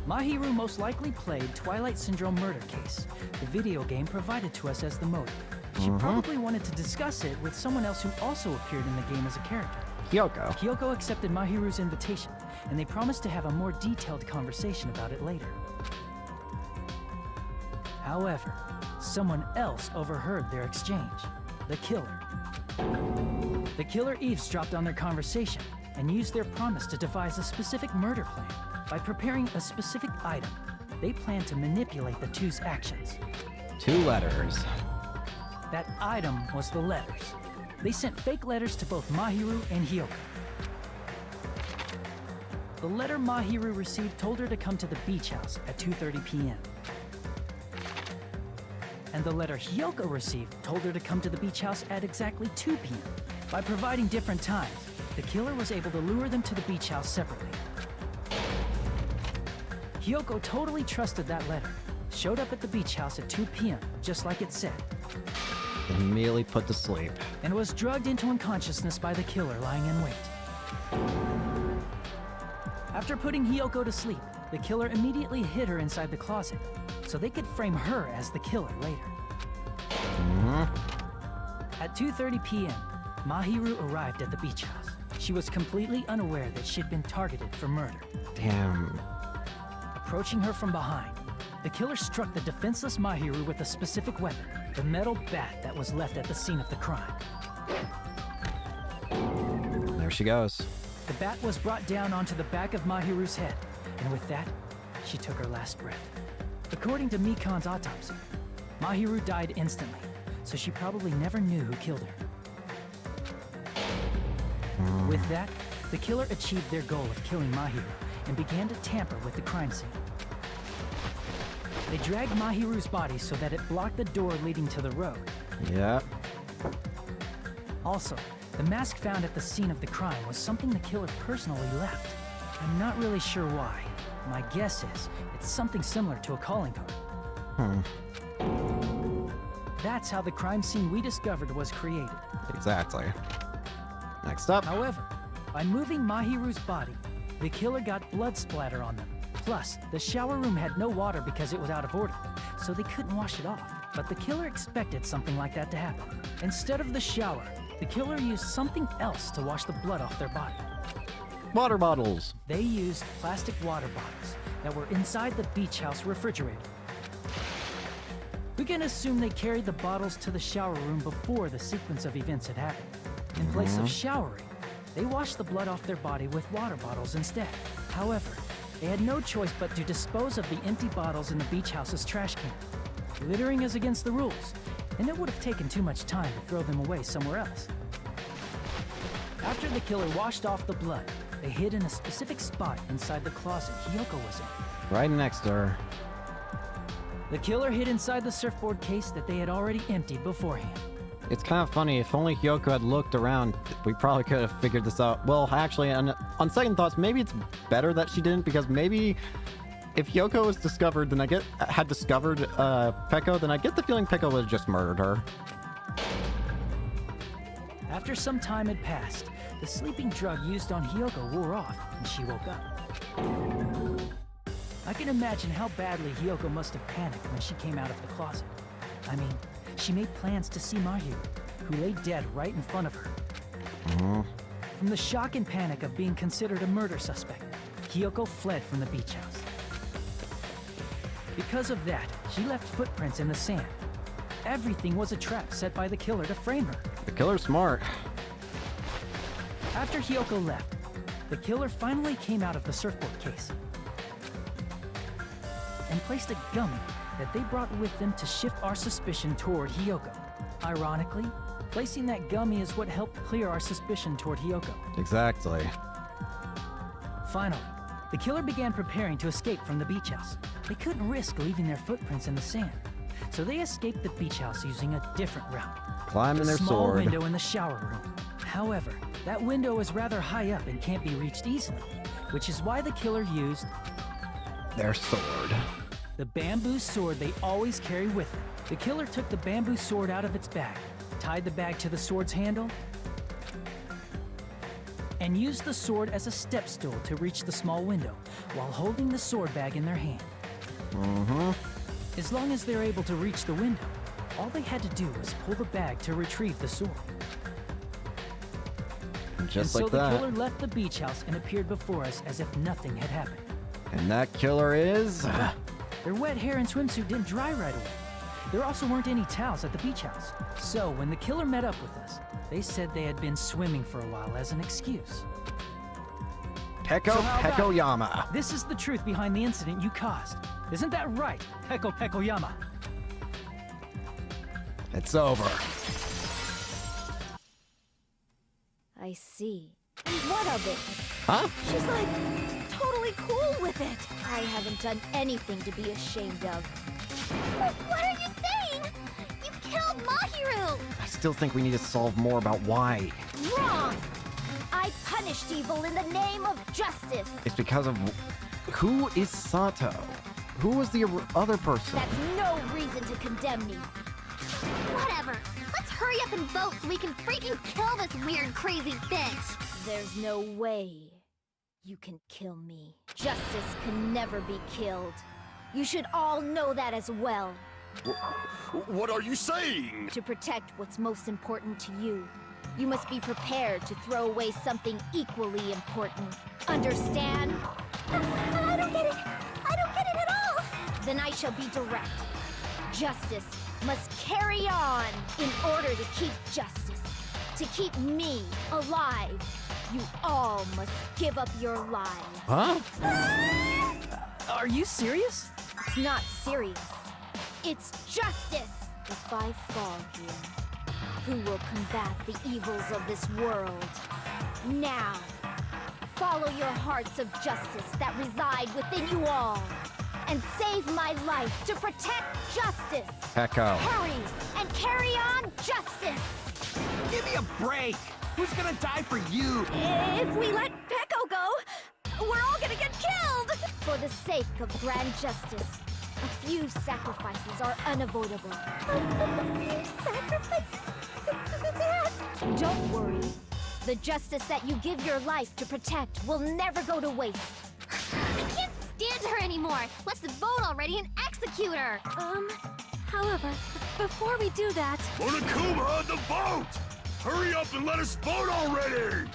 Mahiru most likely played Twilight Syndrome Murder Case, the video game provided to us as the motive. She probably wanted to discuss it with someone else who also appeared in the game as a character. Hyoko. Hyoko accepted Mahiru's invitation, and they promised to have a more detailed conversation about it later. However, someone else overheard their exchange. The killer. The killer eavesdropped on their conversation and used their promise to devise a specific murder plan. By preparing a specific item, they planned to manipulate the two's actions. 2 letters. That item was the letters. They sent fake letters to both Mahiru and Hyoko. The letter Mahiru received told her to come to the beach house at 2:30 p.m. And the letter Hyoko received told her to come to the beach house at exactly 2 p.m. By providing different times, the killer was able to lure them to the beach house separately. Hyoko totally trusted that letter, showed up at the beach house at 2 p.m., just like it said. Immediately put to sleep. And was drugged into unconsciousness by the killer lying in wait. After putting Hyoko to sleep, the killer immediately hid her inside the closet, so they could frame her as the killer later. At 2:30 p.m., Mahiru arrived at the beach house. She was completely unaware that she'd been targeted for murder. Damn. Approaching her from behind, the killer struck the defenseless Mahiru with a specific weapon, the metal bat that was left at the scene of the crime. There she goes. The bat was brought down onto the back of Mahiru's head, and with that, she took her last breath. According to Mikan's autopsy, Mahiru died instantly, so she probably never knew who killed her. With that, the killer achieved their goal of killing Mahiru and began to tamper with the crime scene. They dragged Mahiru's body so that it blocked the door leading to the road. Yeah. Also, the mask found at the scene of the crime was something the killer personally left. I'm not really sure why. My guess is it's something similar to a calling card. That's how the crime scene we discovered was created. Exactly. Next up. However, by moving Mahiru's body, the killer got blood splatter on them. Plus, the shower room had no water because it was out of order, so they couldn't wash it off. But the killer expected something like that to happen. Instead of the shower, the killer used something else to wash the blood off their body. Water bottles. They used plastic water bottles that were inside the beach house refrigerator. We can assume they carried the bottles to the shower room before the sequence of events had happened. In place of showering, they washed the blood off their body with water bottles instead. However, they had no choice but to dispose of the empty bottles in the beach house's trash can. Littering is against the rules, and it would have taken too much time to throw them away somewhere else. After the killer washed off the blood, they hid in a specific spot inside the closet Hyoko was in. Right next to her. The killer hid inside the surfboard case that they had already emptied beforehand. It's kind of funny, if only Hyoko had looked around, we probably could have figured this out. Well, actually, on second thoughts, maybe it's better that she didn't, because maybe if Hyoko was discovered, then had discovered Peko, then I get the feeling Peko would have just murdered her. After some time had passed, the sleeping drug used on Hyoko wore off, and she woke up. I can imagine how badly Hyoko must have panicked when she came out of the closet. I mean, she made plans to see Mahiru, who lay dead right in front of her. From the shock and panic of being considered a murder suspect, Hiyoko fled from the beach house. Because of that, she left footprints in the sand. Everything was a trap set by the killer to frame her. The killer's smart. After Hiyoko left, the killer finally came out of the surfboard case and placed a gummy that they brought with them to shift our suspicion toward Hiyoko. Ironically, placing that gummy is what helped clear our suspicion toward Hiyoko. Exactly. Finally, the killer began preparing to escape from the beach house. They couldn't risk leaving their footprints in the sand, so they escaped the beach house using a different route. Climbing their small sword. window in the shower room. However, that window is rather high up and can't be reached easily, which is why the killer used their sword. The bamboo sword they always carry with them. The killer took the bamboo sword out of its bag, tied the bag to the sword's handle, and used the sword as a step stool to reach the small window while holding the sword bag in their hand. As long as they're able to reach the window, all they had to do was pull the bag to retrieve the sword. Just and like so that. the killer left the beach house and appeared before us as if nothing had happened. And that killer is... Their wet hair and swimsuit didn't dry right away. There also weren't any towels at the beach house. So when the killer met up with us, they said they had been swimming for a while as an excuse. Pekoyama. This is the truth behind the incident you caused. Isn't that right, Pekoyama? It's over. I see. What of it? Huh? She's like totally cool with it. I haven't done anything to be ashamed of. What are you saying? You killed Mahiru! I still think we need to solve more about why. Wrong! I punished evil in the name of justice. It's because of... Who is Sato? Who was the other person? That's no reason to condemn me. Whatever. Let's hurry up and vote so we can freaking kill this weird, crazy bitch. There's no way you can kill me. Justice can never be killed. You should all know that as well. What are you saying? To protect what's most important to you, you must be prepared to throw away something equally important. Understand? I don't get it. I don't get it at all. Then I shall be direct. Justice must carry on in order to keep justice. To keep me alive, you all must give up your lives. Huh? Are you serious? It's not serious. It's justice. If I fall here, who will combat the evils of this world? Now, follow your hearts of justice that reside within you all, and save my life to protect justice. Peko. Hurry and carry on justice. Give me a break! Who's gonna die for you? If we let Peko go, we're all gonna get killed! For the sake of grand justice, a few sacrifices are unavoidable. A few sacrifices? Don't worry. The justice that you give your life to protect will never go to waste. I can't stand her anymore! Let's vote already and execute her! However, before we do that... Monokuma, the vote! Hurry up and let us vote already!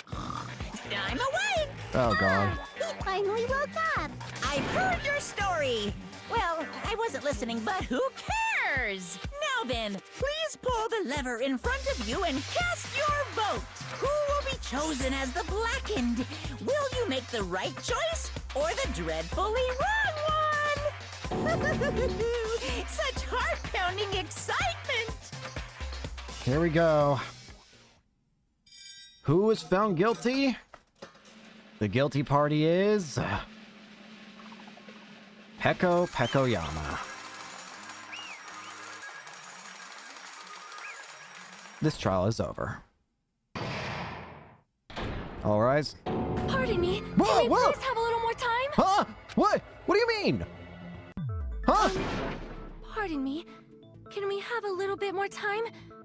I'm awake! Oh, God. He finally woke up! I've heard your story! Well, I wasn't listening, but who cares? Now then, please pull the lever in front of you and cast your vote! Who will be chosen as the blackened? Will you make the right choice or the dreadfully wrong one? Such heart-pounding excitement! Here we go. Who was found guilty? The guilty party is... Pekoyama. This trial is over. All rise. Pardon me. Whoa, Can we whoa! please have a little more time? Huh? What? What do you mean? Huh? Pardon me. Can we have a little bit more time?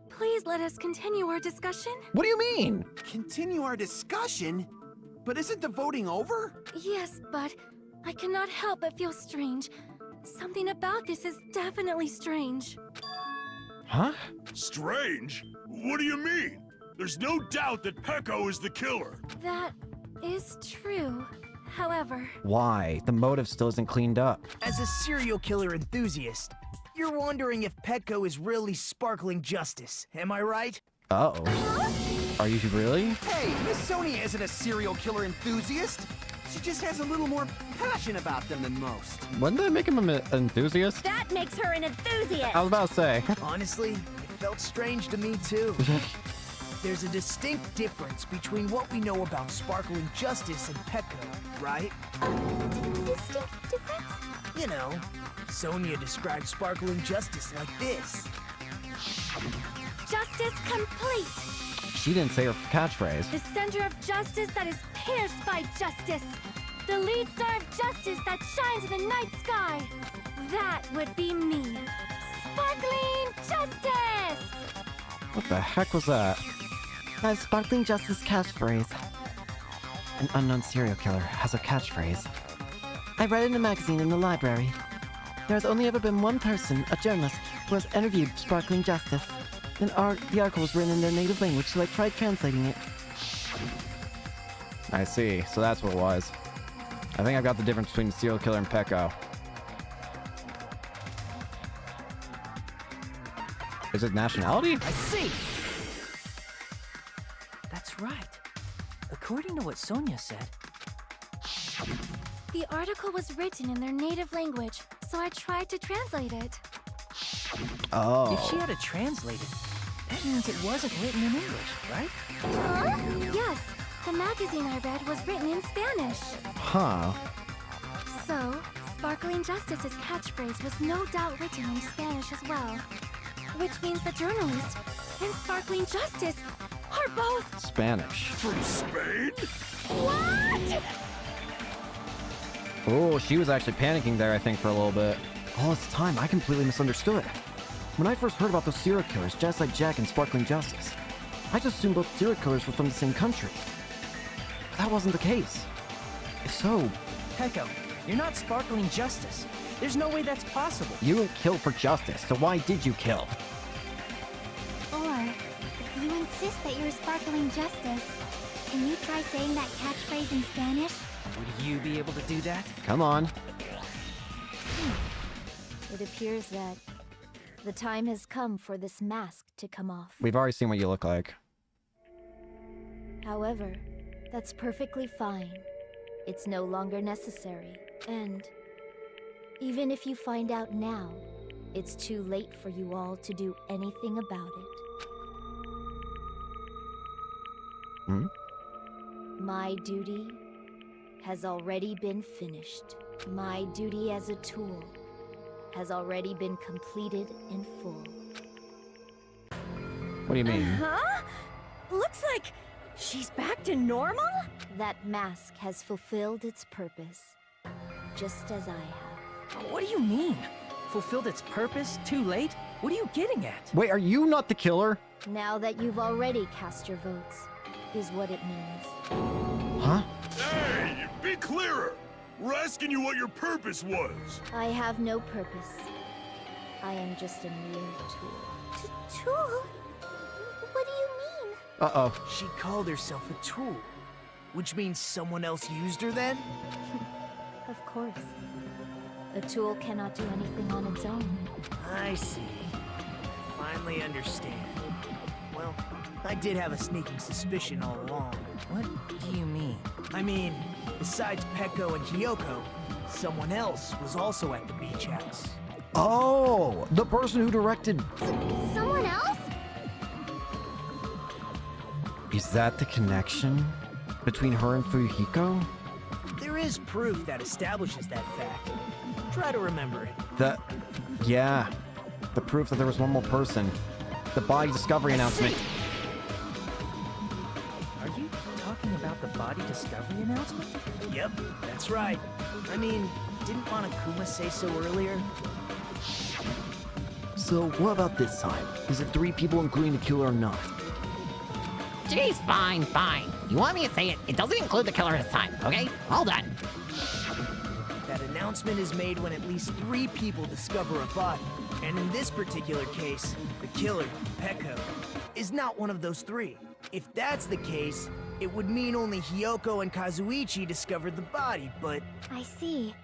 Please let us continue our discussion. What do you mean? Continue our discussion? But isn't the voting over? Yes, but I cannot help but feel strange. Something about this is definitely strange. Huh? Strange? What do you mean? There's no doubt that Pecco is the killer. That is true. However... Why? The motive still isn't cleaned up. As a serial killer enthusiast, you're wondering if Pecco is really Sparkling Justice, am I right? Uh-oh. Are you really? Hey, Miss Sonia isn't a serial killer enthusiast. She just has a little more passion about them than most. Wouldn't that make him an enthusiast? That makes her an enthusiast! I was about to say. Honestly, it felt strange to me too. There's a distinct difference between what we know about Sparkling Justice and Pecco, right? Distinct difference? You know, Sonia described Sparkling Justice like this. Justice complete! She didn't say her catchphrase. The center of justice that is pierced by justice. The lead star of justice that shines in the night sky. That would be me. Sparkling Justice! What the heck was that? My Sparkling Justice catchphrase. An unknown serial killer has a catchphrase. I read it in a magazine in the library. There has only ever been one person, a journalist, who has interviewed Sparkling Justice. The article was written in their native language, so I tried translating it. I see. So that's what it was. I think I've got the difference between serial killer and Pecco. Is it nationality? I see! That's right. According to what Sonia said. The article was written in their native language, so I tried to translate it. Oh. If she had to translate it, that means it wasn't written in English, right? Huh? Yes, the magazine I read was written in Spanish. Huh. So, Sparkling Justice's catchphrase was no doubt written in Spanish as well. Which means the journalist and Sparkling Justice are both... Spanish. From Spain? What? Oh, she was actually panicking there, I think, for a little bit. All this time, I completely misunderstood. When I first heard about those serial killers, just like Jack and Sparkling Justice, I just assumed both serial killers were from the same country. But that wasn't the case. If so... Pecco, you're not Sparkling Justice. There's no way that's possible. You didn't kill for justice, so why did you kill? Or, if you insist that you're Sparkling Justice, can you try saying that catchphrase in Spanish? Would you be able to do that? Come on. It appears that the time has come for this mask to come off. We've already seen what you look like. However, that's perfectly fine. It's no longer necessary. And even if you find out now, it's too late for you all to do anything about it. Hmm? My duty has already been finished. My duty as a tool has already been completed in full. What do you mean? Huh? Looks like she's back to normal? That mask has fulfilled its purpose, just as I have. What do you mean? Fulfilled its purpose? Too late? What are you getting at? Wait, are you not the killer? Now that you've already cast your votes, is what it means. Huh? Hey, be clearer! We're asking you what your purpose was. I have no purpose. I am just a mere tool. Tool? What do you mean? Uh-oh. She called herself a tool, which means someone else used her then? Of course. A tool cannot do anything on its own. I see. I finally understand. Well, I did have a sneaking suspicion all along. What do you mean? I mean, besides Pecco and Hiyoko, someone else was also at the beach house. Oh, the person who directed... Someone else? Is that the connection between her and Fuyuhiko? There is proof that establishes that fact. Try to remember it. Yeah. The proof that there was one more person. The body discovery announcement. Are you talking about the body discovery announcement? Yep, that's right. I mean, didn't Monokuma say so earlier? So, what about this time? Is it 3 people including the killer or not? Geez, fine. You want me to say it? It doesn't include the killer this time, okay? All done. that announcement is made when at least 3 people discover a body. And in this particular case, the killer, Peko, is not one of those 3. If that's the case, it would mean only Hiyoko and Kazuichi discovered the body, but... I see.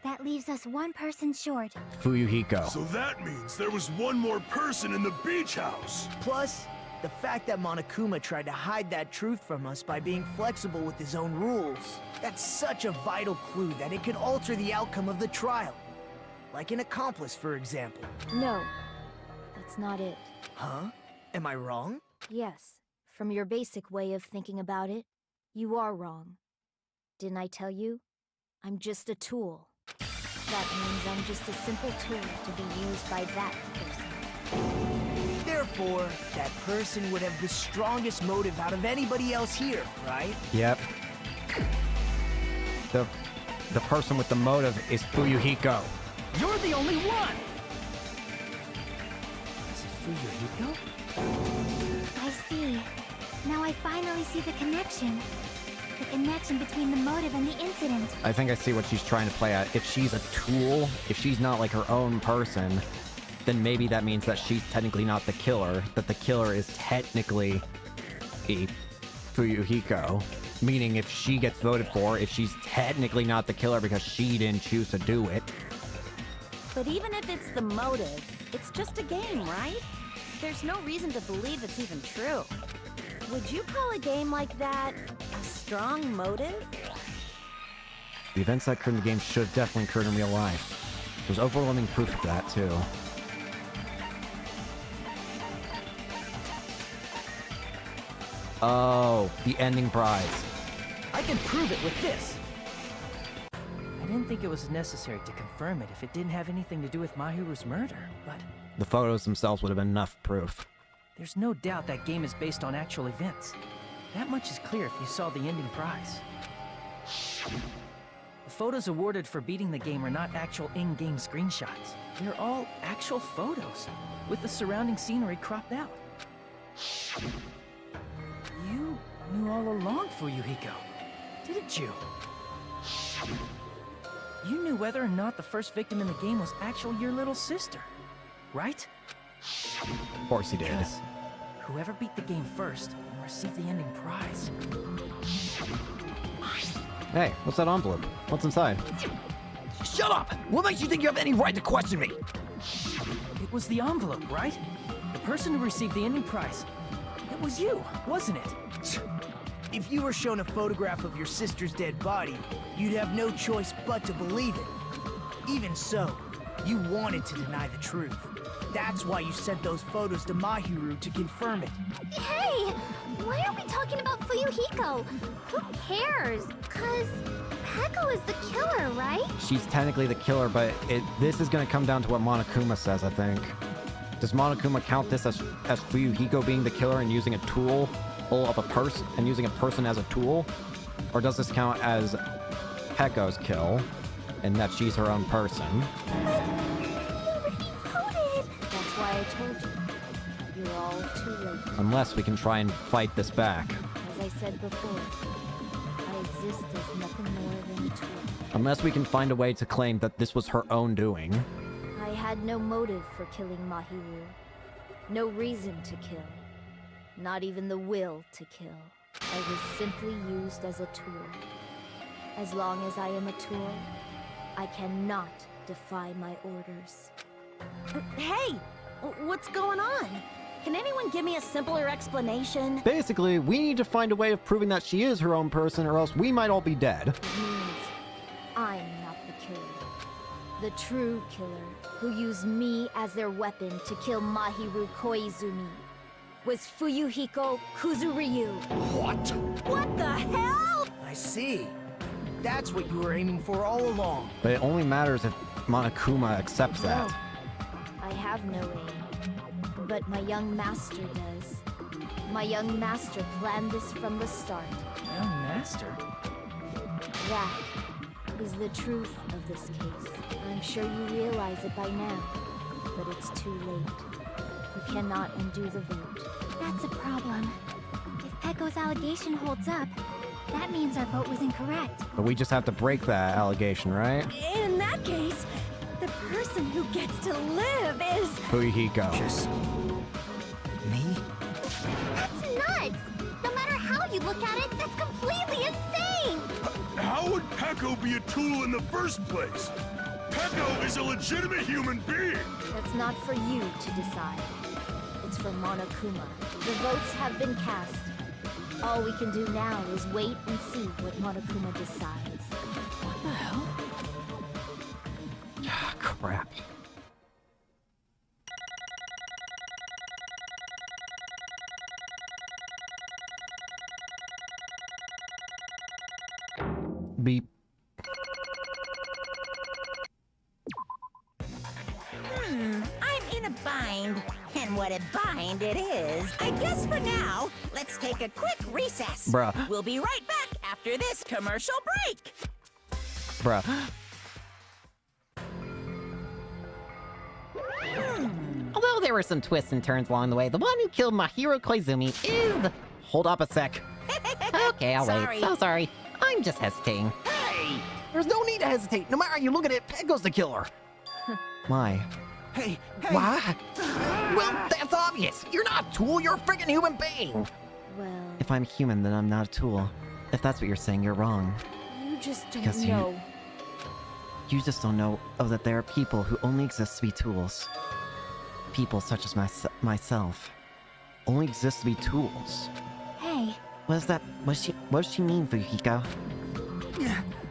That leaves us 1 person short. Fuyuhiko. So that means there was one more person in the beach house. Plus, the fact that Monokuma tried to hide that truth from us by being flexible with his own rules. That's such a vital clue that it could alter the outcome of the trial. Like an accomplice, for example. No, that's not it. Huh? Am I wrong? Yes, from your basic way of thinking about it, you are wrong. Didn't I tell you? I'm just a tool. That means I'm just a simple tool to be used by that person. Therefore, that person would have the strongest motive out of anybody else here, right? Yep. The person with the motive is Fuyuhiko. You're the only one! Is it Fuyuhiko? I see. Now I finally see the connection. The connection between the motive and the incident. I think I see what she's trying to play at. If she's a tool, if she's not like her own person, then maybe that means that she's technically not the killer, that the killer is technically a Fuyuhiko. Meaning if she gets voted for, if she's technically not the killer because she didn't choose to do it. But even if it's the motive, it's just a game, right? There's no reason to believe it's even true. Would you call a game like that a strong motive? The events that occurred in the game should have definitely occurred in real life. There's overwhelming proof of that, too. Oh, the ending prize. I can prove it with this! I didn't think it was necessary to confirm it if it didn't have anything to do with Mahiru's murder, but... The photos themselves would have been enough proof. There's no doubt that game is based on actual events. That much is clear if you saw the ending prize. The photos awarded for beating the game are not actual in-game screenshots. They're all actual photos, with the surrounding scenery cropped out. You knew all along, Fuyuhiko, didn't you? You knew whether or not the first victim in the game was actually your little sister, right? Of course he did. Because whoever beat the game first will receive the ending prize. Hey, what's that envelope? What's inside? Shut up! What makes you think you have any right to question me? It was the envelope, right? The person who received the ending prize. It was you, wasn't it? If you were shown a photograph of your sister's dead body, you'd have no choice but to believe it. Even so, you wanted to deny the truth. That's why you sent those photos to Mahiru to confirm it. Hey! Why are we talking about Fuyuhiko? Who cares? 'Cause Peko is the killer, right? She's technically the killer, but this is going to come down to what Monokuma says, I think. Does Monokuma count this as Fuyuhiko being the killer and using a tool of a person, and using a person as a tool? Or does this count as Peko's kill, and that she's her own person? That's why I told you. You're all too late. Unless we can try and fight this back. As I said before, I exist as nothing more than a tool. Unless we can find a way to claim that this was her own doing. I had no motive for killing Mahiru. No reason to kill. Not even the will to kill. I was simply used as a tool. As long as I am a tool, I cannot defy my orders. Hey! What's going on? Can anyone give me a simpler explanation? Basically, we need to find a way of proving that she is her own person, or else we might all be dead. It means I'm not the killer. The true killer, who used me as their weapon to kill Mahiru Koizumi, was Fuyuhiko Kuzuryu. What? What the hell? I see. That's what you were aiming for all along. But it only matters if Monokuma accepts that. No, I have no aim. But my young master does. My young master planned this from the start. Young master? That is the truth of this case. I'm sure you realize it by now, but it's too late. You cannot undo the vote. That's a problem. If Peko's allegation holds up, That means our vote was incorrect. But we just have to break that allegation, right? In that case, the person who gets to live is... Fuyuhiko. Just... me? That's nuts! No matter how you look at it, that's completely insane! How would Peko be a tool in the first place? Peko is a legitimate human being! That's not for you to decide. It's for Monokuma. The votes have been cast. All we can do now is wait and see what Monokuma decides. What the hell? Ah, crap. Beep. I'm in a bind. And what a bind it is. I guess for now, let's take a quick recess. Bruh. We'll be right back after this commercial break. Bruh. Although there were some twists and turns along the way, the one who killed Mahiro Koizumi is the... Hold up a sec. Okay, I'll wait. So sorry. I'm just hesitating. Hey! There's no need to hesitate. No matter how you look at it, Peko's the killer. Why? Hey! What? Well, that's obvious. You're not a tool. You're a freaking human being. Well, If I'm human, then I'm not a tool. If that's what you're saying, you're wrong. you just don't Because you- know. You just don't know that there are people who only exist to be tools. People such as myself only exist to be tools. Hey, What is that? What does she mean, Fuyuhiko?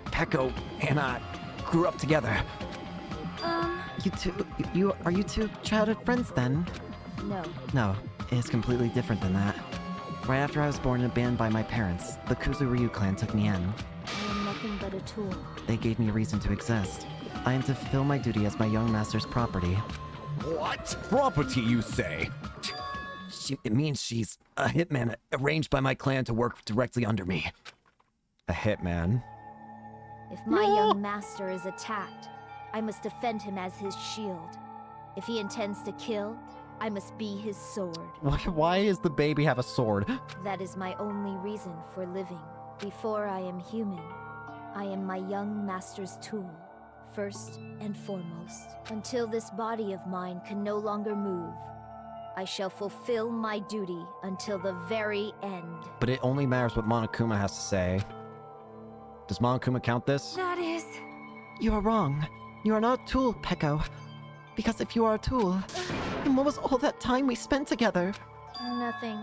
Peko and I grew up together. Are you two childhood friends then? No. No, it is completely different than that. Right after I was born and abandoned by my parents, the Kuzuryu clan took me in. I am nothing but a tool. They gave me a reason to exist. I am to fulfill my duty as my young master's property. What? Property, you say? It means she's a hitman arranged by my clan to work directly under me. A hitman? If my young master is attacked, I must defend him as his shield. If he intends to kill, I must be his sword. Why does the baby have a sword? That is my only reason for living. Before I am human, I am my young master's tool, first and foremost. Until this body of mine can no longer move, I shall fulfill my duty until the very end. But it only matters what Monokuma has to say. Does Monokuma count this? That is... You are wrong. You are not a tool, Peko. Because if you are a tool, then what was all that time we spent together? Nothing.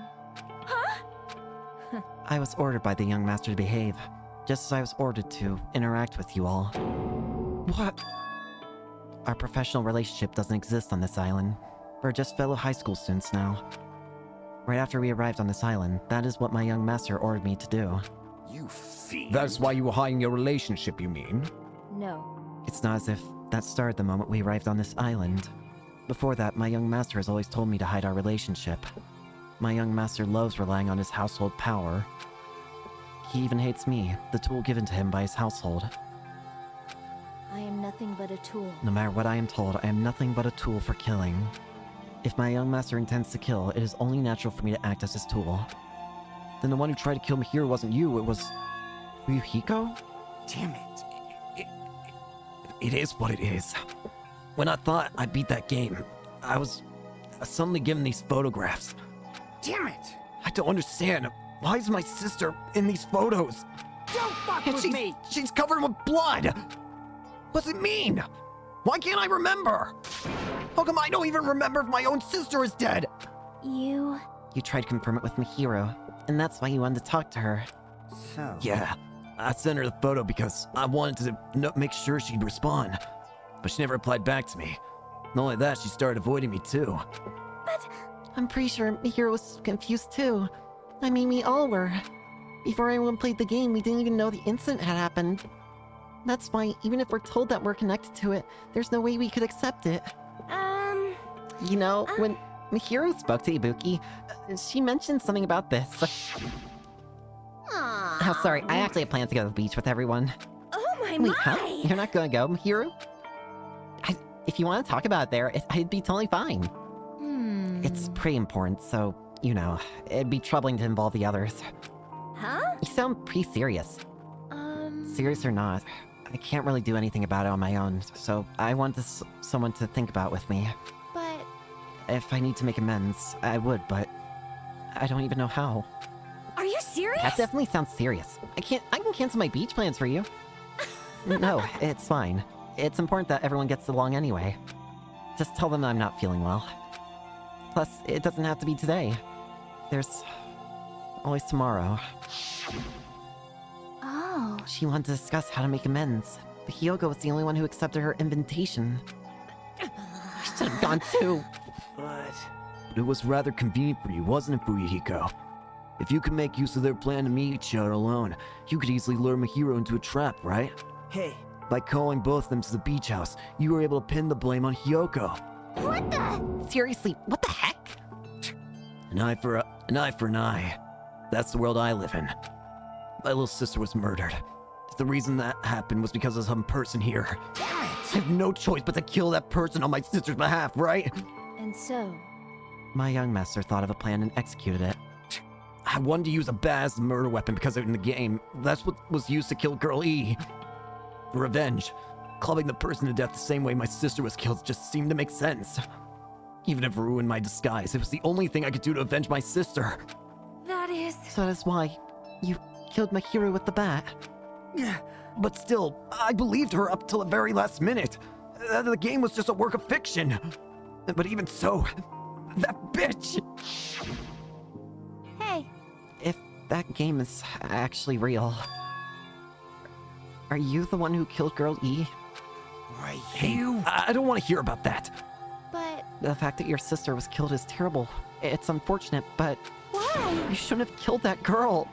I was ordered by the young master to behave, just as I was ordered to interact with you all. What? Our professional relationship doesn't exist on this island. We're just fellow high school students now. Right after we arrived on this island, that is what my young master ordered me to do. You fiend. That's why you were hiding your relationship, you mean? No. It's not as if that started the moment we arrived on this island. Before that, my young master has always told me to hide our relationship. My young master loves relying on his household power. He even hates me, the tool given to him by his household. I am nothing but a tool. No matter what I am told, I am nothing but a tool for killing. If my young master intends to kill, it is only natural for me to act as his tool. Then the one who tried to kill Mahiro wasn't you, it was... Fuyuhiko? Damn it. It is what it is. When I thought I beat that game, I was suddenly given these photographs. Damn it! I don't understand. Why is my sister in these photos? Don't fuck with me! She's covered with blood! What's it mean? Why can't I remember? How come I don't even remember if my own sister is dead? you... You tried to confirm it with Mahiro, and that's why you wanted to talk to her. So... Yeah, I sent her the photo because I wanted to make sure she'd respond. But she never replied back to me. Not only that, she started avoiding me too. But... I'm pretty sure Mahiro was confused too. I mean, we all were. Before anyone played the game, we didn't even know the incident had happened. That's why, even if we're told that we're connected to it, there's no way we could accept it. You know, when Mahiro spoke to Ibuki, she mentioned something about this. Oh, sorry, I actually have plans to go to the beach with everyone. Oh my Wait, huh? You're not gonna go, Mahiro? If you want to talk about it there, I'd be totally fine. It's pretty important, so, you know, it'd be troubling to involve the others. Huh? You sound pretty serious. Serious or not, I can't really do anything about it on my own, so I want someone to think about with me. But... If I need to make amends, I would, but I don't even know how. Are you serious? That definitely sounds serious. I can cancel my beach plans for you. No, it's fine. It's important that everyone gets along anyway. Just tell them I'm not feeling well. Plus, it doesn't have to be today. There's always tomorrow. Oh. She wanted to discuss how to make amends, but Hyoko was the only one who accepted her invitation. I should have gone too. But it was rather convenient for you, wasn't it, Fuyuhiko? If you could make use of their plan to meet each other alone, you could easily lure Mahiro into a trap, right? hey, By calling both of them to the beach house, you were able to pin the blame on Hyoko. What the? Seriously, what the heck? An eye for an eye. That's the world I live in. My little sister was murdered. The reason that happened was because of some person here. damn it! I have no choice but to kill that person on my sister's behalf, right? And so, My young master thought of a plan and executed it. I wanted to use a badass murder weapon because in the game, that's what was used to kill Girl E. For revenge. Clubbing the person to death the same way my sister was killed just seemed to make sense. Even if it ruined my disguise, it was the only thing I could do to avenge my sister. That is... So that's why you killed Mahiro with the bat. But still, I believed her up till the very last minute. The game was just a work of fiction. But even so, that bitch! Hey. If that game is actually real, are you the one who killed Girl E? Right, Hey, I don't want to hear about that. But... The fact that your sister was killed is terrible. It's unfortunate, but... Why? You shouldn't have killed that girl.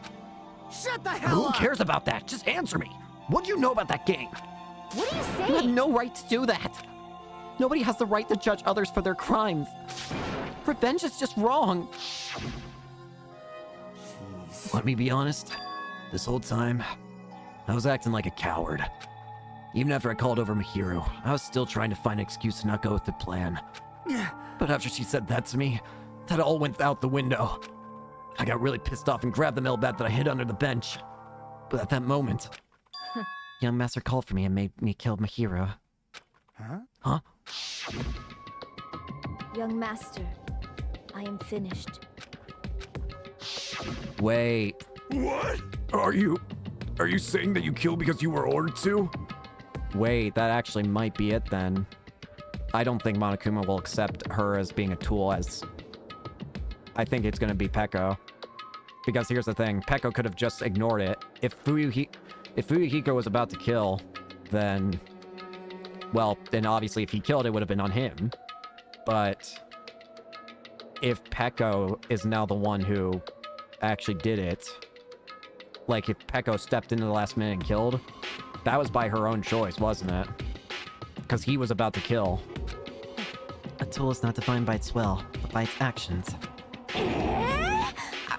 shut the hell Who up! cares about that? Just answer me. What do you know about that game? What are you You have saying? no right to do that. Nobody has the right to judge others for their crimes. Revenge is just wrong. Let me be honest. This whole time, I was acting like a coward. Even after I called over Mahiro, I was still trying to find an excuse to not go with the plan. But after she said that to me, that all went out the window. I got really pissed off and grabbed the metal bat that I hid under the bench. But at that moment... Young master called for me and made me kill Mahiro. Huh? young master, I am finished. Wait. What? Are you saying that you killed because you were ordered to? Wait, that actually might be it then. I don't think Monokuma will accept her as being a tool as... I think it's gonna be Peko. Because here's the thing, Peko could have just ignored it. If Fuyuhiko was about to kill, then... Well, then obviously if he killed, it would have been on him. But... if Peko is now the one who actually did it... Like, if Peko stepped into the last minute and killed, that was by her own choice, wasn't it? Because he was about to kill. A tool is not defined by its will, but by its actions.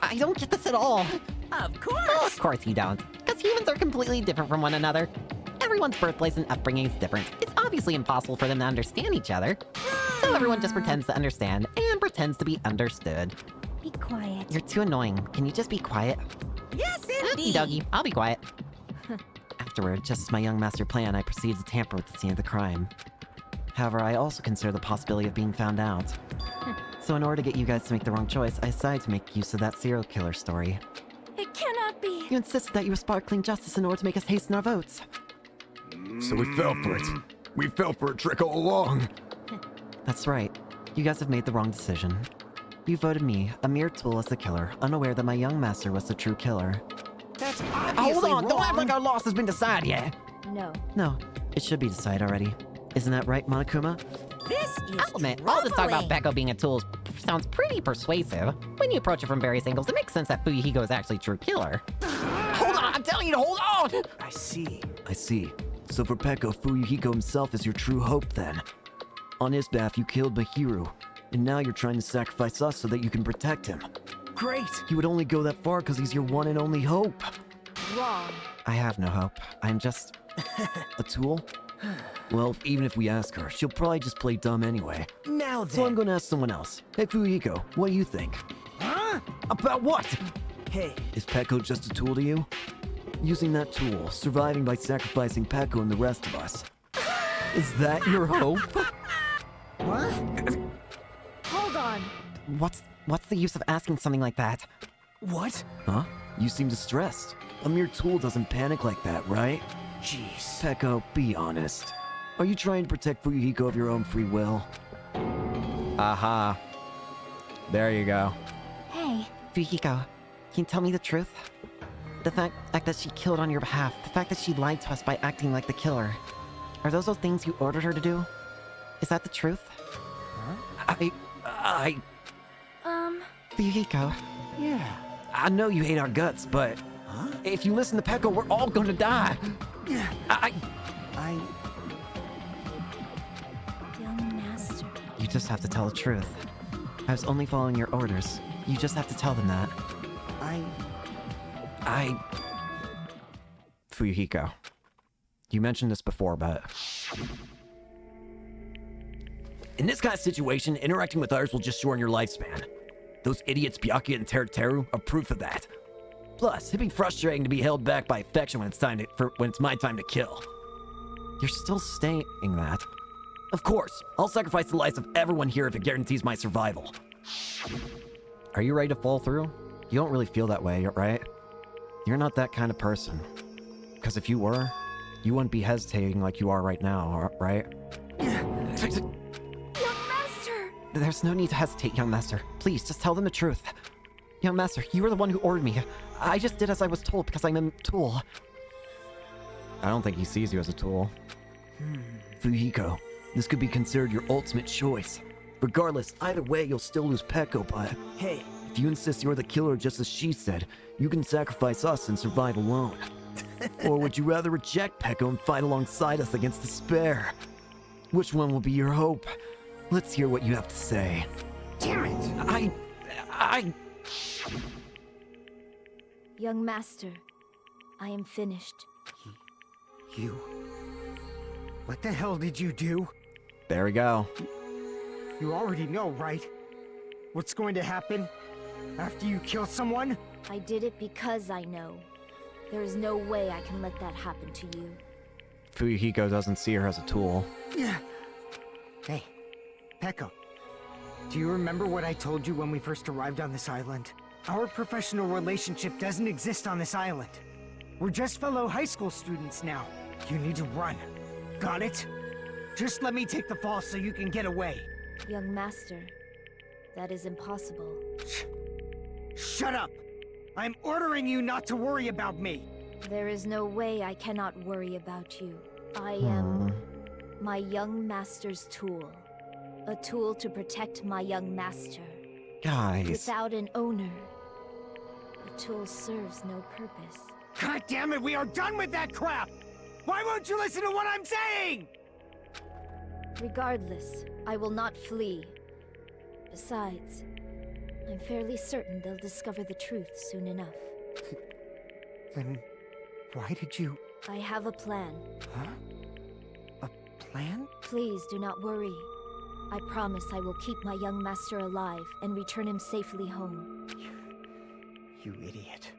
I don't get this at all. Of course! Well, of course you don't. Because humans are completely different from one another. Everyone's birthplace and upbringing is different. It's obviously impossible for them to understand each other. So everyone just pretends to understand and pretends to be understood. Be quiet. You're too annoying. Can you just be quiet? Yes, Okie indeed! dokie, I'll be quiet. Afterward, just as my young master planned, I proceeded to tamper with the scene of the crime. However, I also consider the possibility of being found out. So in order to get you guys to make the wrong choice, I decided to make use of that serial killer story. It cannot be. You insisted that you were sparkling justice in order to make us hasten our votes. So we fell for it. We fell for a trick all along. That's right. You guys have made the wrong decision. You voted me, a mere tool, as the killer, unaware that my young master was the true killer. That's Hold obviously on, don't act wrong. like our loss has been decided yet. No. No, it should be decided already. Isn't that right, Monokuma? This is I'll admit, all this talk about troubling. Peko being a tool sounds pretty persuasive. When you approach it from various angles, it makes sense that Fuyuhiko is actually a true killer. Hold on, I'm telling you to hold on! I see. I see. So for Peko, Fuyuhiko himself is your true hope then. On his behalf, you killed Mahiro, and now you're trying to sacrifice us so that you can protect him. Great. He would only go that far because he's your one and only hope. Wrong. I have no hope. I'm just... A tool? Well, even if we ask her, she'll probably just play dumb anyway. Now then. So I'm gonna ask someone else. Hey, Fuyuhiko, what do you think? Huh? About what? Hey. Is Peko just a tool to you? Using that tool, surviving by sacrificing Peko and the rest of us. Is that your hope? What? Hold on. What's the use of asking something like that? What? Huh? You seem distressed. A mere tool doesn't panic like that, right? Jeez. Peko, be honest. Are you trying to protect Fuyuhiko of your own free will? Aha. There you go. Hey, Fuyuhiko, can you tell me the truth? The fact that she killed on your behalf, the fact that she lied to us by acting like the killer. Are those things you ordered her to do? Is that the truth? Fuyuhiko. Yeah. I know you hate our guts, but if you listen to Peko, we're all gonna die. Young master. You just have to tell the truth. I was only following your orders. You just have to tell them that. Fuyuhiko. You mentioned this before, but... In this kind of situation, interacting with others will just shorten your lifespan. Those idiots Byakuya and Teruteru are proof of that. Plus, it'd be frustrating to be held back by affection when it's my time to kill. You're still saying that. Of course, I'll sacrifice the lives of everyone here if it guarantees my survival. Are you ready to fall through? You don't really feel that way, right? You're not that kind of person. Because if you were, you wouldn't be hesitating like you are right now, right? Young Master! There's no need to hesitate, young master. Please, just tell them the truth. Young master, you were the one who ordered me. I just did as I was told because I'm a tool. I don't think he sees you as a tool. Fuyuhiko, this could be considered your ultimate choice. Regardless, either way, you'll still lose Peko, but... Hey. If you insist you're the killer just as she said, you can sacrifice us and survive alone. Or would you rather reject Peko and fight alongside us against despair? Which one will be your hope? Let's hear what you have to say. Damn it! Young master, I am finished. You... What the hell did you do? There we go. You already know, right? What's going to happen after you kill someone? I did it because I know. There is no way I can let that happen to you. Fuyuhiko doesn't see her as a tool. Hey, Peko. Do you remember what I told you when we first arrived on this island? Our professional relationship doesn't exist on this island. We're just fellow high school students now. You need to run. Got it? Just let me take the fall so you can get away. Young master, that is impossible. Shut up! I'm ordering you not to worry about me! There is no way I cannot worry about you. I am my young master's tool. A tool to protect my young master. Guys. Without an owner, the tool serves no purpose. God damn it, we are done with that crap! Why won't you listen to what I'm saying? Regardless, I will not flee. Besides, I'm fairly certain they'll discover the truth soon enough. Then why did you... I have a plan. Huh? A plan? Please do not worry. I promise I will keep my young master alive and return him safely home. You idiot.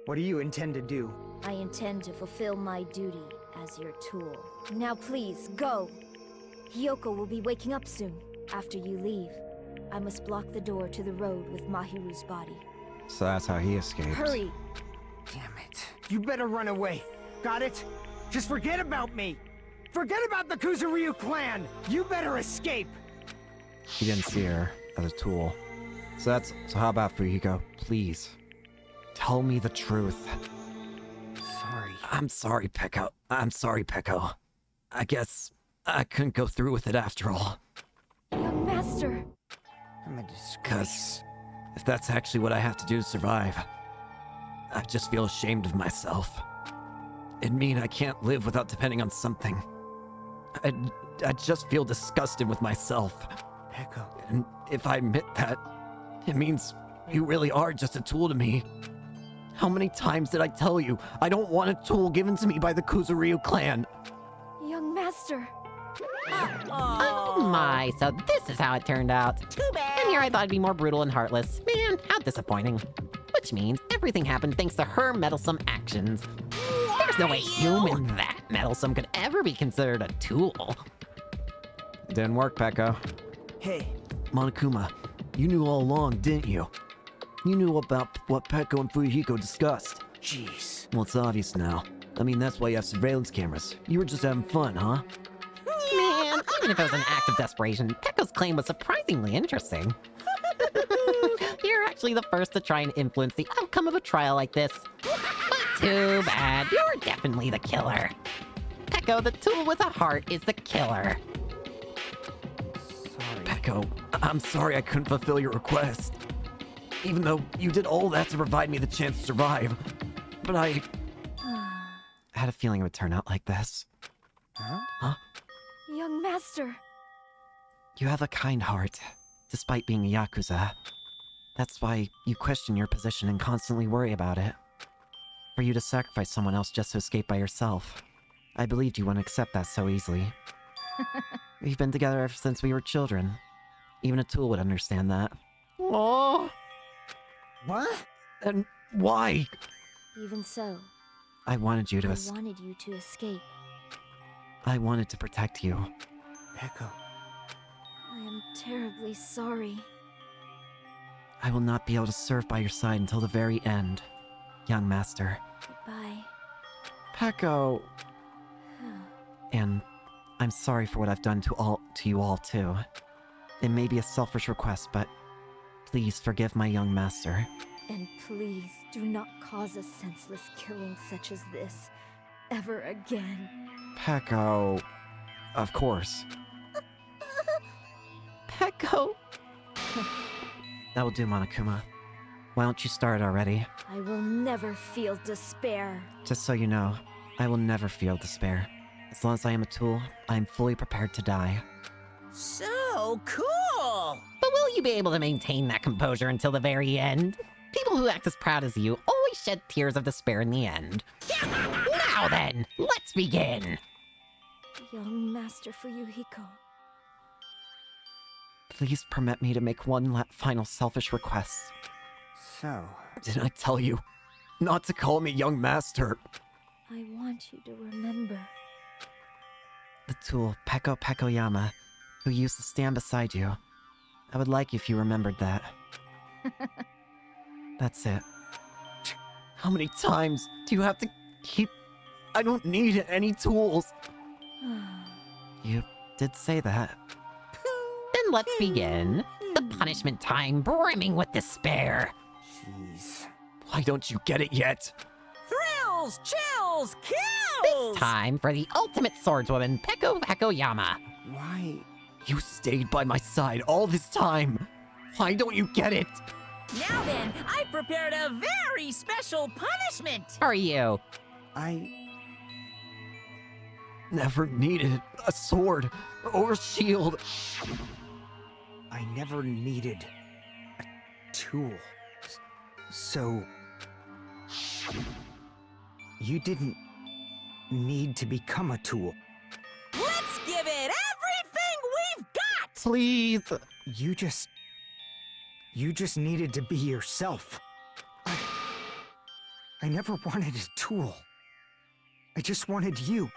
What do you intend to do? I intend to fulfill my duty as your tool. Now please, go! Hiyoko will be waking up soon. After you leave, I must block the door to the road with Mahiru's body. So that's how he escaped. Hurry! Damn it. You better run away. Got it? Just forget about me! Forget about the Kuzuryu clan! You better escape! He didn't see her as a tool. So how about Fuyuhiko? Please, tell me the truth. Sorry. I'm sorry, Peko. I'm sorry, Peko. I guess I couldn't go through with it after all. Young master! I'm a disgrace. 'Cause if that's actually what I have to do to survive, I just feel ashamed of myself. It'd mean I can't live without depending on something. I just feel disgusted with myself. Peko. And if I admit that, it means you really are just a tool to me. How many times did I tell you I don't want a tool given to me by the Kuzuryu clan? Young master! Oh my, so this is how it turned out. Too bad. And here I thought I'd be more brutal and heartless. Man, how disappointing. Which means every everything happened thanks to her meddlesome actions. There's no way human that meddlesome could ever be considered a tool. Didn't work, Peko. Hey. Monokuma, you knew all along, didn't you? You knew about what Peko and Fuyuhiko discussed. Jeez. Well, it's obvious now. I mean, that's why you have surveillance cameras. You were just having fun, huh? Man, even if it was an act of desperation, Peko's claim was surprisingly interesting. You're actually the first to try and influence the outcome of a trial like this. But too bad, you're definitely the killer. Peko, the tool with a heart, is the killer. Sorry. Peko, I'm sorry I couldn't fulfill your request. Even though you did all that to provide me the chance to survive. But I had a feeling it would turn out like this. Huh? Young master. You have a kind heart, despite being a Yakuza. That's why you question your position and constantly worry about it. For you to sacrifice someone else just to escape by yourself. I believed you wouldn't accept that so easily. We've been together ever since we were children. Even a tool would understand that. Oh. What? And why? Even so, I wanted you to I wanted you to escape. I wanted to protect you. Peko. I am terribly sorry. I will not be able to serve by your side until the very end, young master. Goodbye. Peko. And I'm sorry for what I've done to you all too. It may be a selfish request, but please forgive my young master. And please do not cause a senseless killing such as this ever again. Peko. Of course. Peko. That will do, Monokuma. Why don't you start already? I will never feel despair. Just so you know, I will never feel despair. As long as I am a tool, I am fully prepared to die. So cool! But will you be able to maintain that composure until the very end? People who act as proud as you always shed tears of despair in the end. Now then, let's begin! Young Master Fuyuhiko. Please permit me to make one final selfish request. So... Didn't I tell you not to call me young master? I want you to remember. The tool, Peko Pekoyama, who used to stand beside you. I would like if you remembered that. That's it. How many times do you have to keep... I don't need any tools. You did say that. Then let's begin. The punishment time brimming with despair. Jeez. Why don't you get it yet? Thrills, chills, kills! This time for the ultimate swordswoman, Peko Pekoyama. Why? You stayed by my side all this time. Why don't you get it? Now then, I prepared a very special punishment! For you. I never needed a sword or shield. I never needed a tool. So... You didn't need to become a tool. Let's give it everything we've got! Please! You just needed to be yourself. I never wanted a tool. I just wanted you.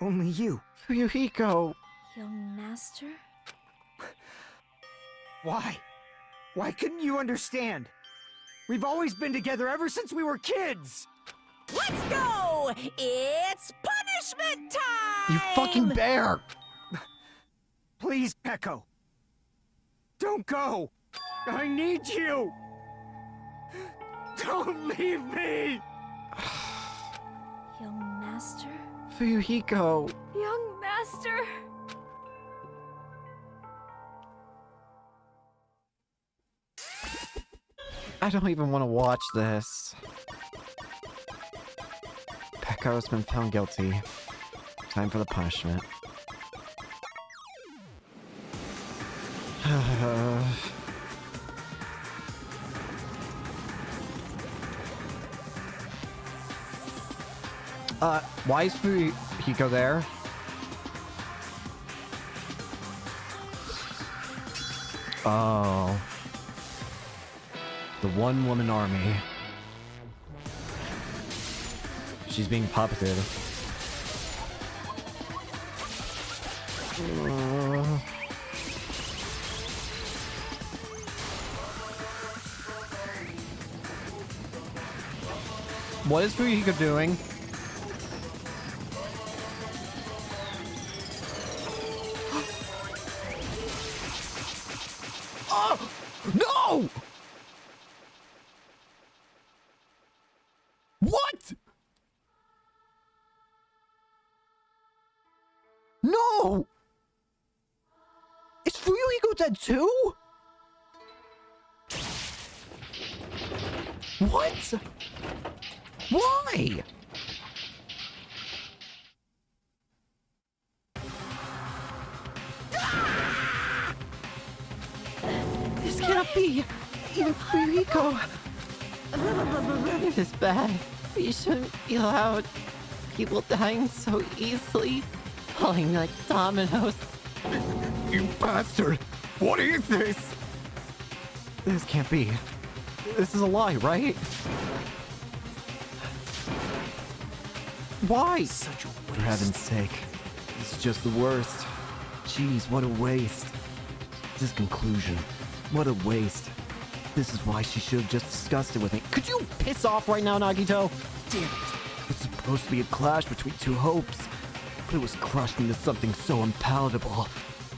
Only you. Fuyuhiko! Young Master? Why? Why couldn't you understand? We've always been together ever since we were kids! Let's go! It's punishment time! You fucking bear! Please, Peko. Don't go! I need you! Don't leave me! Young Master? Fuyuhiko! Young Master! I don't even want to watch this. Peko's been found guilty. Time for the punishment. Why is Fuyuhiko there? Oh. The one-woman army. She's being puppeted. What is Fuyuhiko doing? Oh! No! What? No! Is Fuyuhiko dead too? What? Why? This cannot be! Even Fuyuhiko! It is bad. We shouldn't be allowed. People dying so easily. Falling like dominoes. You bastard! What is this? This can't be. This is a lie, right? Why? Such a waste. For heaven's sake. This is just the worst. Jeez, what a waste. This conclusion. What a waste. This is why she should have just discussed it with me. Could you piss off right now, Nagito? Damn it. It was supposed to be a clash between two hopes, but it was crushed into something so unpalatable.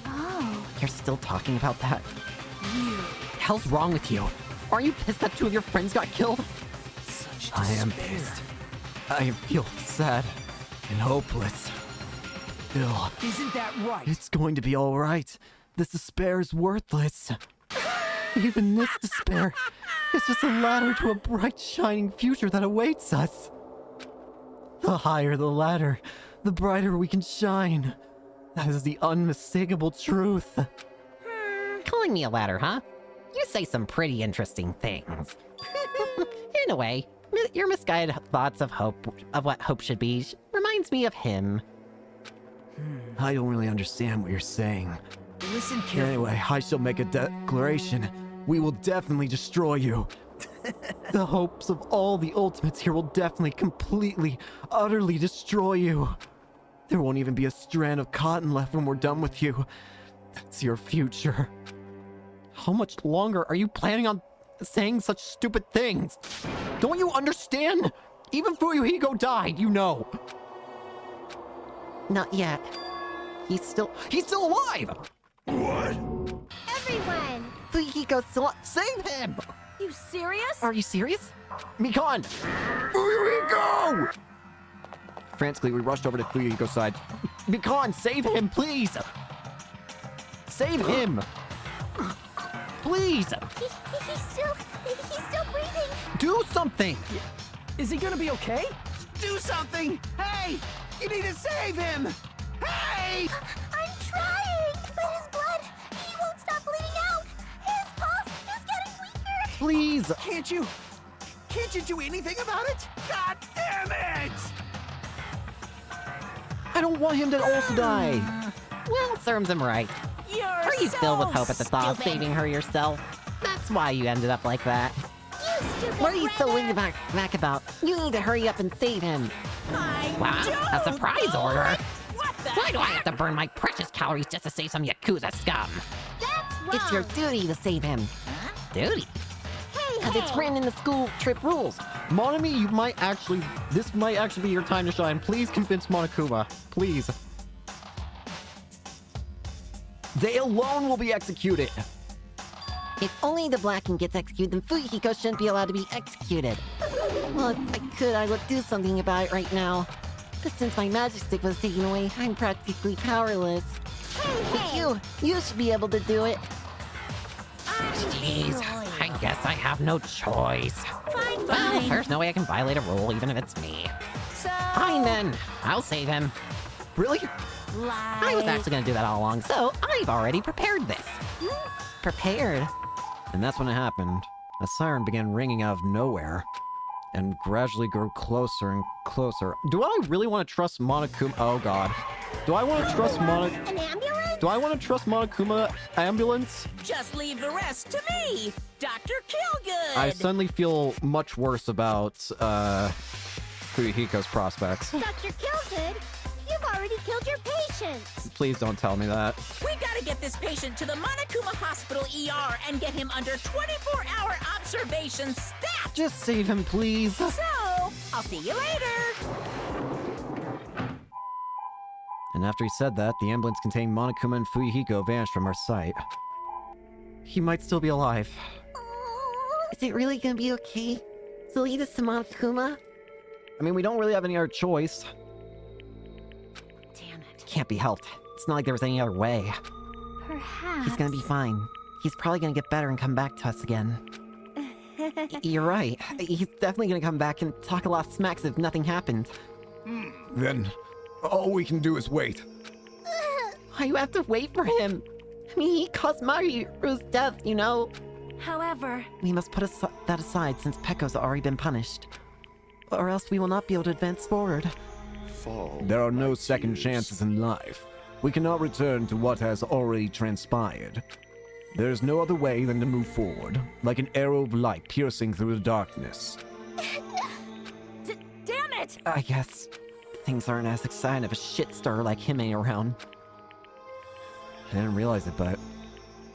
Oh. You're still talking about that? You. Hell's wrong with you? Aren't you pissed that two of your friends got killed? Such I am despair. pissed. I feel sad and hopeless. Still, Isn't that right? it's going to be all right. This despair is worthless. Even this despair is just a ladder to a bright, shining future that awaits us. The higher the ladder, the brighter we can shine. That is the unmistakable truth. Calling me a ladder, huh? You say some pretty interesting things. In a way, your misguided thoughts of hope, of what hope should be, reminds me of him. I don't really understand what you're saying. Listen carefully. Anyway, I shall make a declaration. We will definitely destroy you. The hopes of all the ultimates here will definitely, completely, utterly destroy you. There won't even be a strand of cotton left when we're done with you. That's your future. How much longer are you planning on saying such stupid things? Don't you understand? Even Fuyuhiko died, you know. Not yet. He's still alive! What? Everyone! Fuyuhiko's still save him! You serious? Are you serious? Mikon! Fuyuhiko! Frantically, we rushed over to Fuyuhiko's side. Mikon, save him, please! Save him! Please! He's still breathing. Do something! Is he gonna be okay? Do something! Hey! You need to save him! Hey! I'm trying, but his blood, he won't stop bleeding out. His pulse is getting weaker. Please! Can't you do anything about it? God damn it! I don't want him to also die! Well, serves him right. Are you filled with hope at the thought of saving her yourself? That's why you ended up like that. You stupid What are you so redneck. back about? You need to hurry up and save him. Wow, a surprise order. What the Why do I have to burn my precious calories just to save some Yakuza scum? That's wrong. It's your duty to save him. Duty? Because it's written in the school trip rules. Monami, this might actually be your time to shine. Please convince Monokuma. Please. They alone will be executed. If only the Black King gets executed, then Fuyuhiko shouldn't be allowed to be executed. Well, if I could, I would do something about it right now. But since my magic stick was taken away, I'm practically powerless. But you should be able to do it. Jeez, I guess I have no choice. Fine, Well, fine. there's no way I can violate a rule, even if it's me. So, Fine then, I'll save him. Really? I was actually gonna do that all along, so I've already prepared this. Prepared? And that's when it happened. A siren began ringing out of nowhere and gradually grew closer and closer. Do I really want to trust Monokuma? Oh god. Do I want to trust An ambulance? Do I want to trust Monokuma ambulance? just leave the rest to me. Dr. Killgood! I suddenly feel much worse about, Fuyuhiko's prospects. Dr. Killgood, you've already killed your patients. Please don't tell me that. We gotta get this patient to the Monokuma Hospital ER and get him under 24-hour observation stat! Just save him, please. So, I'll see you later! And after he said that, the ambulance containing Monokuma and Fuyuhiko vanished from our sight. He might still be alive. Is it really gonna be okay to lead us to Monokuma? I mean, we don't really have any other choice. Damn it. Can't be helped. It's not like there was any other way. Perhaps. He's gonna be fine. He's probably gonna get better and come back to us again. You're right. He's definitely gonna come back and talk a lot of smacks if nothing happened. Then, all we can do is wait. Why you have to wait for him? I mean, he caused Mahiru's death, you know? However, We must put that aside since Pekko's already been punished. Or else we will not be able to advance forward. There are no second chances in life. We cannot return to what has already transpired. There is no other way than to move forward, like an arrow of light piercing through the darkness. damn it! I guess things aren't as exciting if a shit star like him ain't around. I didn't realize it, but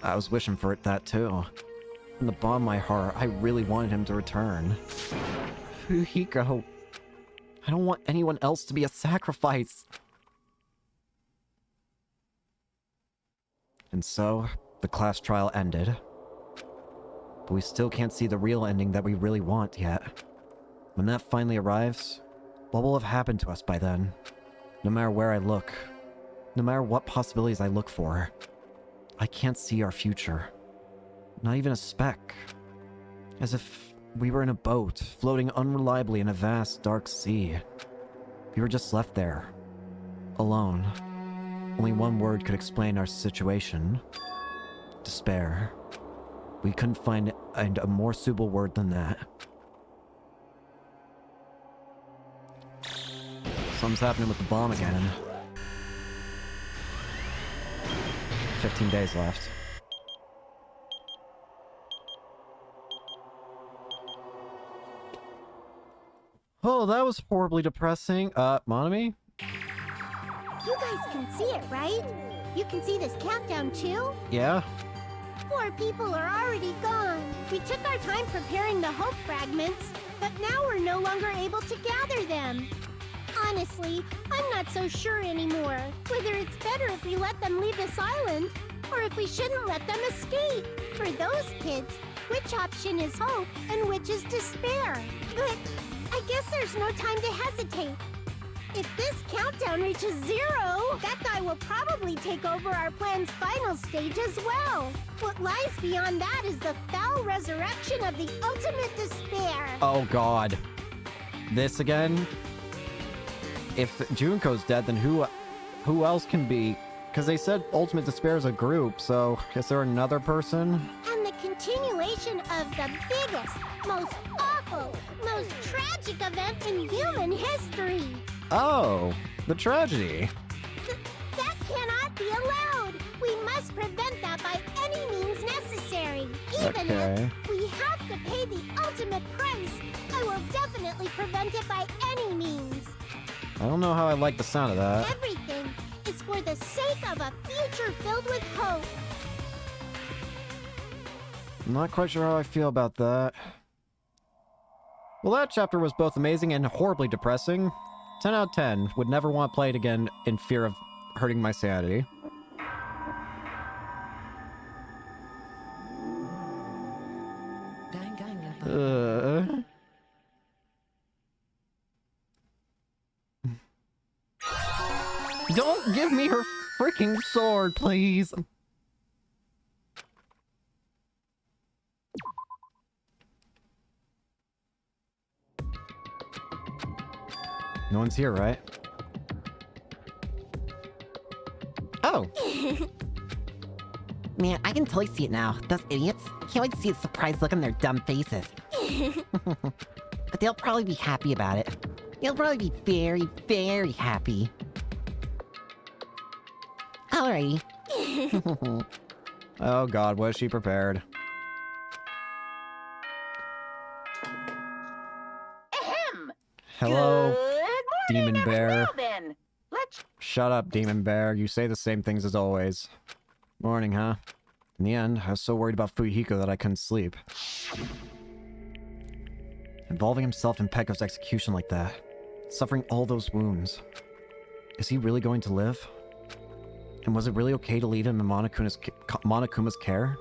I was wishing for it that too. From the bottom of my heart, I really wanted him to return. Fuyuhiko. I don't want anyone else to be a sacrifice. And so, the class trial ended. But we still can't see the real ending that we really want yet. When that finally arrives, what will have happened to us by then? No matter where I look, no matter what possibilities I look for, I can't see our future. Not even a speck. As if we were in a boat, floating unreliably in a vast, dark sea. We were just left there. Alone. Only one word could explain our situation. Despair. We couldn't find a more suitable word than that. Something's happening with the bomb again. 15 days left. Oh, that was horribly depressing. Monami? You guys can see it, right? You can see this countdown too? Yeah? 4 people are already gone. We took our time preparing the hope fragments, but now we're no longer able to gather them. Honestly, I'm not so sure anymore whether it's better if we let them leave this island or if we shouldn't let them escape. For those kids, which option is hope and which is despair? But I guess there's no time to hesitate. If this countdown reaches 0, that guy will probably take over our plan's final stage as well. What lies beyond that is the foul resurrection of the ultimate despair. Oh god. This again? If Junko's dead, then who else can be? Because they said Ultimate Despair is a group, so is there another person? And the continuation of the biggest, most awful, most tragic event in human history. Oh, the tragedy. That cannot be allowed. We must prevent that by any means necessary. Even if we have to pay the ultimate price, I will definitely prevent it by any means. I don't know how I like the sound of that. Everything is for the sake of a future filled with hope. I'm not quite sure how I feel about that. Well, that chapter was both amazing and horribly depressing. 10 out of 10. Would never want to play it again in fear of hurting my sanity. Don't give me her freaking sword, please. No one's here, right? Oh. Man, I can totally see it now. Those idiots. I can't wait to see the surprised look on their dumb faces. But they'll probably be happy about it. They'll probably be very, very happy. Alrighty. Oh god, was she prepared? Hello, Good morning, Demon Bear. Now then, let's Shut up, Demon Bear. You say the same things as always. Morning, huh? In the end, I was so worried about Fuyuhiko that I couldn't sleep. Involving himself in Pekko's execution like that, suffering all those wounds. Is he really going to live? And was it really okay to leave him in Monokuma's care?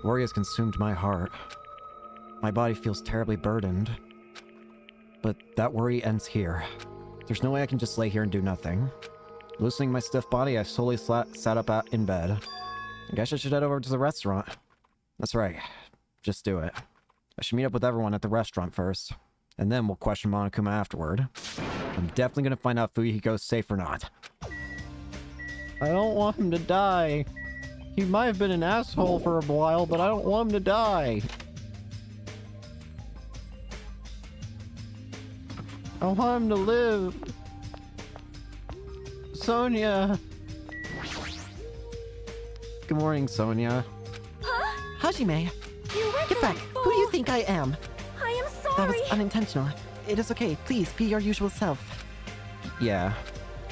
Worry has consumed my heart. My body feels terribly burdened. But that worry ends here. There's no way I can just lay here and do nothing. Loosening my stiff body, I slowly sat up in bed. I guess I should head over to the restaurant. That's right. Just do it. I should meet up with everyone at the restaurant first. And then we'll question Monokuma afterward. I'm definitely gonna find out if Fuyuhiko's safe or not. I don't want him to die. He might have been an asshole for a while, but I don't want him to die. I want him to live. Sonia. Good morning, Sonia. Huh? Hajime, You went get back. Who do you think I am? I am sorry. That was unintentional. It is okay. Please, be your usual self. Yeah,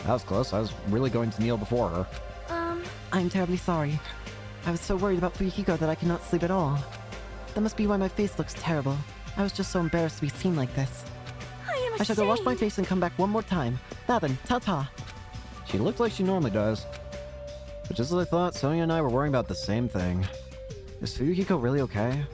that was close. I was really going to kneel before her. I'm terribly sorry. I was so worried about Fuyuhiko that I could not sleep at all. That must be why my face looks terrible. I was just so embarrassed to be seen like this. I shall go wash my face and come back one more time. Now then, ta-ta. She looked like she normally does. But just as I thought, Sonia and I were worrying about the same thing. Is Fuyuhiko really okay?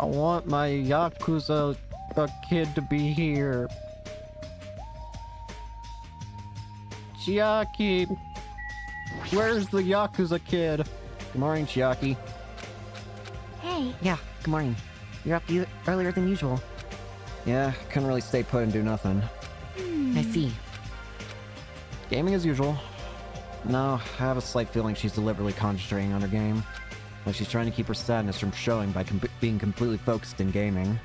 I want my Yakuza kid to be here. Chiaki! Where's the Yakuza kid? Good morning, Chiaki. Hey. Yeah, good morning. You're up earlier than usual. Yeah, couldn't really stay put and do nothing. I see. Gaming as usual. No, I have a slight feeling she's deliberately concentrating on her game. Like she's trying to keep her sadness from showing by being completely focused in gaming.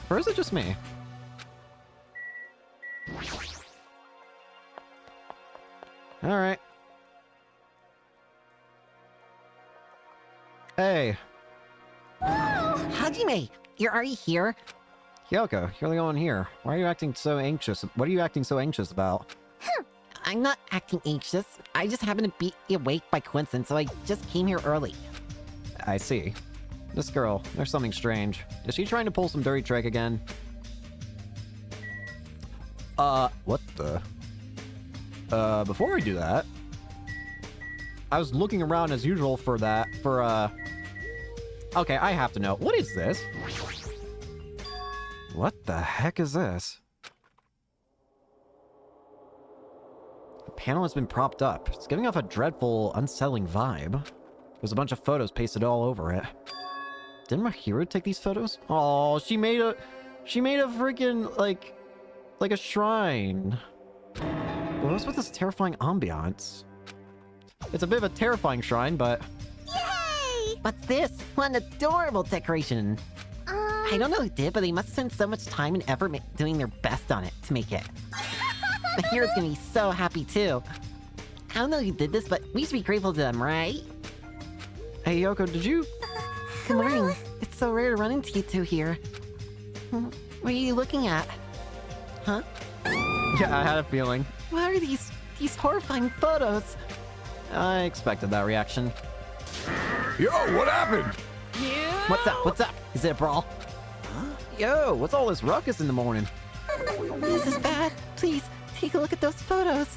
Or is it just me? Alright. Hey. Hajime, you're already here? Kyoko, you're the one here. Why are you acting so anxious? What are you acting so anxious about? I'm not acting anxious. I just happened to be awake by coincidence, so I just came here early. I see. This girl, there's something strange. Is she trying to pull some dirty trick again? What the? Before I do that, I was looking around as usual for okay, I have to know. What is this? What the heck is this? The panel has been propped up. It's giving off a dreadful, unsettling vibe. There's a bunch of photos pasted all over it. Didn't Mahiru take these photos? Oh, she made a freaking, like a shrine. What's with this terrifying ambiance? It's a bit of a terrifying shrine, but... Yay! What's this? What an adorable decoration. I don't know who did, but they must spend so much time and effort doing their best on it to make it. Mahiru's gonna be so happy too. I don't know who did this, but we should be grateful to them, right? Hey, Yoko, did you... Good morning. It's so rare to run into you two here. What are you looking at? Huh? Yeah, I had a feeling. What are these horrifying photos? I expected that reaction. Yo, what happened? What's up? What's up? Is it a brawl? Huh? Yo, what's all this ruckus in the morning? This is bad. Please, take a look at those photos.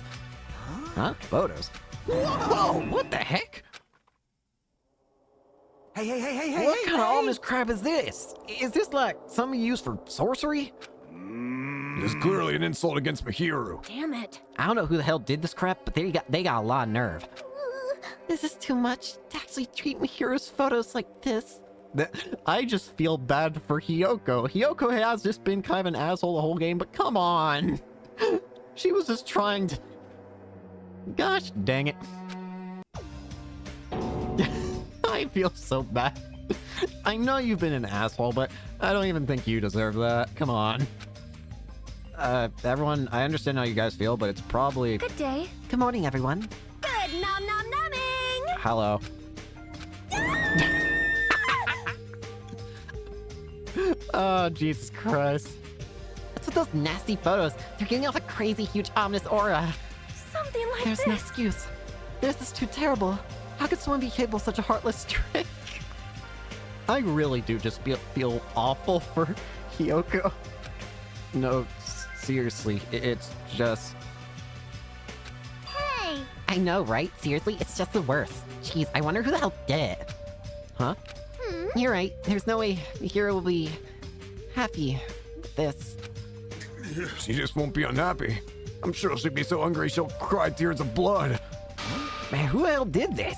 Huh? Photos? Whoa! What the heck? Hey, what kind of ominous crap is this? Is this like something you use for sorcery? It's clearly an insult against Mahiru. Damn it. I don't know who the hell did this crap, but they got a lot of nerve. This is too much to actually treat Mahiru's photos like this. I just feel bad for Hiyoko. Hiyoko has just been kind of an asshole the whole game, but come on. She was just trying to... Gosh dang it. I feel so bad. I know you've been an asshole, but I don't even think you deserve that. Come on. Everyone, I understand how you guys feel, but it's probably... Good day. Good morning, everyone. Good nom nom numbing! Hello. Oh, Jesus Christ. What's with those nasty photos? They're giving off a crazy, huge, ominous aura. Something like There's this. no excuse. This is too terrible. How could someone be capable of such a heartless trick? I really do just feel awful for Hyoko. No, seriously, it's just... Hey! I know, right? Seriously, it's just the worst. Jeez, I wonder who the hell did it. Huh? You're right. There's no way Hero will be happy with this. She just won't be unhappy. I'm sure she'll be so hungry she'll cry tears of blood. Man, who the hell did this?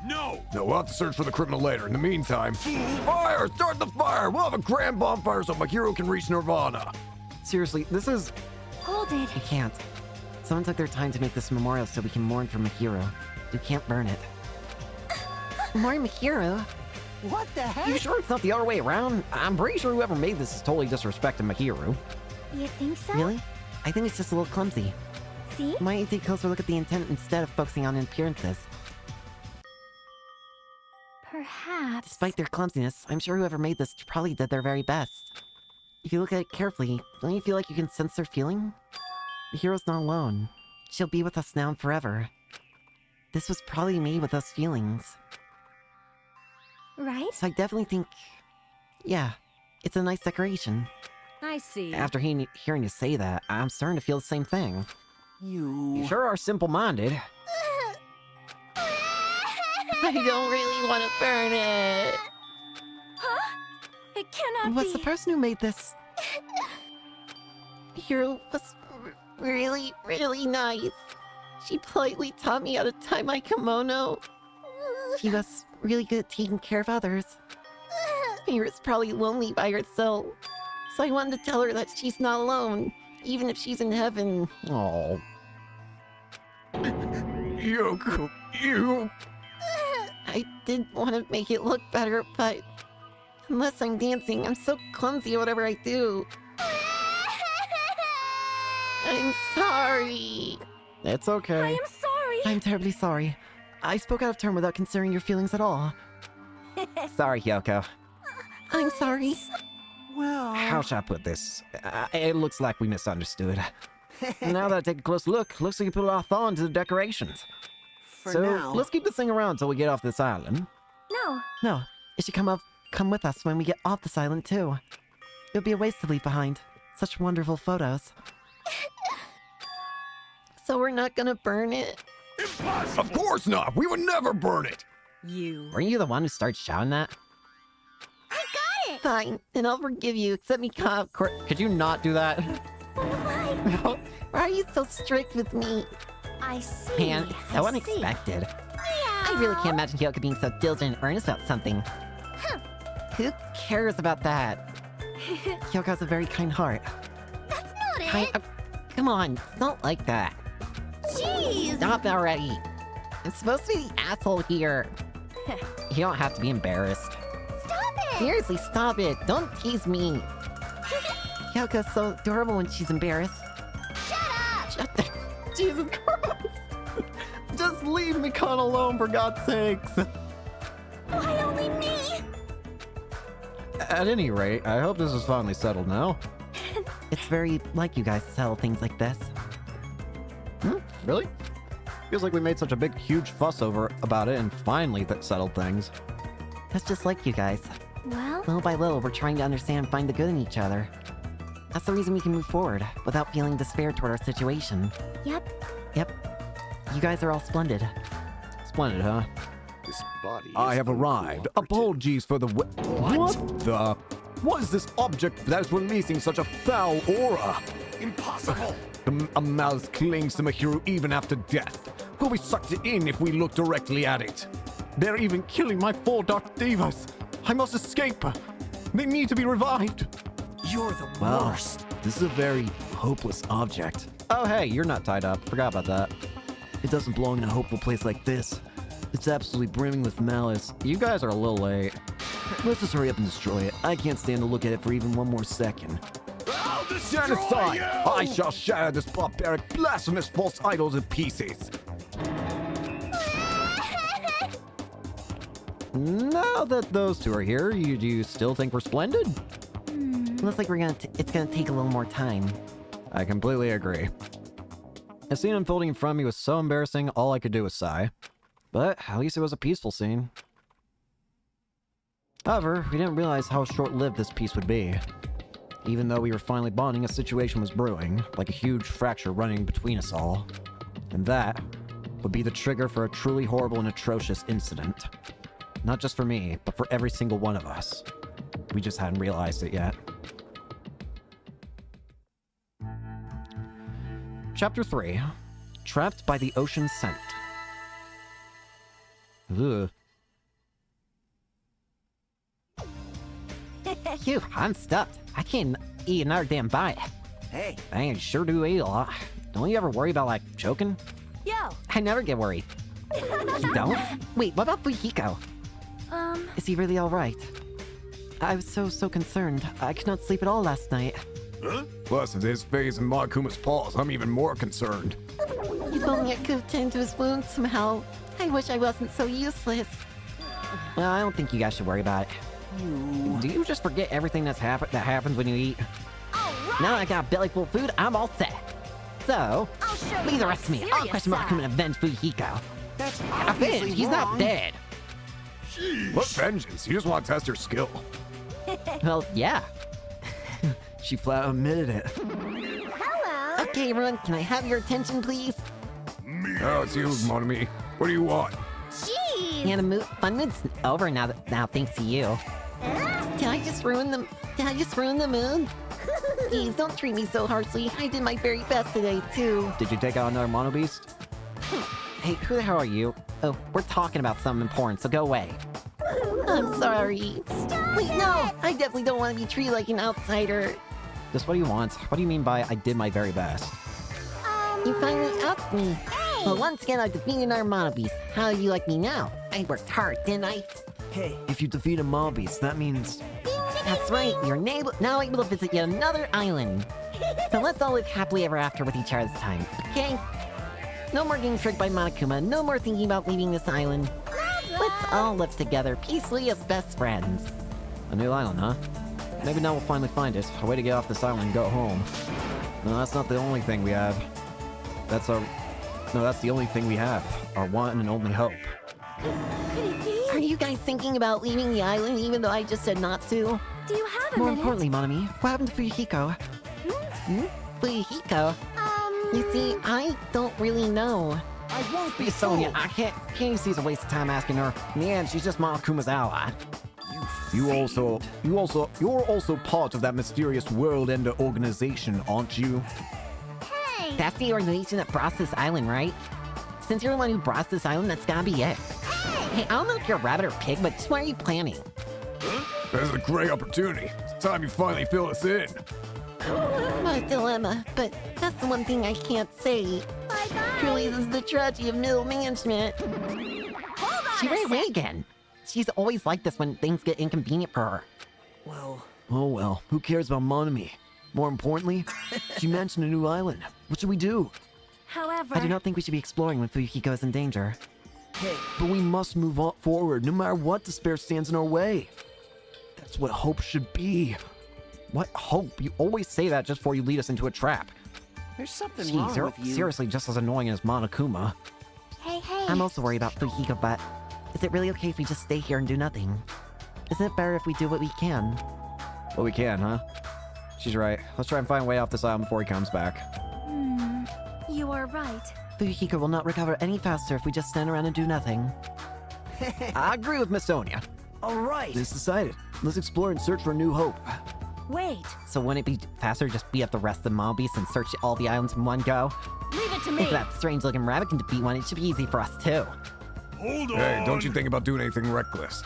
No! No, we'll have to search for the criminal later. In the meantime, fire! Start the fire! We'll have a grand bonfire so my hero can reach Nirvana. Seriously, this is... Hold it. You can't. Someone took their time to make this memorial so we can mourn for Mahiro. You can't burn it. Mourn Mahiro? What the heck? You sure it's not the other way around? I'm pretty sure whoever made this is totally disrespecting Mahiro. You think so? Really? I think it's just a little clumsy. See? Might you take a closer look at the intent instead of focusing on appearances? Perhaps. Despite their clumsiness, I'm sure whoever made this probably did their very best. If you look at it carefully, don't you feel like you can sense their feeling? The hero's not alone. She'll be with us now and forever. This was probably made with those feelings. Right? So I definitely think... yeah, it's a nice decoration. I see. After hearing you say that, I'm starting to feel the same thing. You sure are simple-minded. I don't really want to burn it. Huh? It cannot What's be. the person who made this? Hero was really, really nice. She politely taught me how to tie my kimono. She was really good at taking care of others. Hero's probably lonely by herself. So I wanted to tell her that she's not alone, even if she's in heaven. Oh. Yoko, you... I didn't want to make it look better, but unless I'm dancing, I'm so clumsy at whatever I do. I'm sorry. It's okay. I am sorry. I'm terribly sorry. I spoke out of turn without considering your feelings at all. Sorry, Hyoko. I'm sorry. Well... How should I put this? It looks like we misunderstood. Now that I take a close look, looks like you put a lot of thought into the decorations. For so now. let's keep this thing around until we get off this island. No. No, it should come with us when we get off this island too. It would be a waste to leave behind such wonderful photos. So we're not gonna burn it? Impossible! Of course not! We would never burn it! You. Weren't you the one who started shouting that? I got it! Fine, then I'll forgive you, except me cop. Could you not do that? Why? No. Why are you so strict with me? I see. Man, it's so I unexpected. See. I really can't imagine Hyoko being so diligent and earnest about something. Huh. Who cares about that? Hyoko has a very kind heart. That's not it. Come on, it's not like that. Jeez. Stop already. I'm supposed to be the asshole here. You don't have to be embarrassed. Stop it. Seriously, stop it. Don't tease me. Hyoko's so adorable when she's embarrassed. Shut up. Jesus Christ! Just leave Mikan alone, for God's sakes! Why only me? At any rate, I hope this is finally settled now. It's very like you guys to settle things like this. Really? Feels like we made such a big, huge fuss about it, and finally that settled things. That's just like you guys. Well, Little by little, we're trying to understand and find the good in each other. That's the reason we can move forward, without feeling despair toward our situation. yep. Yep. You guys are all splendid. Splendid, huh? This body I is have arrived. Apologies for the What the? What is this object that is releasing such a foul aura? Impossible! A malice clings to Mahiro even after death. We'll be sucked in if we look directly at it. They're even killing my 4 Dark Divas! I must escape! They need to be revived! You're the Well, worst. this is a very hopeless object. Oh hey, you're not tied up. Forgot about that. It doesn't belong in a hopeful place like this. It's absolutely brimming with malice. You guys are a little late. Let's just hurry up and destroy it. I can't stand to look at it for even one more second. I'll destroy Stand aside! you! I shall shatter this barbaric, blasphemous false idol to pieces! Now that those two are here, do you still think we're splendid? Looks like it's gonna take a little more time. I completely agree. The scene unfolding in front of me was so embarrassing, all I could do was sigh. But at least it was a peaceful scene. However, we didn't realize how short-lived this peace would be. Even though we were finally bonding, a situation was brewing, like a huge fracture running between us all. And that would be the trigger for a truly horrible and atrocious incident. Not just for me, but for every single one of us. We just hadn't realized it yet. Chapter 3. Trapped by the Ocean Scent. Ugh. Phew, I'm stuffed. I can't eat another damn bite. Hey. I sure do eat a lot. Don't you ever worry about, like, choking? Yo! I never get worried. You don't? Wait, what about Fujiko? Is he really alright? I was so concerned. I could not sleep at all last night. Huh? Plus, with his face and Monokuma's paws, I'm even more concerned. If only I could tend to his wounds somehow. I wish I wasn't so useless. Well, I don't think you guys should worry about it. Do you just forget everything that happens when you eat? Right. Now I got a belly full of food, I'm all set. So, leave the rest to me. I'll question Monokuma and avenge Fujiko. That's Avenge? He's not dead. Jeez. What vengeance? You just want to test her skill. Well, yeah. She flat admitted it. Hello. Okay, everyone, can I have your attention, please? Oh, it's you, Monomi. What do you want? Jeez. Yeah, the fun mood's over now thanks to you. Did I just ruin the mood? Please, don't treat me so harshly. I did my very best today, too. Did you take out another mono beast? Hey, who the hell are you? Oh, we're talking about something important, so go away. I'm sorry. Wait, no! I definitely don't want to be treated like an outsider. Just what do you want? What do you mean by I did my very best? You finally asked me. Hey. Well, once again, I've defeated our mono beast. How do you like me now? I worked hard, didn't I? Hey. If you defeat a mob beast, that means... That's right, you're now able to visit yet another island. So let's all live happily ever after with each other this time, okay? No more getting tricked by Monokuma, no more thinking about leaving this island. Let's all live together peacefully as best friends. A new island, huh? Maybe now we'll finally find it. A way to get off this island and go home. No, that's not the only thing we have. That's the only thing we have. Our one and only hope. Are you guys thinking about leaving the island even though I just said not to? Do you have a More minute? importantly, Monomi, what happened to Fujiko? Fujiko? You see, I don't really know. I won't be Sonya, fooled. I can't see it's a waste of time asking her. In the end, she's just Monokuma's ally. You're also part of that mysterious World Ender organization, aren't you? Hey. That's the organization that brought us this island, right? Since you're the one who brought us this island, that's gotta be it. Hey, I don't know if you're a rabbit or pig, but just what are you planning? This is a great opportunity. It's time you finally fill us in. What a dilemma, but that's the one thing I can't say. Bye-bye. Truly, this is the tragedy of middle management. She ran away again. She's always like this when things get inconvenient for her. Well... Oh well, who cares about Monomi? More importantly, she mentioned a new island. What should we do? However... I do not think we should be exploring when Fujiko is in danger. Hey. But we must move on forward, no matter what despair stands in our way. That's what hope should be. What hope? You always say that just before you lead us into a trap. There's something Jeez, wrong you're with you. seriously just as annoying as Monokuma. Hey, hey. I'm also worried about Fujiko, but is it really okay if we just stay here and do nothing? Isn't it better if we do what we can? Well, we can, huh? She's right. Let's try and find a way off this island before he comes back. You are right. Fujiko will not recover any faster if we just stand around and do nothing. I agree with Miss Sonia. All right. It's decided. Let's explore and search for a new hope. Wait. So wouldn't it be faster to just beat up the rest of the mob beasts and search all the islands in one go? Leave it to me. If that strange-looking rabbit can defeat one, it should be easy for us too. Hold on. Hey, don't you think about doing anything reckless.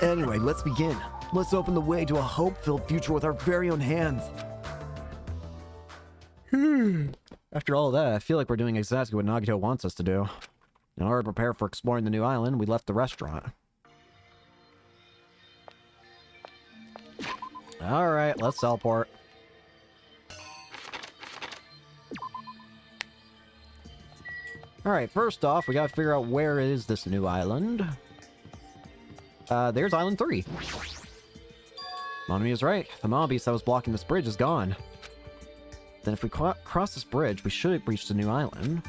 Anyway, let's begin. Let's open the way to a hope-filled future with our very own hands. After all that, I feel like we're doing exactly what Nagito wants us to do. In order to prepare for exploring the new island, we left the restaurant. Alright, let's teleport. Alright, first off, we gotta figure out where is this new island. There's Island 3. Monami is right. The Mobbeast that was blocking this bridge is gone. Then if we cross this bridge, we should have reached a new island.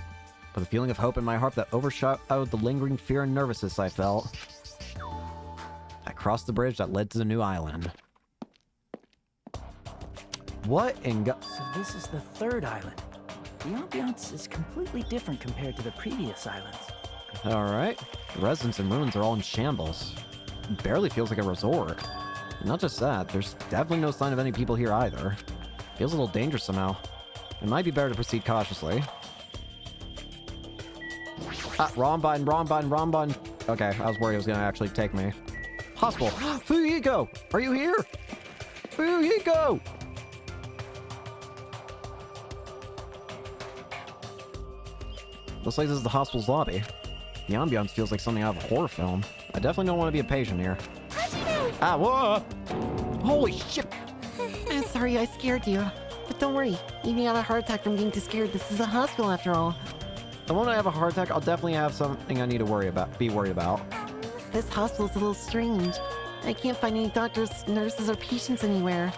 With a feeling of hope in my heart that overshadowed the lingering fear and nervousness I felt, I crossed the bridge that led to the new island. What in God? So this is the third island. The ambiance is completely different compared to the previous islands. Alright. The residents and ruins are all in shambles. It barely feels like a resort. And not just that, there's definitely no sign of any people here either. Feels a little dangerous somehow. It might be better to proceed cautiously. Ah, wrong button, wrong button, wrong button. Okay, I was worried it was gonna actually take me. Hospital! Fuyuhiko! Are you here? Fuyuhiko! Looks like this is the hospital's lobby. The ambiance feels like something out of a horror film. I definitely don't want to be a patient here. Ah, whoa! Holy shit! I'm sorry I scared you. But don't worry, you may have a heart attack from getting too scared. This is a hospital after all. And when I have a heart attack, I'll definitely have something I need to be worried about. This hospital's a little strange. I can't find any doctors, nurses, or patients anywhere.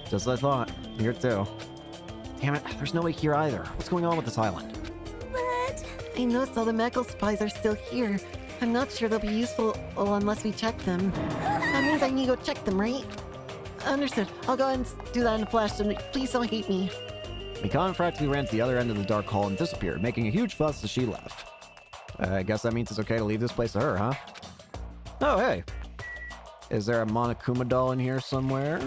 Just as I thought. Here too. Damn it, there's no way here either. What's going on with this island? But I noticed all the medical supplies are still here. I'm not sure they'll be useful unless we check them. That means I need to go check them, right? Understood. I'll go ahead and do that in a flash, so please don't hate me. Mikan practically ran to the other end of the dark hall and disappeared, making a huge fuss as she left. I guess that means it's okay to leave this place to her, huh? Oh, hey. Is there a Monokuma doll in here somewhere?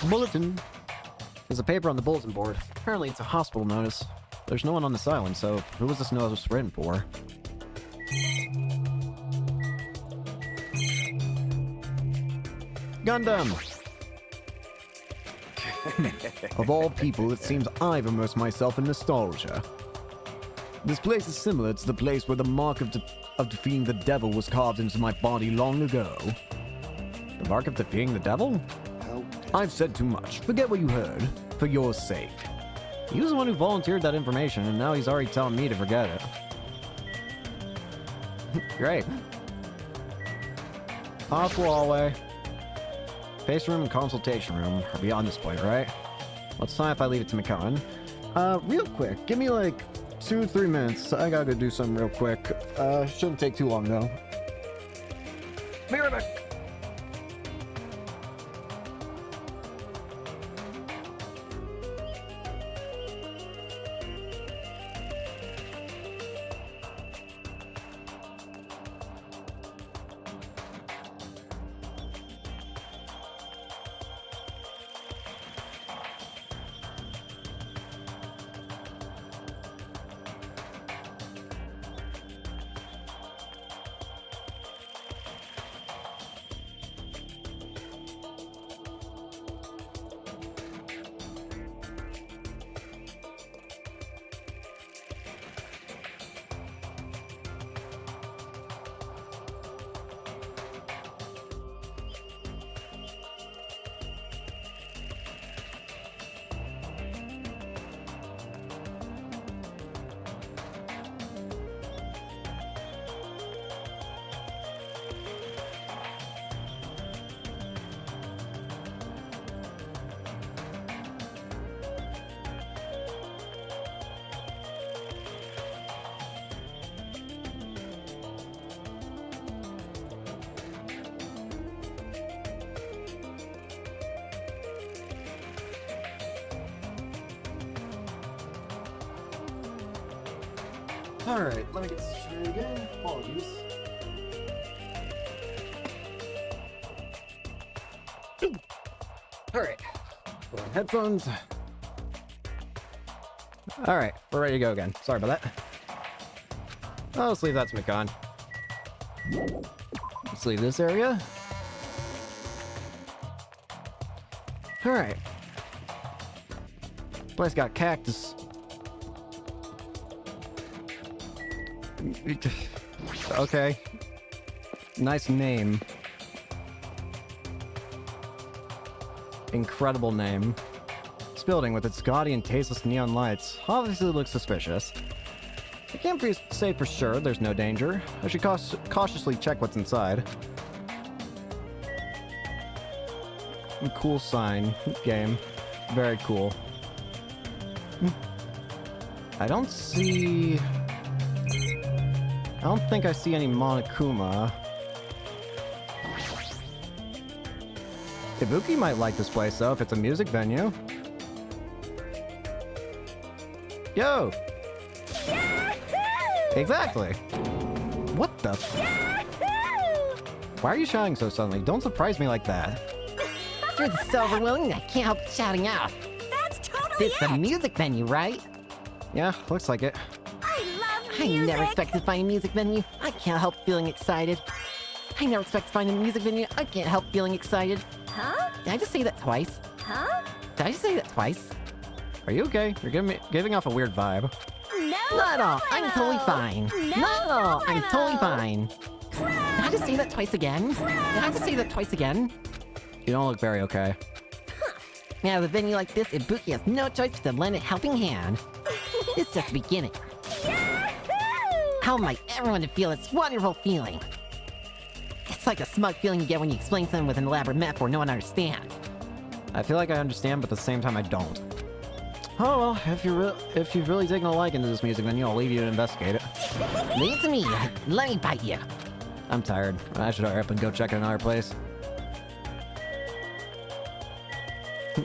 Bulletin. There's a paper on the bulletin board. Apparently it's a hospital notice. There's no one on this island, so who was this notice written for? Gundam! Of all people, it seems I've immersed myself in nostalgia. This place is similar to the place where the mark of defeating the devil was carved into my body long ago. The mark of defeating the devil? I've said too much. Forget what you heard. For your sake. He was the one who volunteered that information, and now he's already telling me to forget it. Great. Hospital hallway. Face room and consultation room are beyond this point, right? What's time if I leave it to Mikan? Real quick. Give me like 2-3 minutes. I gotta go do something real quick. Shouldn't take too long though. Be right back. Alright, let me get straight again. Apologies. Alright. Put on headphones. Alright, we're ready to go again. Sorry about that. Oh, let's leave that to Mikan. Let's leave this area. Alright. Place got cactus. Okay. Nice name. Incredible name. This building with its gaudy and tasteless neon lights obviously looks suspicious. I can't say for sure there's no danger. I should cautiously check what's inside. Cool sign. Game. Very cool. I don't think I see any Monokuma. Ibuki might like this place, though, if it's a music venue. Yo! Yahoo! Exactly! What the? Yahoo! Why are you shouting so suddenly? Don't surprise me like that. You're so overwhelming, I can't help shouting out. That's totally This is a music venue, right? Yeah, looks like it. I love I music. never expected to find a music venue. I can't help feeling excited. I never expected to find a music venue. I can't help feeling excited. Huh? Did I just say that twice? Huh? Did I just say that twice? Are you okay? You're giving off a weird vibe. No. Not at all. I'm totally fine. No, I'm totally fine. Did I just say that twice again? Did I just say that twice again? You don't look very okay. Now, at a venue like this, Ibuki has no choice but to lend a helping hand. It's just the beginning. How am I ever going to feel this wonderful feeling? It's like a smug feeling you get when you explain something with an elaborate metaphor no one understands. I feel like I understand, but at the same time I don't. Oh well, if you've really taken a liking to this music venue, I'll leave you to investigate it. Leave it to me. Let me bite you. I'm tired. I should hurry up and go check another place.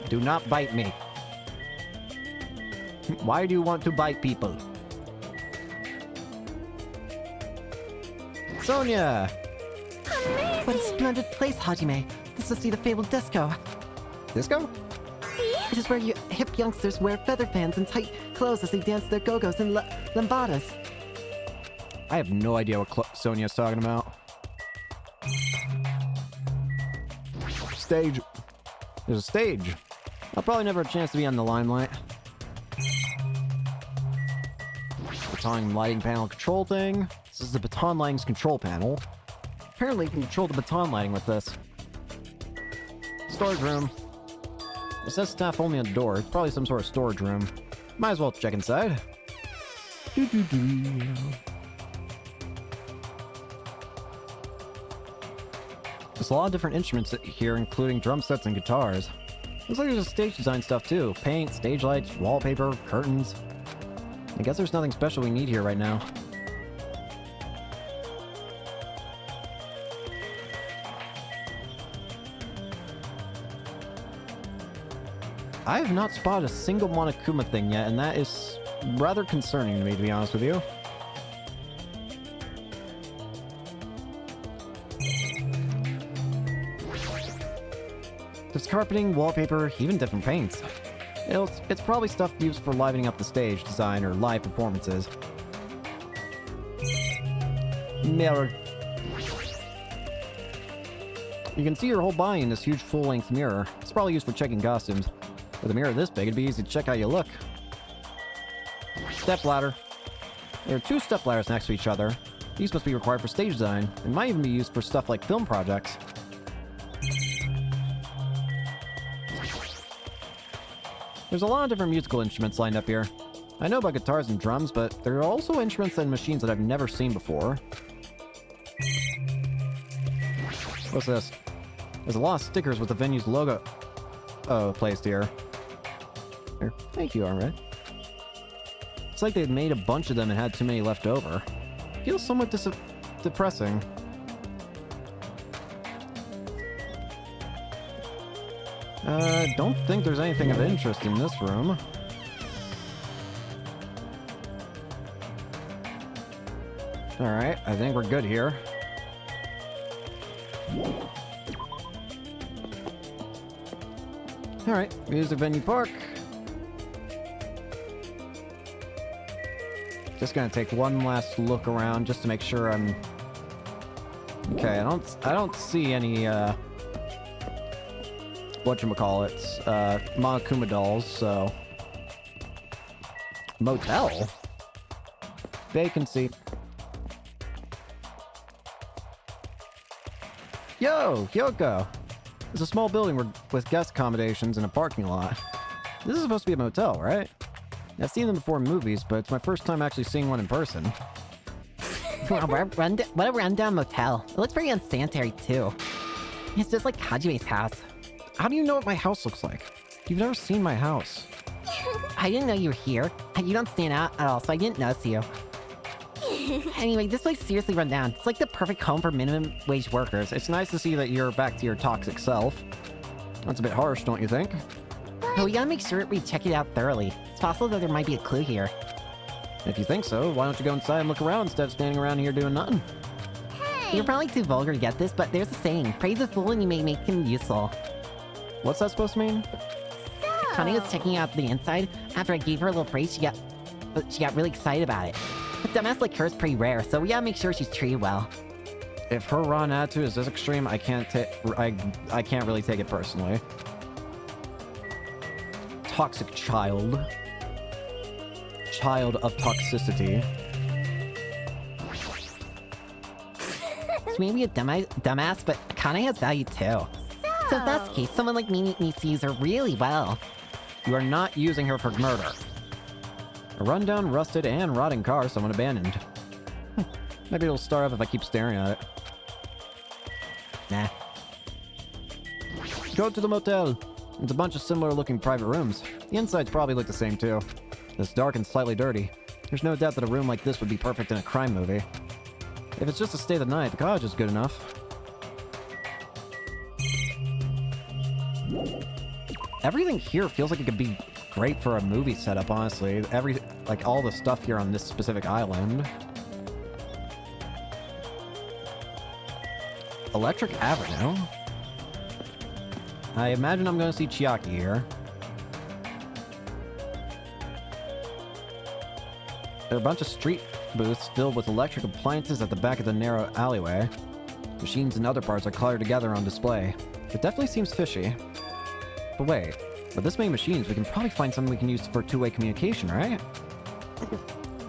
Do not bite me. Why do you want to bite people? Sonia! Amazing! What a splendid place, Hajime. This must be the fabled disco. Disco? It is where you hip youngsters wear feather fans and tight clothes as they dance their go-go's and lambadas. I have no idea what Sonia's talking about. Stage. There's a stage. I'll probably never have a chance to be on the limelight. Baton lighting panel control thing. This is the baton lighting's control panel. Apparently you can control the baton lighting with this. Storage room. It says staff only on the door. It's probably some sort of storage room. Might as well check inside. There's a lot of different instruments here, including drum sets and guitars. Looks like there's stage design stuff too. Paint, stage lights, wallpaper, curtains. I guess there's nothing special we need here right now. I have not spotted a single Monokuma thing yet, and that is rather concerning to me, to be honest with you. There's carpeting, wallpaper, even different paints. It's probably stuff used for livening up the stage design or live performances. Mirror. You can see your whole body in this huge full-length mirror. It's probably used for checking costumes. With a mirror this big, it'd be easy to check how you look. Step ladder. There are two step ladders next to each other. These must be required for stage design. They might even be used for stuff like film projects. There's a lot of different musical instruments lined up here. I know about guitars and drums, but there are also instruments and machines that I've never seen before. What's this? There's a lot of stickers with the venue's logo placed here. Here. Thank you, alright. It's like they'd made a bunch of them and had too many left over. Feels somewhat depressing. Don't think there's anything of interest in this room. Alright, I think we're good here. Alright, music venue park. Just gonna take one last look around just to make sure I'm... Okay, I don't see any, whatchamacallits, Monokuma dolls, so... Motel? Vacancy. Yo, Hyoko! It's a small building with guest accommodations and a parking lot. This is supposed to be a motel, right? I've seen them before in movies, but it's my first time actually seeing one in person. Wow, what a rundown motel. It looks pretty unsanitary, too. It's just like Hajime's house. How do you know what my house looks like? You've never seen my house. I didn't know you were here. You don't stand out at all, so I didn't notice you. Anyway, this place seriously run down. It's like the perfect home for minimum wage workers. It's nice to see that you're back to your toxic self. That's a bit harsh, don't you think? But we gotta make sure we check it out thoroughly. It's possible that there might be a clue here. If you think so, why don't you go inside and look around instead of standing around here doing nothing? Hey! You're probably too vulgar to get this, but there's a saying, praise a fool and you may make him useful. What's that supposed to mean? Connie was checking out the inside. After I gave her a little praise, she got really excited about it. A dumbass like her is pretty rare, so we gotta make sure she's treated well. If her raw attitude is this extreme, I can't really take it personally. Toxic child. Child of toxicity. She may be a dumbass, but Connie has value too. So if that's the case, someone like me needs to use her really well. You are not using her for murder. A rundown, rusted, and rotting car someone abandoned. Maybe it'll start up if I keep staring at it. Nah. Go to the motel. It's a bunch of similar looking private rooms. The insides probably look the same too. It's dark and slightly dirty. There's no doubt that a room like this would be perfect in a crime movie. If it's just to stay the night, the cottage is good enough. Everything here feels like it could be great for a movie setup, honestly. All the stuff here on this specific island. Electric Avenue? I imagine I'm going to see Chiaki here. There are a bunch of street booths filled with electric appliances at the back of the narrow alleyway. Machines and other parts are cluttered together on display. It definitely seems fishy. But wait, with this many machines, we can probably find something we can use for two-way communication, right?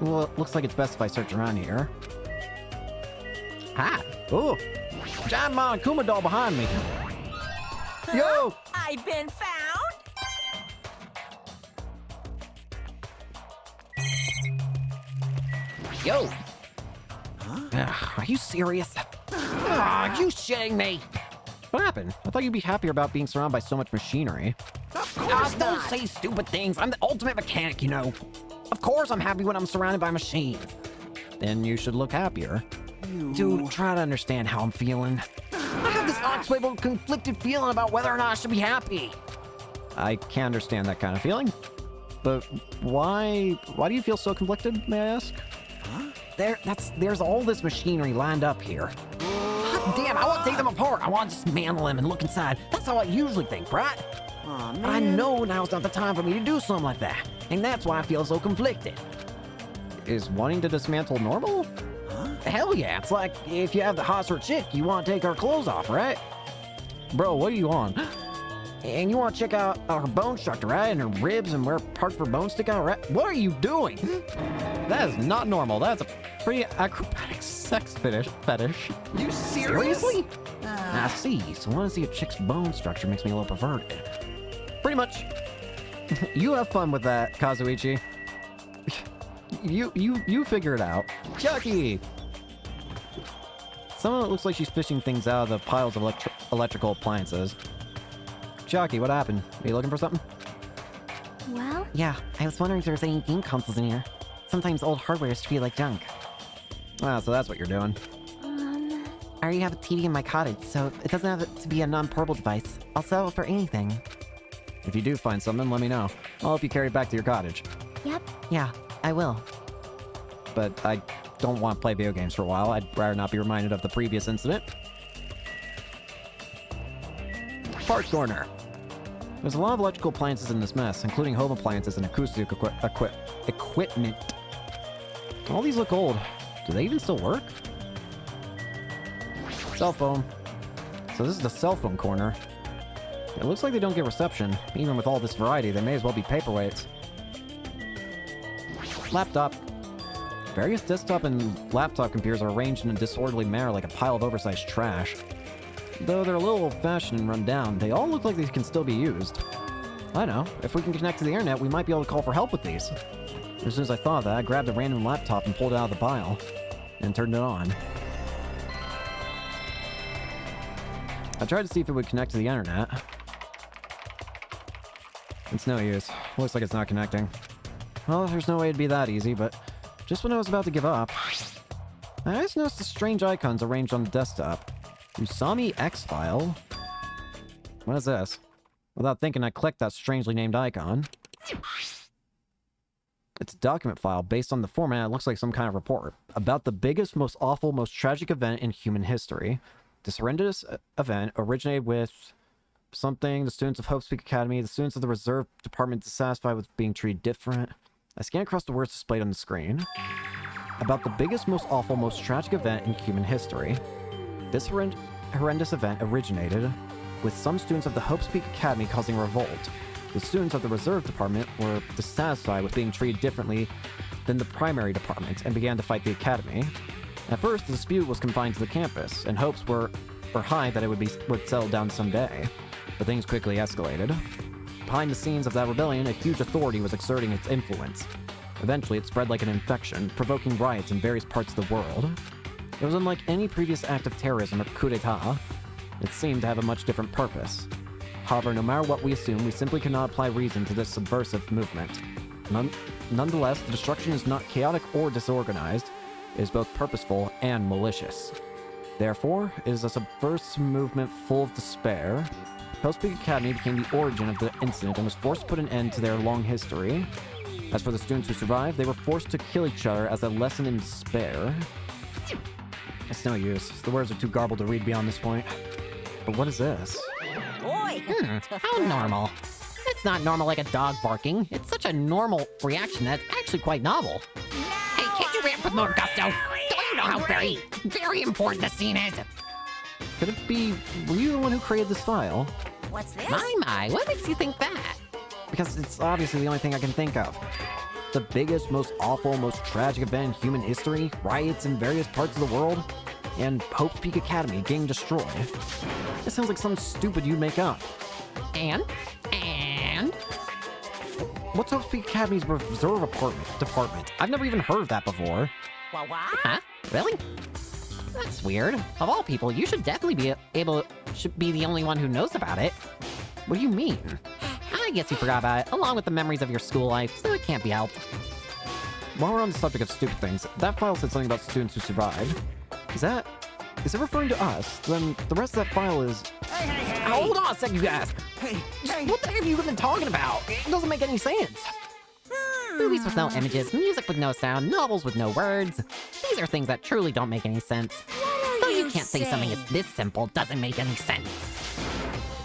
Well, it looks like it's best if I search around here. Hi. Oh! Giant Mon Kuma doll behind me! Yo! I've been found! Yo! Are you serious? Are you shitting me? What happened? I thought you'd be happier about being surrounded by so much machinery. Don't say stupid things. I'm the ultimate mechanic, you know. Of course I'm happy when I'm surrounded by machines. Then you should look happier. Dude, try to understand how I'm feeling. I have this unexplainable, conflicted feeling about whether or not I should be happy. I can understand that kind of feeling. But why do you feel so conflicted, may I ask? Huh? There's all this machinery lined up here. Damn, I want to take them apart. I want to dismantle them and look inside. That's how I usually think, right? Aw, man. But I know now's not the time for me to do something like that. And that's why I feel so conflicted. Is wanting to dismantle normal? Huh? Hell yeah. It's like if you have the hot chick, you want to take her clothes off, right? Bro, what are you on? And you want to check out her bone structure, right? And her ribs and where parts of her bones stick out, right? What are you doing? That is not normal. That's a pretty acrobatic sex fetish. You serious? Seriously? I see. So wanting to see a chick's bone structure makes me a little perverted. Pretty much. You have fun with that, Kazuichi. You figure it out. Chucky! Someone looks like she's fishing things out of the piles of electrical appliances. Chucky, what happened? Are you looking for something? Well? Yeah, I was wondering if there's any game consoles in here. Sometimes old hardware is treated like junk. Ah, so that's what you're doing. I already have a TV in my cottage, so it doesn't have to be a non-portable device. I'll sell it for anything. If you do find something, let me know. I'll help you carry it back to your cottage. Yep. Yeah, I will. But I don't want to play video games for a while. I'd rather not be reminded of the previous incident. Parts corner. There's a lot of electrical appliances in this mess, including home appliances and acoustic equipment. All these look old. Do they even still work? Cell phone. So this is the cell phone corner. It looks like they don't get reception. Even with all this variety, they may as well be paperweights. Laptop. Various desktop and laptop computers are arranged in a disorderly manner like a pile of oversized trash. Though they're a little old-fashioned and run down, they all look like they can still be used. I know. If we can connect to the internet, we might be able to call for help with these. As soon as I thought of that, I grabbed a random laptop and pulled it out of the pile. And turned it on. I tried to see if it would connect to the internet. It's no use. Looks like it's not connecting. Well, there's no way it'd be that easy, but just when I was about to give up, I just noticed the strange icons arranged on the desktop. Usami X-File? What is this? Without thinking, I clicked that strangely named icon. It's a document file based on the format. It looks like some kind of report about the biggest, most awful, most tragic event in human history. This horrendous event originated with something. The students of Hope's Peak Academy, the students of the Reserve Department dissatisfied with being treated different. I scanned across the words displayed on the screen. About the biggest, most awful, most tragic event in human history. This horrendous event originated with some students of the Hope's Peak Academy causing revolt. The students of the Reserve Department were dissatisfied with being treated differently than the primary department and began to fight the academy. At first, the dispute was confined to the campus, and hopes were high that it would settle down someday. But things quickly escalated. Behind the scenes of that rebellion, a huge authority was exerting its influence. Eventually, it spread like an infection, provoking riots in various parts of the world. It was unlike any previous act of terrorism or coup d'etat. It seemed to have a much different purpose. However, no matter what we assume, we simply cannot apply reason to this subversive movement. Nonetheless, the destruction is not chaotic or disorganized. It is both purposeful and malicious. Therefore, it is a subversive movement full of despair. Hope's Peak Academy became the origin of the incident and was forced to put an end to their long history. As for the students who survived, they were forced to kill each other as a lesson in despair. It's no use. The words are too garbled to read beyond this point. But what is this? Boy! How normal. It's not normal like a dog barking. It's such a normal reaction that's actually quite novel. Hey, can't you ramp with more gusto? Don't you know how very, very important the scene is? Could it be... Were you the one who created this file? What's this? My, what makes you think that? Because it's obviously the only thing I can think of. The biggest, most awful, most tragic event in human history, riots in various parts of the world, and Hope's Peak Academy getting destroyed. It sounds like something stupid you'd make up. And? What's Hope's Peak Academy's Reserve Department? I've never even heard of that before. What? Huh? Really? That's weird. Of all people, you should definitely should be the only one who knows about it. What do you mean? I guess you forgot about it, along with the memories of your school life, so it can't be helped. While we're on the subject of stupid things, that file said something about students who survived. Is it referring to us? Then the rest of that file is... Hey. Hold on a second, you guys. Hey. What the heck have you been talking about? It doesn't make any sense. Movies with no images, music with no sound, novels with no words. These are things that truly don't make any sense. So you can't say something is this simple doesn't make any sense.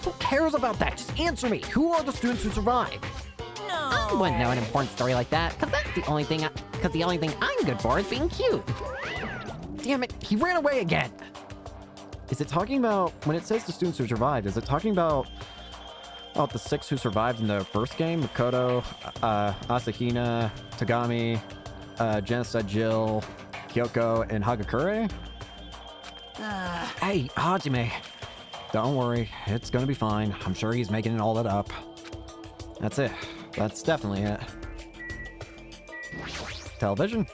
Who cares about that? Just answer me. Who are the students who survived? No. I wouldn't know an important story like that, because the only thing I'm good for is being cute. Damn it, he ran away again. Is it talking about, when it says the students who survived, is it talking about the 6 who survived in the first game? Makoto, Asahina, Tagami, Genocide Jill, Kyoko, and Hagakure? Hey, Hajime. Don't worry, it's gonna be fine. I'm sure he's making all that up. That's it. That's definitely it. Television.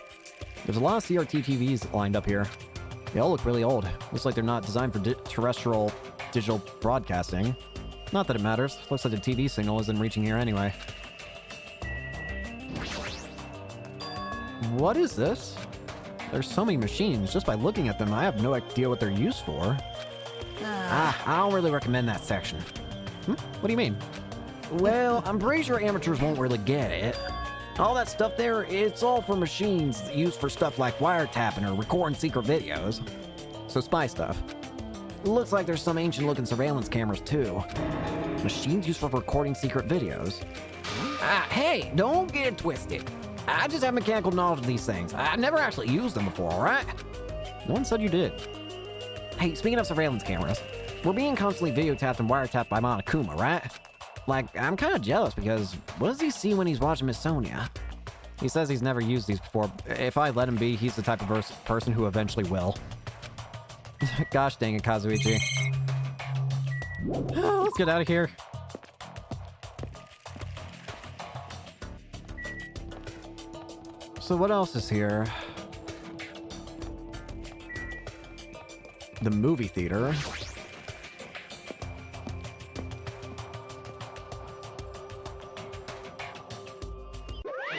There's a lot of CRT TVs lined up here. They all look really old. Looks like they're not designed for terrestrial digital broadcasting. Not that it matters. Looks like the TV signal isn't reaching here anyway. What is this? There's so many machines. Just by looking at them, I have no idea what they're used for. I don't really recommend that section. What do you mean? Well, I'm pretty sure amateurs won't really get it. All that stuff there, it's all for machines used for stuff like wiretapping or recording secret videos. So spy stuff. Looks like there's some ancient-looking surveillance cameras, too. Machines used for recording secret videos. Hey, don't get it twisted. I just have mechanical knowledge of these things. I've never actually used them before, alright? No one said you did. Hey, speaking of surveillance cameras, we're being constantly videotapped and wiretapped by Monokuma, right? Like, I'm kind of jealous because what does he see when he's watching Miss Sonia? He says he's never used these before. If I let him be, he's the type of person who eventually will. Gosh dang it, Kazuichi. Let's get out of here. So what else is here? The movie theater.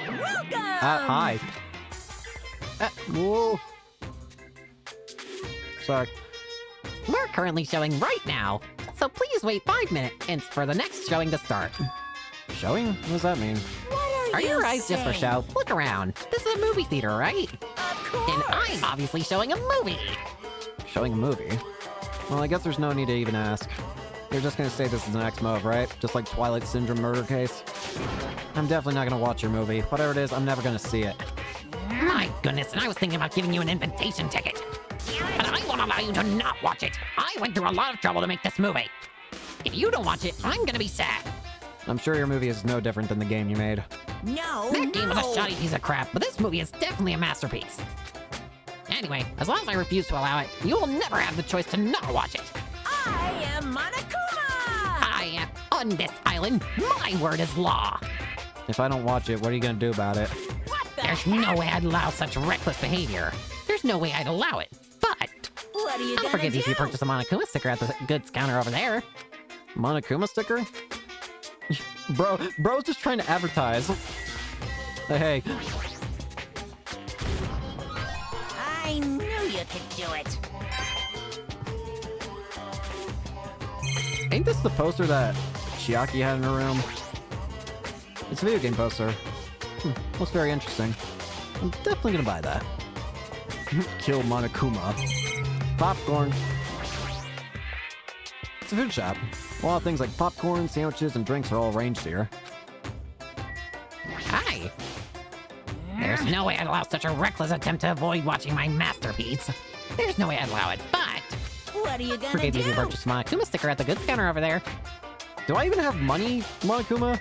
Welcome! Hi. Whoa. Sorry. We're currently showing right now, so please wait 5 minutes for the next showing to start. Showing? What does that mean? What Are you your eyes just for saying? show? Look around. This is a movie theater, right? Of course! And I'm obviously showing a movie. Showing a movie? Well, I guess there's no need to even ask. You're just gonna say this is an X-Move, right? Just like Twilight Syndrome murder case? I'm definitely not gonna watch your movie. Whatever it is, I'm never gonna see it. My goodness, and I was thinking about giving you an invitation ticket. But I won't allow you to not watch it. I went through a lot of trouble to make this movie. If you don't watch it, I'm gonna be sad. I'm sure your movie is no different than the game you made. No, That game was no. a shoddy piece of crap, but this movie is definitely a masterpiece. Anyway, as long as I refuse to allow it, you will never have the choice to not watch it. I am Monokuma! I am on this island. My word is law. If I don't watch it, what are you gonna do about it? What the There's heck? no way I'd allow such reckless behavior. There's no way I'd allow it. But What are you I'll gonna forgive do? you if you purchase a Monokuma sticker at the goods counter over there. Monokuma sticker? Bro's just trying to advertise. Hey, I knew you could do it. ain't this the poster that Chiaki had in her room? It's a video game poster. Looks very interesting. I'm definitely gonna buy that. Kill Monokuma. Popcorn. It's a food shop. A lot of things like popcorn, sandwiches, and drinks are all arranged here. Hi. There's no way I'd allow such a reckless attempt to avoid watching my masterpiece. There's no way I'd allow it, but What are you gonna forgive you if you do? purchase a Monokuma sticker at the goods counter over there. Do I even have money, Monokuma?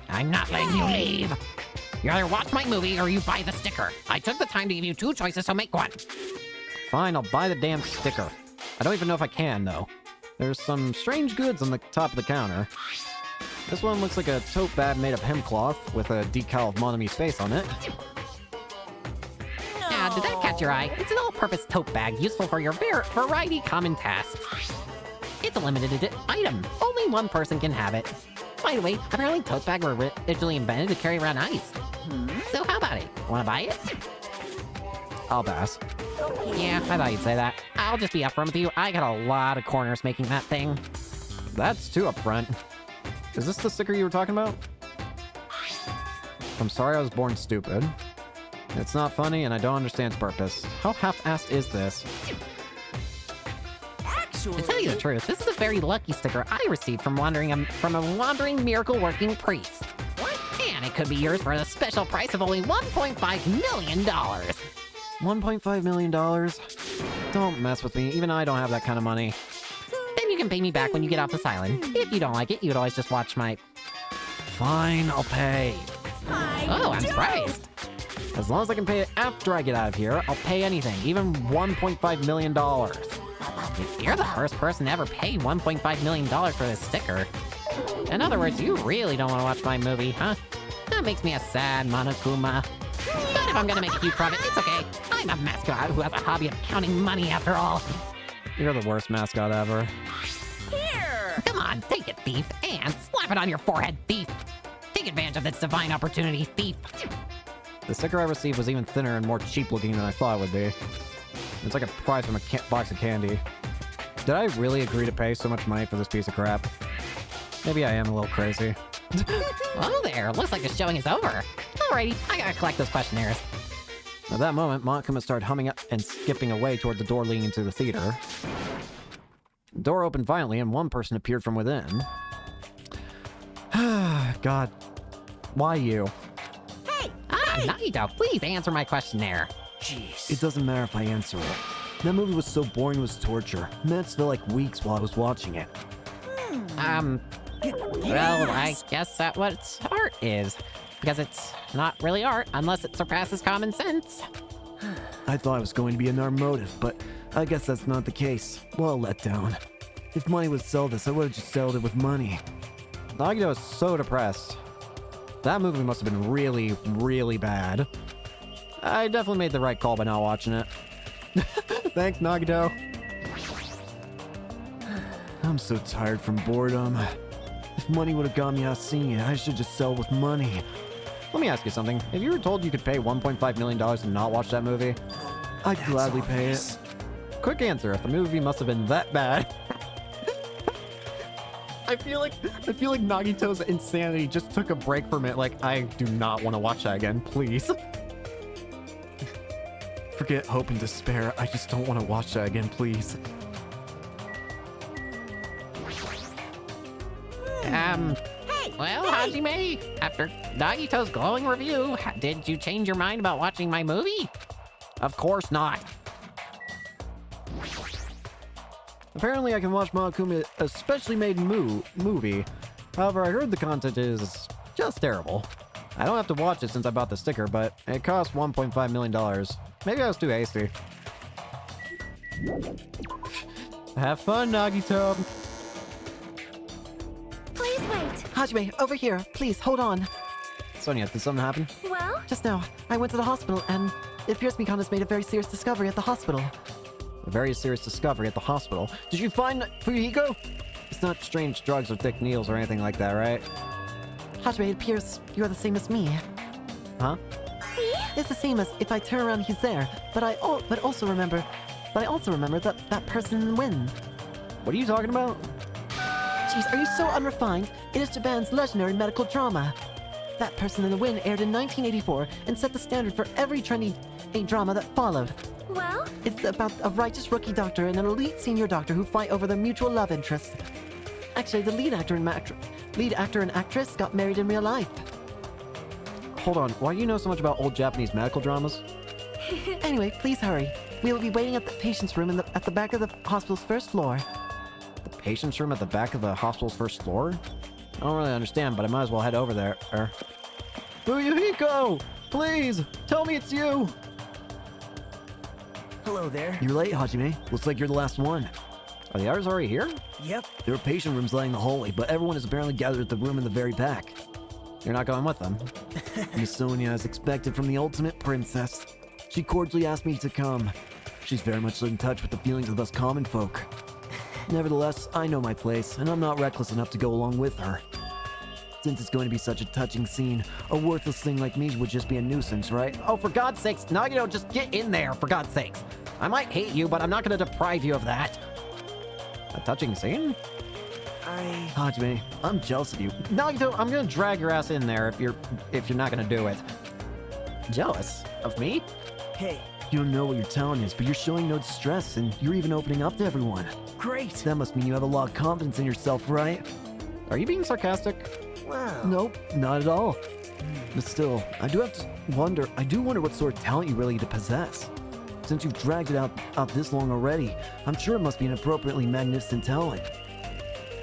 I'm not letting you leave. You either watch my movie or you buy the sticker. I took the time to give you 2 choices, so make one. Fine, I'll buy the damn sticker. I don't even know if I can, though. There's some strange goods on the top of the counter. This one looks like a tote bag made of hemp cloth with a decal of Monami's face on it. Now, did that catch your eye? It's an all-purpose tote bag useful for your variety common tasks. It's a limited item. Only one person can have it. By the way, apparently tote bags were originally invented to carry around ice. So how about it? Wanna buy it? I'll pass. Yeah, I thought you'd say that. I'll just be upfront with you. I got a lot of corners making that thing. That's too upfront. Is this the sticker you were talking about? I'm sorry I was born stupid. It's not funny and I don't understand its purpose. How half-assed is this? To tell you the truth, this is a very lucky sticker I received from a wandering miracle-working priest. And it could be yours for the special price of only $1.5 million. $1.5 million? Don't mess with me. Even I don't have that kind of money. Then you can pay me back when you get off this island. If you don't like it, you could always just watch my... Fine, I'll pay. Oh, I'm surprised. As long as I can pay it after I get out of here, I'll pay anything, even $1.5 million. You're the first person to ever pay $1.5 million for this sticker. In other words, you really don't want to watch my movie, huh? That makes me a sad Monokuma. But if I'm gonna make a huge profit, it's okay. I'm a mascot who has a hobby of counting money after all. You're the worst mascot ever. Here! Come on, take it, thief, and slap it on your forehead, thief. Take advantage of this divine opportunity, thief. The sticker I received was even thinner and more cheap looking than I thought it would be. It's like a prize from a box of candy. Did I really agree to pay so much money for this piece of crap? Maybe I am a little crazy. Well there, looks like the showing is over. Alrighty, I gotta collect those questionnaires. At that moment, Monokuma started humming up and skipping away toward the door leading into the theater. The door opened violently and one person appeared from within. God. Why you? Hey! Naito, please answer my questionnaire. Jeez. It doesn't matter if I answer it. That movie was so boring it was torture. Minutes felt like weeks while I was watching it. Well, I guess that's what art is. Because it's not really art unless it surpasses common sense. I thought it was going to be an art motive, but I guess that's not the case. Well, let down. If money would sell this, I would have just sold it with money. Nagito is so depressed. That movie must have been really, really bad. I definitely made the right call by not watching it. Thanks, Nagito. I'm so tired from boredom. If money would have got me out seeing it, I should just sell with money. Let me ask you something. If you were told you could pay $1.5 million to not watch that movie, I'd gladly pay it. Quick answer, if the movie must have been that bad. I feel like Nagito's insanity just took a break from it. Like, I do not want to watch that again, please. Forget hope and despair. I just don't want to watch that again, please. Well, Hajime, after Nagito's glowing review, did you change your mind about watching my movie? Of course not. Apparently I can watch Makuma's especially made movie. However, I heard the content is just terrible. I don't have to watch it since I bought the sticker, but it cost $1.5 million. Maybe I was too hasty. Have fun, Nagito. Please wait. Hajime, over here. Please, hold on. Sonia, did something happen? Well? Just now, I went to the hospital, and it appears Mikon has made a very serious discovery at the hospital. A very serious discovery at the hospital. Did you find Fuyuhiko? It's not strange drugs or thick needles or anything like that, right? Hajime, it appears you are the same as me. Huh? See? It's the same as if I turn around, he's there. But I also remember that person in the wind. What are you talking about? Jeez, are you so unrefined? It is Japan's legendary medical drama. That Person in the Wind aired in 1984 and set the standard for every trendy drama that followed. Well? It's about a righteous rookie doctor and an elite senior doctor who fight over their mutual love interests. Actually, the lead actor and actress got married in real life. Hold on, why do you know so much about old Japanese medical dramas? Anyway, please hurry. We will be waiting at the patient's room at the back of the hospital's first floor. The patient's room at the back of the hospital's first floor? I don't really understand, but I might as well head over there. Fuyuhiko! Please! Tell me it's you! Hello there. You're late, Hajime. Looks like you're the last one. Are the others already here? Yep. There are patient rooms lining the hallway, but everyone is apparently gathered at the room in the very back. You're not going with them? Miss Sonia, as expected from the ultimate princess. She cordially asked me to come. She's very much in touch with the feelings of us common folk. Nevertheless, I know my place, and I'm not reckless enough to go along with her. Since it's going to be such a touching scene, a worthless thing like me would just be a nuisance, right? Oh, for God's sakes, Nagito, just get in there, for God's sakes. I might hate you, but I'm not going to deprive you of that. A touching scene? Hajime, I'm jealous of you. Nagito, I'm going to drag your ass in there if you're not going to do it. Jealous? Of me? Hey. You don't know what your talent is, but you're showing no distress, and you're even opening up to everyone. Great. That must mean you have a lot of confidence in yourself, right? Are you being sarcastic? Wow. Nope, not at all. But still, I do wonder what sort of talent you really possess. Since you've dragged it out this long already, I'm sure it must be an appropriately magnificent talent.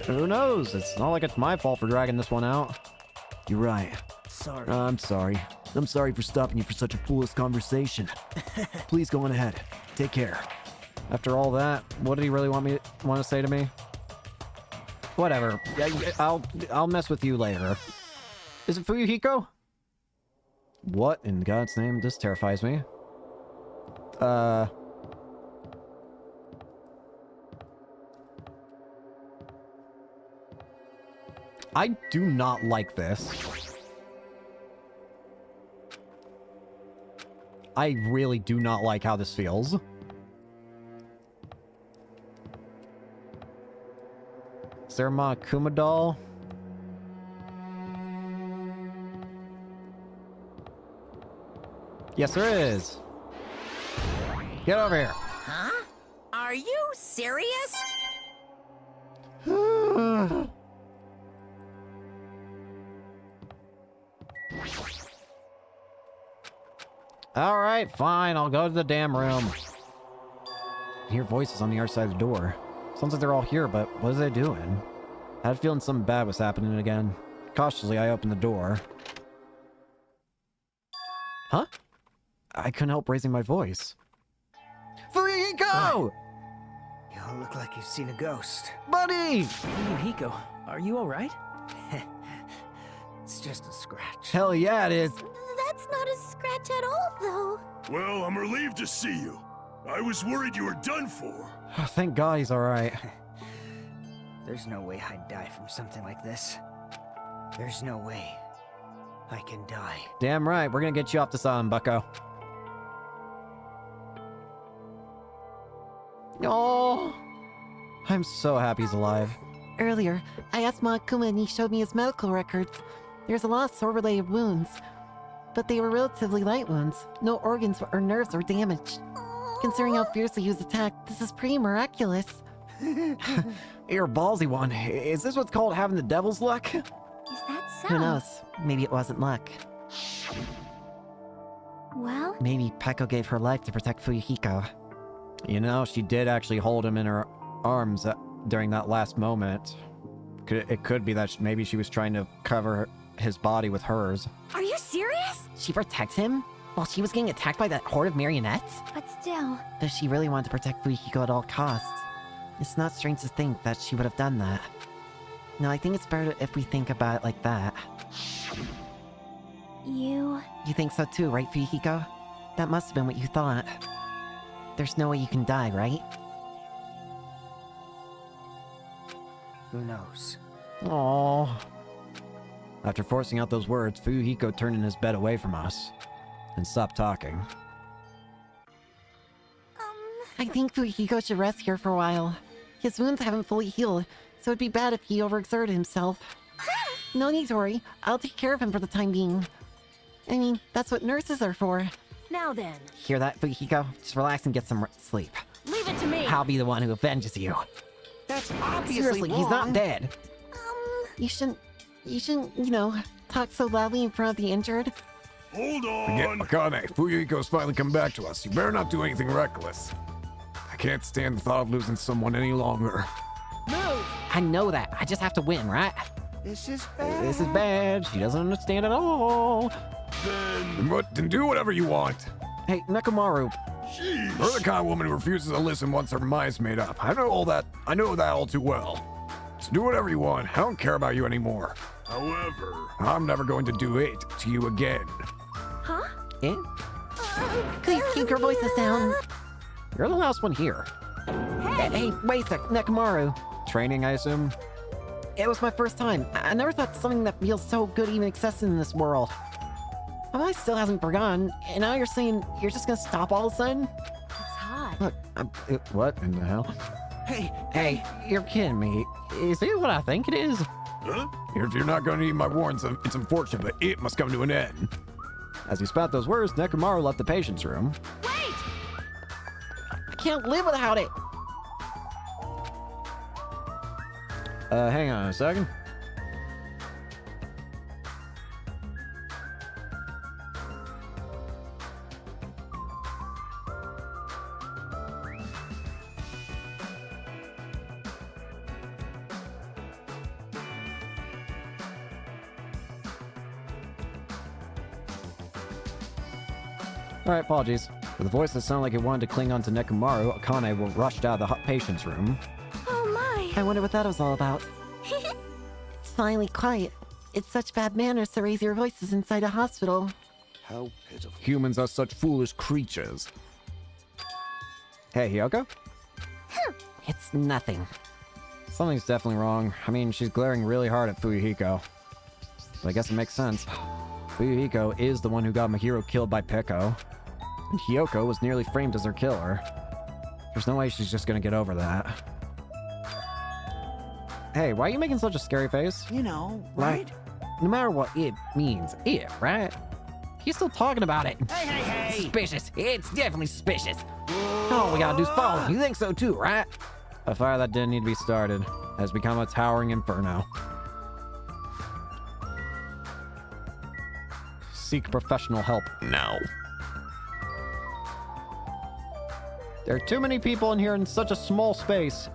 Who knows? It's not like it's my fault for dragging this one out. You're right. Sorry. I'm sorry. I'm sorry for stopping you for such a foolish conversation. Please go on ahead. Take care. After all that, what did he really want to say to me? Whatever. I'll mess with you later. Is it Fuyuhiko? What in God's name? This terrifies me. I do not like this. I really do not like how this feels. Is there a Makuma doll? Yes, there is. Get over here. Huh? Are you serious? All right, fine. I'll go to the damn room. I hear voices on the other side of the door. Sounds like they're all here, but what are they doing? I had a feeling something bad was happening again. Cautiously, I opened the door. Huh? I couldn't help raising my voice. Fuyuhiko! You all look like you've seen a ghost. Buddy! Fuyuhiko, are you alright? It's just a scratch. Hell yeah, it is. That's not a scratch at all, though. Well, I'm relieved to see you. I was worried you were done for. Thank God he's alright. There's no way I'd die from something like this. There's no way I can die. Damn right, we're gonna get you off this island, bucko. Oh, I'm so happy he's alive. Earlier, I asked Akuma and he showed me his medical records. There's a lot of sword-related wounds, but they were relatively light wounds. No organs or nerves were damaged. Considering how fiercely he was attacked, this is pretty miraculous. You're a ballsy one. Is this what's called having the devil's luck? Is that so? Who knows? Maybe it wasn't luck. Well? Maybe Peko gave her life to protect Fuyuhiko. You know, she did actually hold him in her arms during that last moment. It could be that maybe she was trying to cover his body with hers. Are you serious? She protects him? While she was getting attacked by that horde of marionettes? But still... Does she really want to protect Fuyuhiko at all costs? It's not strange to think that she would have done that. No, I think it's better if we think about it like that. You think so too, right, Fuyuhiko? That must have been what you thought. There's no way you can die, right? Who knows? Aww. After forcing out those words, Fuyuhiko turned in his bed away from us and stopped talking. I think Fuyuhiko should rest here for a while. His wounds haven't fully healed, so it'd be bad if he overexerted himself. No need to worry. I'll take care of him for the time being. I mean, that's what nurses are for. Now then. Hear that, Fuyuhiko? Just relax and get some sleep. Leave it to me. I'll be the one who avenges you. That's obviously Seriously, wrong. he's not dead. You shouldn't, you know, talk so loudly in front of the injured. Hold on! Again, Akane, Fuyuhiko's finally come back to us. You better not do anything reckless. I can't stand the thought of losing someone any longer. Move! I know that. I just have to win, right? This is bad. This is bad. She doesn't understand at all. Then do whatever you want. Hey, Nekomaru. Jeez. You're the kind of woman who refuses to listen once her mind's made up. I know that all too well. So do whatever you want. I don't care about you anymore. However... I'm never going to do it to you again. Huh? Eh? Please keep your voices down. You're the last one here. Hey, wait a sec, Nekomaru. Training, I assume? It was my first time. I never thought something that feels so good even existed in this world. My mind still hasn't forgotten, and now you're saying you're just gonna stop all of a sudden? It's hot. Look, what in the hell? Hey, you're kidding me. Is it what I think it is? Huh? If you're not going to eat my warrants, it's unfortunate, but it must come to an end. As he spat those words, Nekomaru left the patient's room. Wait! I can't live without it. Hang on a second. Alright, apologies. With a voice that sounded like it wanted to cling on to Nekomaru, Akane rushed out of the patient's room. Oh my! I wonder what that was all about. It's finally quiet. It's such bad manners to raise your voices inside a hospital. How pitiful. Humans are such foolish creatures. Hey, Hiyoko? It's nothing. Something's definitely wrong. I mean, she's glaring really hard at Fuyuhiko. But I guess it makes sense. Fuyuhiko is the one who got Mahiro killed by Peko. And Hiyoko was nearly framed as her killer. There's no way she's just gonna get over that. Hey, why are you making such a scary face? You know, right? No matter what it means, right? He's still talking about it. Hey! Suspicious. It's definitely suspicious. All we gotta do is follow him. You think so too, right? A fire that didn't need to be started has become a towering inferno. Seek professional help now. There are too many people in here in such a small space.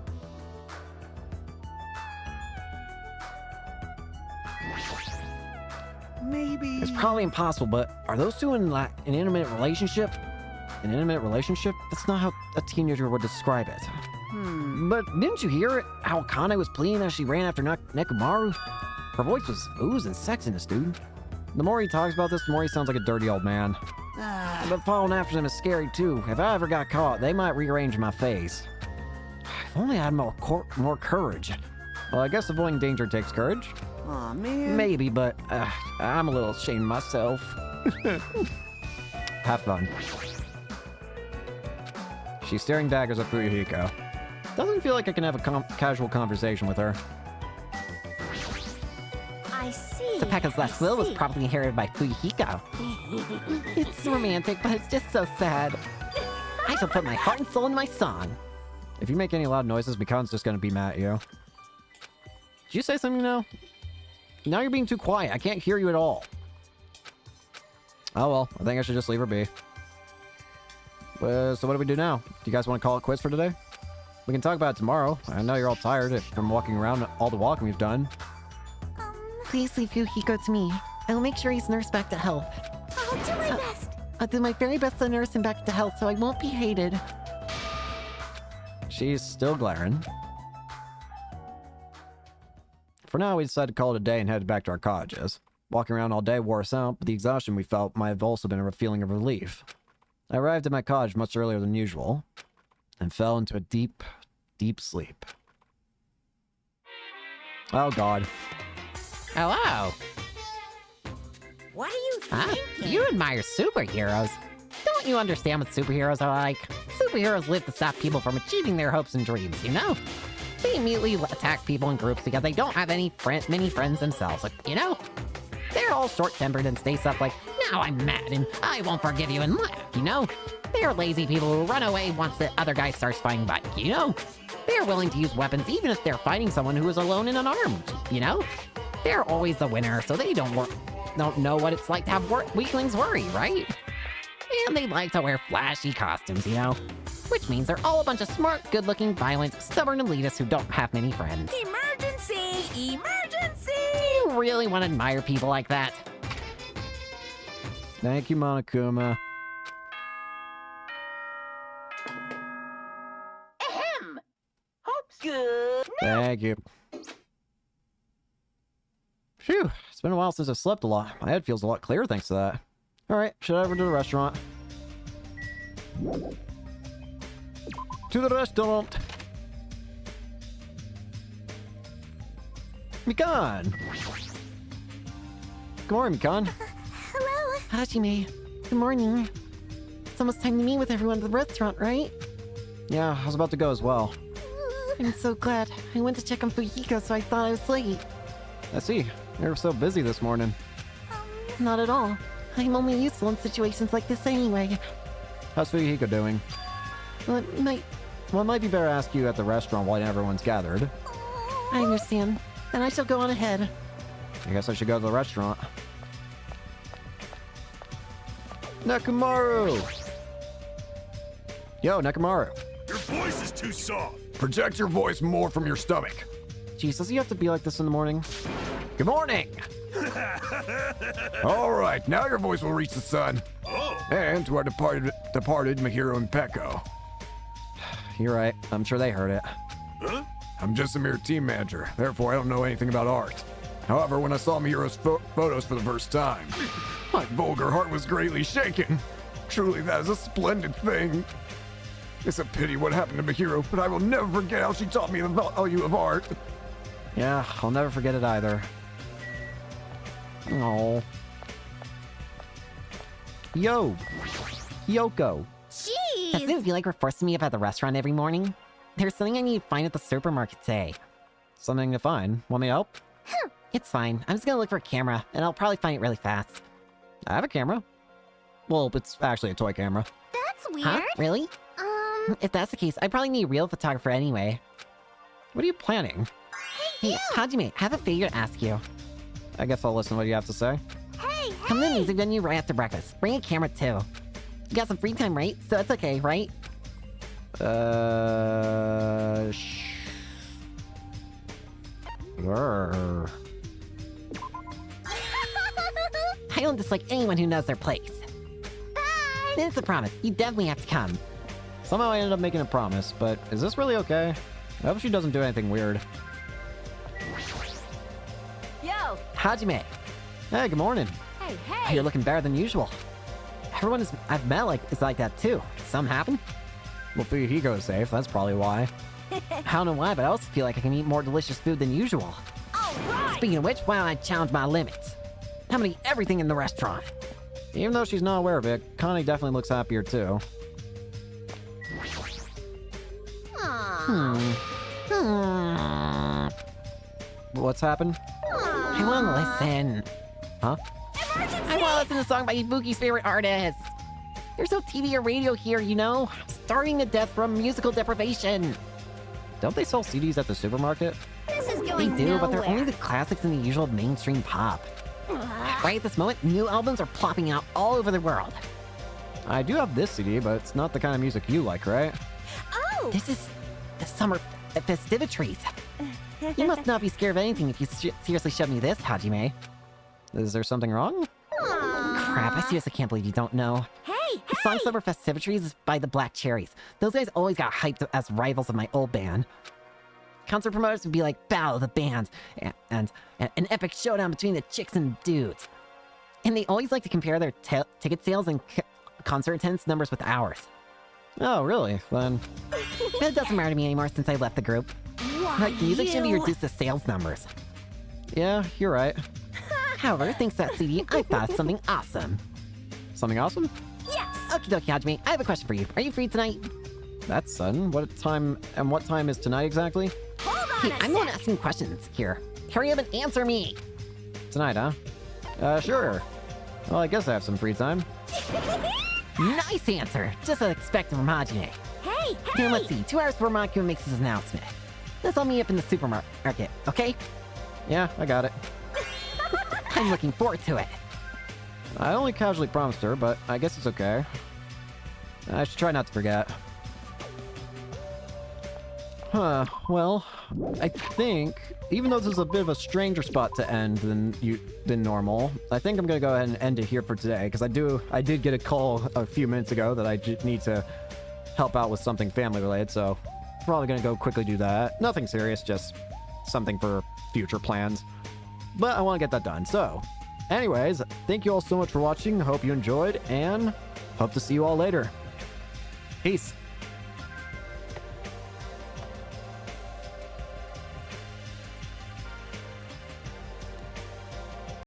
Maybe... It's probably impossible, but are those two in like an intimate relationship? An intimate relationship? That's not how a teenager would describe it. But didn't you hear it? How Akane was pleading as she ran after Nekomaru? Her voice was oozing sexiness, dude. The more he talks about this, the more he sounds like a dirty old man. But following after them is scary, too. If I ever got caught, they might rearrange my face. If only I had more courage. Well, I guess avoiding danger takes courage. Aw, man. Maybe, but I'm a little ashamed of myself. Have fun. She's staring daggers at Fuyuhiko. Doesn't feel like I can have a casual conversation with her. I see. Sepeka's last will was probably inherited by Fuyuhiko. It's romantic, but it's just so sad. I shall put my heart and soul in my song. If you make any loud noises, Mikan's just gonna be mad at you. Did you say something now? Now you're being too quiet. I can't hear you at all. Oh well, I think I should just leave her be. So what do we do now? Do you guys want to call it quits for today? We can talk about it tomorrow. I know you're all tired from walking around all the walking we've done. Please leave Fuyuhiko to me. I will make sure he's nursed back to health. I'll do my best. I'll do my very best to nurse him back to health so I won't be hated. She's still glaring. For now, we decided to call it a day and head back to our cottages. Walking around all day wore us out, but the exhaustion we felt might have also been a feeling of relief. I arrived at my cottage much earlier than usual, and fell into a deep, deep sleep. Oh god. Hello. What are you thinking? You admire superheroes. Don't you understand what superheroes are like? Superheroes live to stop people from achieving their hopes and dreams, you know? They immediately attack people in groups because they don't have many friends themselves, like, you know? They're all short-tempered and stay stuff like, now I'm mad and I won't forgive you and laugh, you know? They're lazy people who run away once the other guy starts fighting back, you know? They're willing to use weapons even if they're fighting someone who is alone and unarmed, you know? They're always the winner, so they don't know what it's like to have weaklings worry, right? And they like to wear flashy costumes, you know? Which means they're all a bunch of smart, good-looking, violent, stubborn elitists who don't have many friends. Emergency! Emergency! Do you really want to admire people like that? Thank you, Monokuma. Ahem! Hope's good. Thank you. Phew, it's been a while since I've slept a lot. My head feels a lot clearer thanks to that. Alright, should I ever to the restaurant? To the restaurant! Mikan! Good morning, Mikan. Hello. Hajime, good morning. It's almost time to meet with everyone at the restaurant, right? Yeah, I was about to go as well. I'm so glad. I went to check on Fuyuhiko, so I thought I was late. I see. You were so busy this morning. Not at all. I'm only useful in situations like this anyway. How's Fuyuhiko doing? Well, it might be better to ask you at the restaurant while everyone's gathered. I understand. Then I shall go on ahead. I guess I should go to the restaurant. Nekomaru! Yo, Nekomaru. Your voice is too soft. Project your voice more from your stomach. Jeez, does he have to be like this in the morning? Good morning! All right, now your voice will reach the sun. Oh. And to our departed Mahiro and Peko. You're right. I'm sure they heard it. Huh? I'm just a mere team manager, therefore I don't know anything about art. However, when I saw Mihiro's photos for the first time, my vulgar heart was greatly shaken. Truly, that is a splendid thing. It's a pity what happened to Mahiro, but I will never forget how she taught me the value of art. Yeah, I'll never forget it either. Oh. Yo! Yoko! Jeez! Doesn't it feel like we're forcing me up at the restaurant every morning? There's something I need to find at the supermarket today. Something to find? Want me to help? It's fine. I'm just gonna look for a camera, and I'll probably find it really fast. I have a camera. Well, it's actually a toy camera. That's weird. Huh? Really? If that's the case, I probably need a real photographer anyway. What are you planning? Hey, Hajime, I have a favor to ask you. I guess I'll listen to what you have to say. Hey, Come to the music venue right after breakfast. Bring a camera too. You got some free time, right? So it's okay, right? Sure. I don't dislike anyone who knows their place. Bye! Then it's a promise. You definitely have to come. Somehow I ended up making a promise, but is this really okay? I hope she doesn't do anything weird. Yo, Hajime. Hey, good morning. Hey, Oh, hey! you're looking better than usual. Everyone I've met is like that too. Something happened? Well, Fuyuhiko is safe, that's probably why. I don't know why, but I also feel like I can eat more delicious food than usual. Alright! Speaking of which, why don't I challenge my limits? I'm gonna eat everything in the restaurant. Even though she's not aware of it, Connie definitely looks happier too. What's happened? I wanna listen. Huh? I wanna listen to a song by Ibuki's favorite artist. There's no TV or radio here, you know? I'm starving to death from musical deprivation. Don't they sell CDs at the supermarket? This is They going do, but they're only nowhere. the classics and the usual mainstream pop. Right at this moment, new albums are plopping out all over the world. I do have this CD, but it's not the kind of music you like, right? Oh! This is the summer festivities. You must not be scared of anything if you seriously shove me this, Hajime. Is there something wrong? Crap, I seriously can't believe you don't know. Hey, The song Summer Festivities is by the Black Cherries. Those guys always got hyped as rivals of my old band. Concert promoters would be like Battle of the Bands and an epic showdown between the chicks and dudes. And they always like to compare their ticket sales and concert attendance numbers with ours. Oh, really? Then... But it doesn't matter to me anymore since I left the group. Like, music should be reduced to sales numbers. Yeah, you're right. However, thanks to that CD, I thought of something awesome. Something awesome? yes! Okie dokie, Hajime, I have a question for you. Are you free tonight? That's sudden. What time is tonight exactly? Hey, I'm going to ask some questions here. Hurry up and answer me! Tonight, huh? Sure. Well, I guess I have some free time. Nice answer! Just as expected from Hajime. Hey, Now hey! let's see, 2 hours before Makima makes his announcement. Let's all meet up in the supermarket, okay? Yeah, I got it. I'm looking forward to it. I only casually promised her, but I guess it's okay. I should try not to forget. Well, I think, even though this is a bit of a stranger spot to end than normal, I think I'm gonna go ahead and end it here for today, because I did get a call a few minutes ago that I need to help out with something family related, so probably gonna go quickly do that. Nothing serious, just something for future plans. But I want to get that done, so anyways, thank you all so much for watching, hope you enjoyed, and hope to see you all later. Peace.